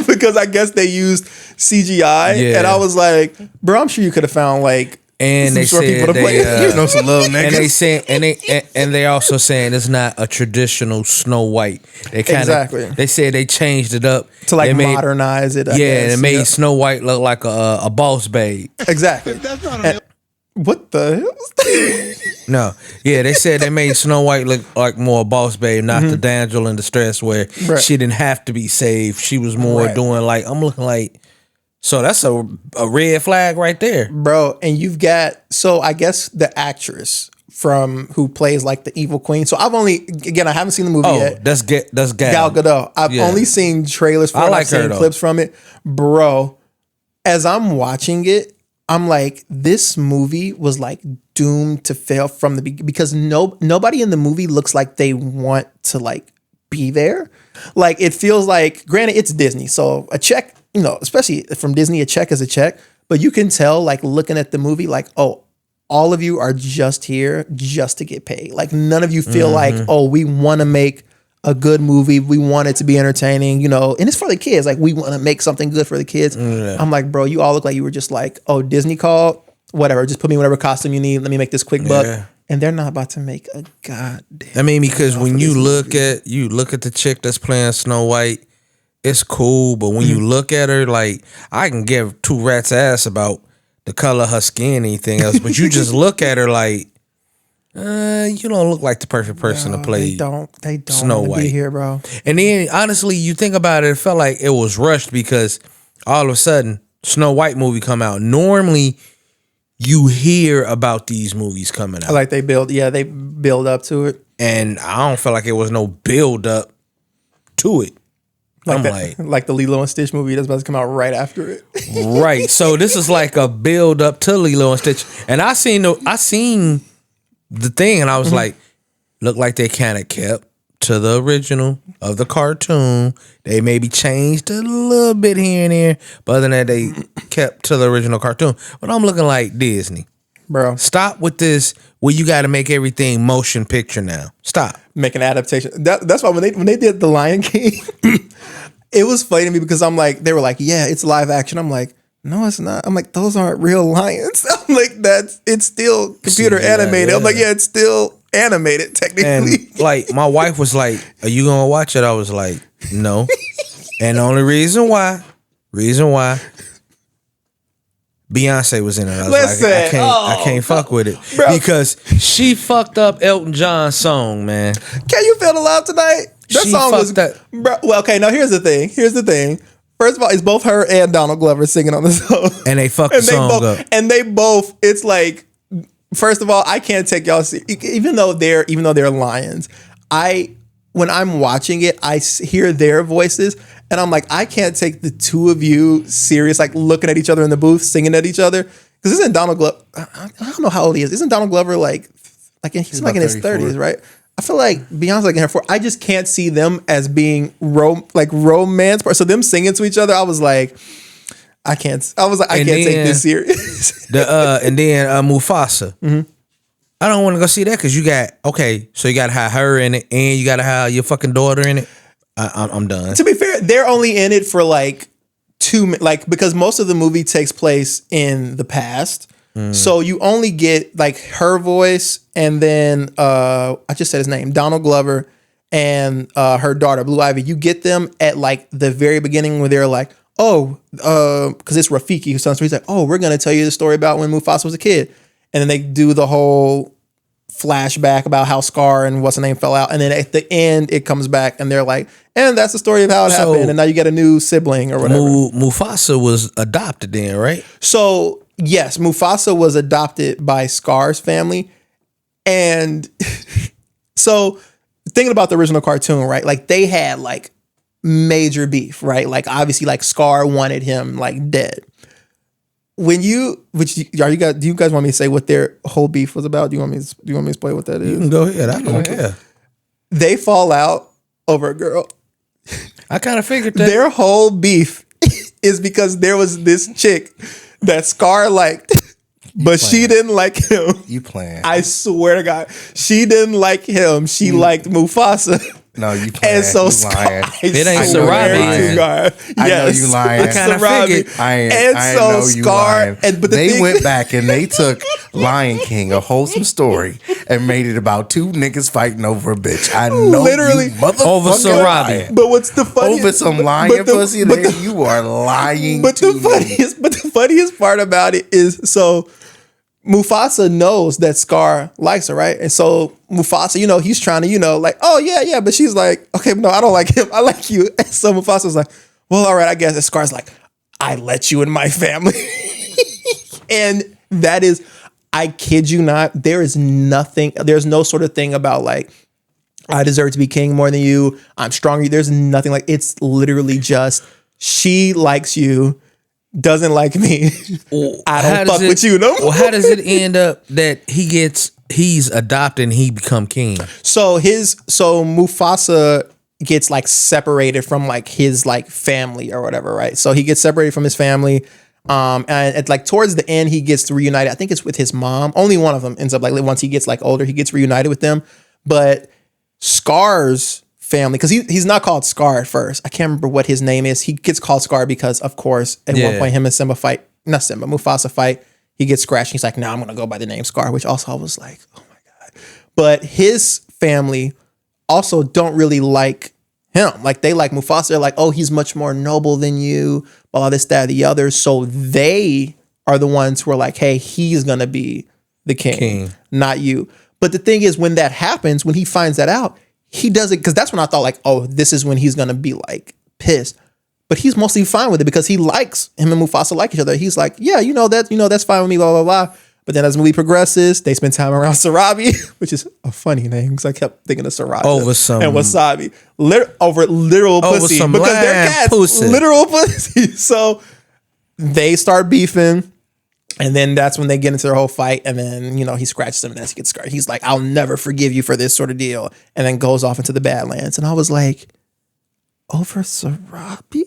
Because I guess they used CGI, Yeah. and I was like, bro, I'm sure you could have found like And some they short people said to play. they, You know some little niggas. and they saying and they also saying it's not a traditional Snow White. They kind of Exactly. They said they changed it up to like They made- modernize it. I Yeah, and guess. it made Yeah. Snow White look like a boss babe. Exactly. What the hell? No, yeah, they said they made Snow White look like more a boss babe, not the damsel in distress where Right. she didn't have to be saved. She was more Right. doing like I'm looking like. So that's a red flag right there. Bro, and you've got, so I guess the actress from who plays like the evil queen. So I've only, again, I haven't seen the movie Oh, yet. that's Gal Gadot. I've Yeah. only seen trailers for I it. like I've seen her, though. clips from it. Bro, as I'm watching it, I'm like, this movie was like doomed to fail from the beginning because nobody in the movie looks like they want to like be there. Like it feels like, granted, it's Disney, so a check, you know, especially from Disney, a check is a check. But you can tell, like looking at the movie, like, oh, all of you are just here just to get paid. Like none of you feel like, oh, we want to make a good movie. We want it to be entertaining, you know, and it's for the kids. Like we want to make something good for the kids. I'm like, bro, you all look like you were just like, oh, Disney called, whatever. Just put me whatever costume you need. Let me make this quick buck. Yeah. And they're not about to make a goddamn. I mean, because when you look at the chick that's playing Snow White, it's cool, but when you look at her, like I can give two rats ass about the color of her skin, anything else, but you just look at her like, you don't look like the perfect person to play. They don't Snow wanna White. be here, bro. And then honestly, you think about it, it felt like it was rushed because all of a sudden Snow White movie come out. Normally, you hear about these movies coming out, Like they build up to it. and I don't feel like it was no build up to it. I'm Like the Lilo and Stitch movie that's about to come out right after it. right. So this is like a build up to Lilo and Stitch, and I seen the thing, and I was like, look like they kind of kept to the original of the cartoon. They maybe changed a little bit here and there, but other than that, they kept to the original cartoon. But I'm looking like Disney. Bro, Stop with this where you got to make everything motion picture now. Stop. make an adaptation. That's why when they did The Lion King, it was funny to me because I'm like, they were like, yeah, it's live action. I'm like, no, it's not. I'm like, those aren't real lions. I'm like, it's still computer CGI, animated. I'm like, yeah. yeah, it's still animated technically. And like my wife was like, "Are you gonna watch it?" I was like, "No." And the only reason why, Beyonce was in it. I was Listen, like, I can't fuck with it bro. because she fucked up Elton John's song, man. Can you feel the love tonight? That She song was fucked up. bro. Well, okay, now here's the thing. First of all, it's both her and Donald Glover singing on the song. And they fucked the song up. And they both, it's like, first of all, I can't take y'all even though they're lions. When I'm watching it, I hear their voices and I'm like, I can't take the two of you serious, like looking at each other in the booth, singing at each other. Because isn't Donald Glover, I don't know how old he is. Isn't Donald Glover he's like in his 30s, right? I feel like Beyonce's like in her 40s. I just can't see them as being romance. So them singing to each other, I was like, I can't take this serious. And then Mufasa. Mm-hmm. I don't want to go see that because you got to have her in it and you got to have your fucking daughter in it. I'm done. To be fair, they're only in it for like because most of the movie takes place in the past. So you only get like her voice and then I just said his name, Donald Glover, and her daughter, Blue Ivy. You get them at like the very beginning where they're like, because it's Rafiki who's telling the story. He's like, oh, we're gonna tell you the story about when Mufasa was a kid, and then they do the whole flashback about how Scar and what's the name fell out, and then at the end it comes back and they're like, and that's the story of how it happened, and now you get a new sibling or whatever. Mufasa was adopted then, right? So yes, Mufasa was adopted by Scar's family, and so thinking about the original cartoon, right? Like they had like major beef, right? Like obviously, like Scar wanted him like dead. Do you guys want me to say what their whole beef was about? Do you want me to explain what that is? You can go ahead. I don't care. They fall out over a girl. I kind of figured that. Their whole beef is because there was this chick that Scar liked, but she didn't like him. You playing? I swear to God, she didn't like him. She liked Mufasa. No, you playing? And so you Scar, lying. It ain't Sarabi, I know you lying. I kinda figured. I know you lying. They went back and they took Lion King, a wholesome story, and made it about two niggas fighting over a bitch. I know Literally. you motherfucker Over Sarabi. lying. But what's the funniest? Over some lion pussy, you are lying. But the funniest part about it is so Mufasa knows that Scar likes her, right? And so Mufasa, he's trying to, like, oh yeah, but she's like, okay, no, I don't like him. I like you. And so Mufasa's like, well, all right, I guess. And Scar's like, I let you in my family. And that is, I kid you not, there's no sort of thing about like, I deserve to be king more than you. I'm stronger. There's nothing like, it's literally just, she likes you, doesn't like me. I don't fuck with you no more. Well, how does it end up that he's adopted and he become king? So Mufasa gets like separated from like his like family or whatever, right? So he gets separated from his family. And at like towards the end, he gets reunited. I think it's with his mom. Only one of them ends up like once he gets like older, he gets reunited with them. But Scar's family, because he's not called Scar at first. I can't remember what his name is. He gets called Scar because, of course, at one point him and Mufasa fight. He gets scratched. And he's like, "No, I'm gonna go by the name Scar," which also I was like, "Oh my god!" But his family also don't really like him. Like they like Mufasa. They're like, "Oh, he's much more noble than you." All this, that, the other. So they are the ones who are like, "Hey, he's gonna be the king, not you." But the thing is, when that happens, when he finds that out, he does it because that's when I thought like, oh, this is when he's gonna be like pissed. But he's mostly fine with it because him and Mufasa like each other. He's like, yeah, that's fine with me, blah, blah, blah. But then as the movie progresses, they spend time around Sarabi, which is a funny name because I kept thinking of Sriracha and Wasabi. Over literal pussy. Some because they're cats. Pussy. Literal pussy. So they start beefing. And then that's when they get into their whole fight. And then, he scratches him and as he gets scarred, he's like, I'll never forgive you for this sort of deal. And then goes off into the Badlands. And I was like, over Sarabi?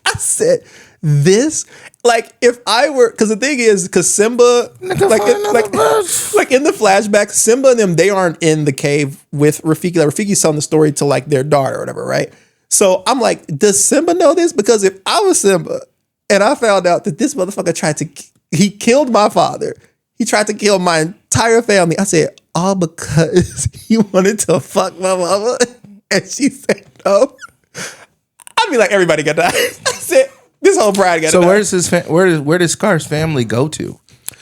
I said, this? Like, if I were, because the thing is, because Simba, like in the flashback, Simba and them, they aren't in the cave with Rafiki. Like, Rafiki's telling the story to like their daughter or whatever, right? So I'm like, does Simba know this? Because if I was Simba, And I found out that this motherfucker he killed my father. He tried to kill my entire family. I said, all because he wanted to fuck my mama. And she said no. I'd be like, everybody got to die. I said, this whole bride got to die. Where does Scar's family go to?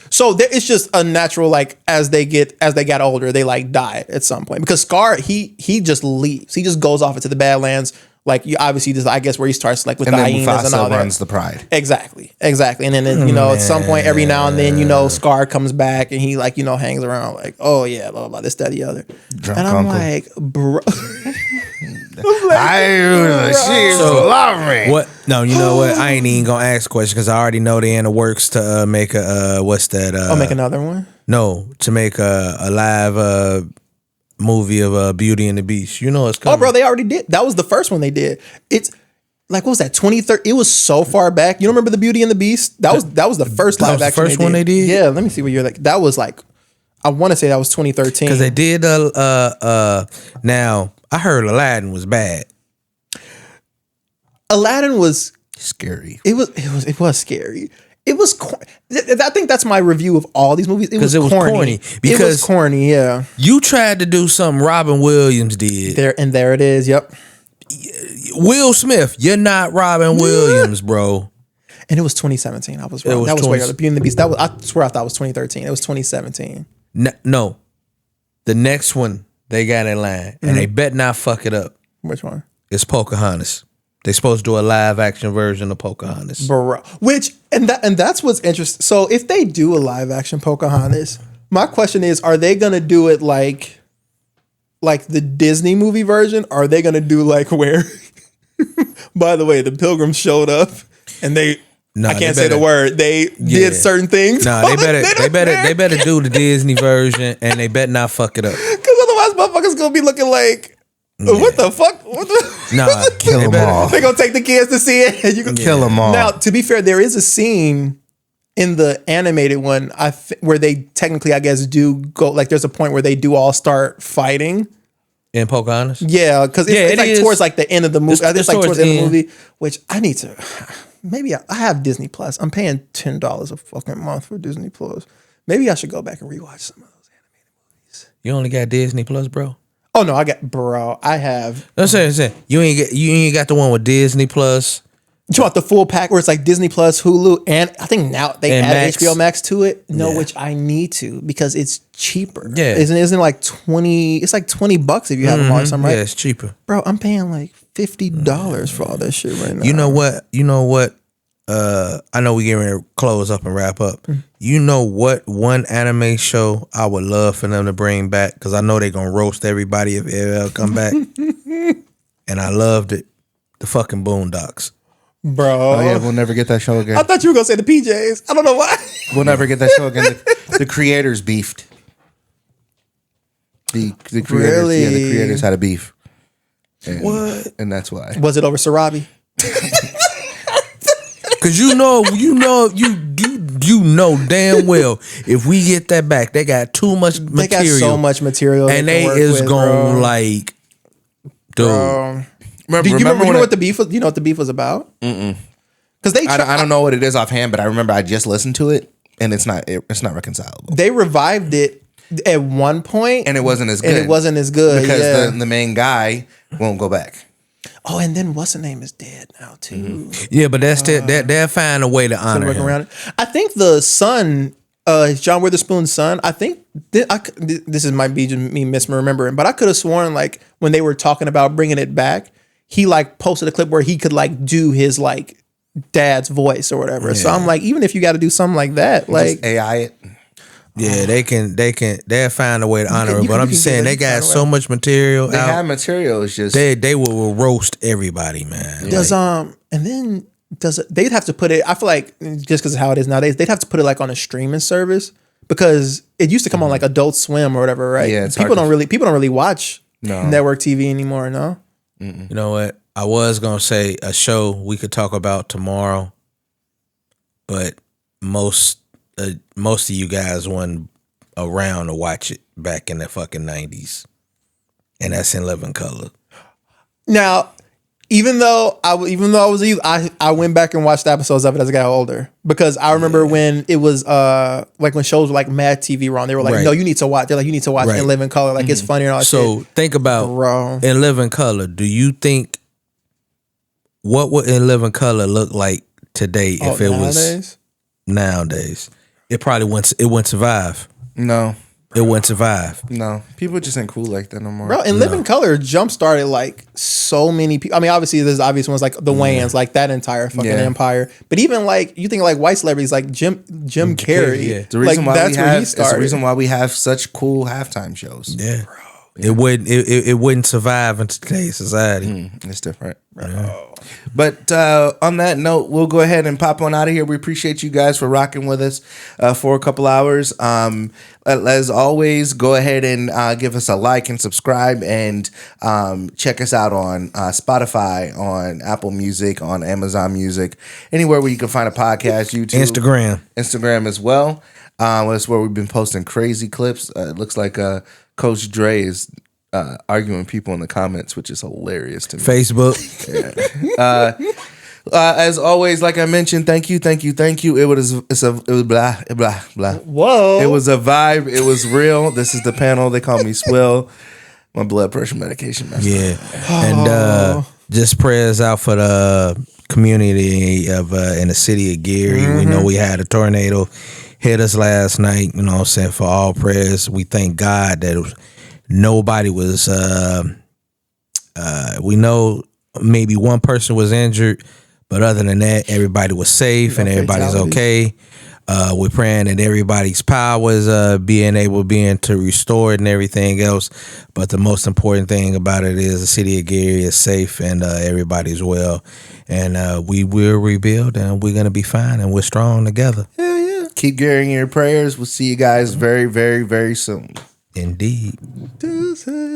So it's just a natural, like, as they got older, they like died at some point. Because Scar, he just leaves. He just goes off into the Badlands. Like, you obviously just, I guess, where he starts like with the hyenas Mufasa and all that. runs the pride. Exactly. And then at some point, every now and then, Scar comes back and he like hangs around like, oh yeah, blah blah blah, this, that, the other. Drunk and I'm uncle. like, bro. Love me. What? No, you know what? I ain't even gonna ask questions because I already know they in the works to make a what's that? I'll make another one. No, to make a live movie of Beauty and the Beast. You know it's coming. Oh, bro, they already did. That was the first one they did. It's like, what was that? 2013. It was so far back. You don't remember the Beauty and the Beast? That was the first live action. First one they did. Yeah, let me see what you're like. That was like, I want to say that was 2013 because they did. Now I heard Aladdin was bad. Aladdin was Scary. It was scary. It was. I think that's my review of all these movies. It was corny. Because it was corny. Yeah. You tried to do something Robin Williams did. There it is. Yep. Will Smith, you're not Robin Williams, bro. And it was 2017. I was wrong. That was way earlier. Beauty and the Beast. That was. I swear I thought it was 2013. It was 2017. No, the next one they got in line, and they bet not fuck it up. Which one? It's Pocahontas. They supposed to do a live action version of Pocahontas. Bro. And that's what's interesting. So if they do a live action Pocahontas, my question is, are they gonna do it like the Disney movie version? Or are they gonna do like where by the way, the Pilgrims showed up and I can't say the word. They did certain things. No, they better do the Disney version and they better not fuck it up. Because otherwise motherfuckers gonna be looking like what the fuck? Nah, kill them all. They're gonna take the kids to see it, and you can kill them all. Now, to be fair, there is a scene in the animated one, where they technically, I guess, do go. Like, there's a point where they do all start fighting in Pocahontas. Yeah, because it's like towards like the end of the movie. It's like towards the end of the movie, which I need to. Maybe I have Disney Plus. I'm paying $10 a fucking month for Disney Plus. Maybe I should go back and rewatch some of those animated movies. You only got Disney Plus, bro? Oh no, I have. I'm saying you ain't got the one with Disney Plus. You want the full pack where it's like Disney Plus, Hulu, and I think now they added Max. HBO Max to it. No, which I need to because it's cheaper. Yeah, isn't it like 20? It's like $20 if you have them on something, right? Yeah, it's cheaper. Bro, I'm paying like $50 for all that shit right now. You know what? I know we getting ready to close up and wrap up. You know what? One anime show I would love for them to bring back because I know they're gonna roast everybody if it ever come back. And I loved it. The fucking Boondocks. Bro. Oh yeah, we'll never get that show again. I thought you were gonna say the PJs. I don't know why. We'll never get that show again. The creators beefed. The creators, Really? yeah, the creators had a beef. And, What? And that's why. Was it over Sarabi? Cause you know damn well if we get that back, they got too much material. They got so much material, and they is gonna like, dude. Do you remember what the beef was? You know what the beef was about? Because I don't know what it is offhand, but I remember I just listened to it, and it's not reconcilable. They revived it at one point, and it wasn't as good. Because the main guy won't go back. Oh, and then what's the name is dead now too. Yeah, but that's they'll find a way to honor him. Around it. I think the son, John Witherspoon's son. I think might be just me misremembering, but I could have sworn like when they were talking about bringing it back, he like posted a clip where he could like do his like dad's voice or whatever. Yeah. So I'm like, even if you got to do something like that, like just AI it. Yeah, they'll find a way to honor it. But I'm just saying they got so much material. They have material. It's just they will roast everybody, man. They'd have to put it. I feel like just because of how it is nowadays, they'd have to put it like on a streaming service because it used to come on like Adult Swim or whatever, right? Yeah, people don't really watch network TV anymore. No, You know what? I was gonna say a show we could talk about tomorrow, but most of you guys weren't around to watch it back in the fucking 90s. And that's In Living Color. Now, even though I was a youth, I went back and watched episodes of it as I got older because I remember when it was like when shows were like Mad TV were on, they were like, Right. no, you need to watch. They're like, you need to watch Right. In Living Color, like it's funny and all that So shit. think about Bro. In Living Color. Do you think what would In Living Color look like today if it was nowadays? It probably wouldn't survive. No, It wouldn't survive. no. People just ain't cool like that no more. Bro, In Living Color jump started like so many people. I mean, obviously there's obvious ones like the Wayans, like that entire fucking Yeah. empire. But even like you think like white celebrities like Jim Carrey. yeah. The reason like why that's we where have he it's the started. reason why we have such cool halftime shows. Yeah. It wouldn't. It wouldn't survive in today's society. It's different. But on that note, we'll go ahead and pop on out of here. We appreciate you guys for rocking with us for a couple hours. As always, go ahead and give us a like and subscribe, and check us out on Spotify, on Apple Music, on Amazon Music, anywhere where you can find a podcast, YouTube, Instagram as well. That's where we've been posting crazy clips. It looks like Coach Dre is arguing people in the comments, which is hilarious to me. Facebook. As always, like I mentioned, thank you. It was blah blah blah. Whoa. It was a vibe. It was real. This is the panel. They call me Swill. My blood pressure medication. Yeah. And just prayers out for the community of in the city of Gary. We know we had a tornado hit us last night. You know what I'm saying? For all prayers, we thank God that nobody was we know maybe one person was injured, but other than that, everybody was safe and everybody's okay. We're praying that everybody's power is being to restore it and everything else. But the most important thing about it is the city of Gary is safe and everybody's well. And we will rebuild and we're going to be fine and we're strong together. Hell yeah. Keep Gary in your prayers. We'll see you guys very, very, very soon. Indeed. Dissect.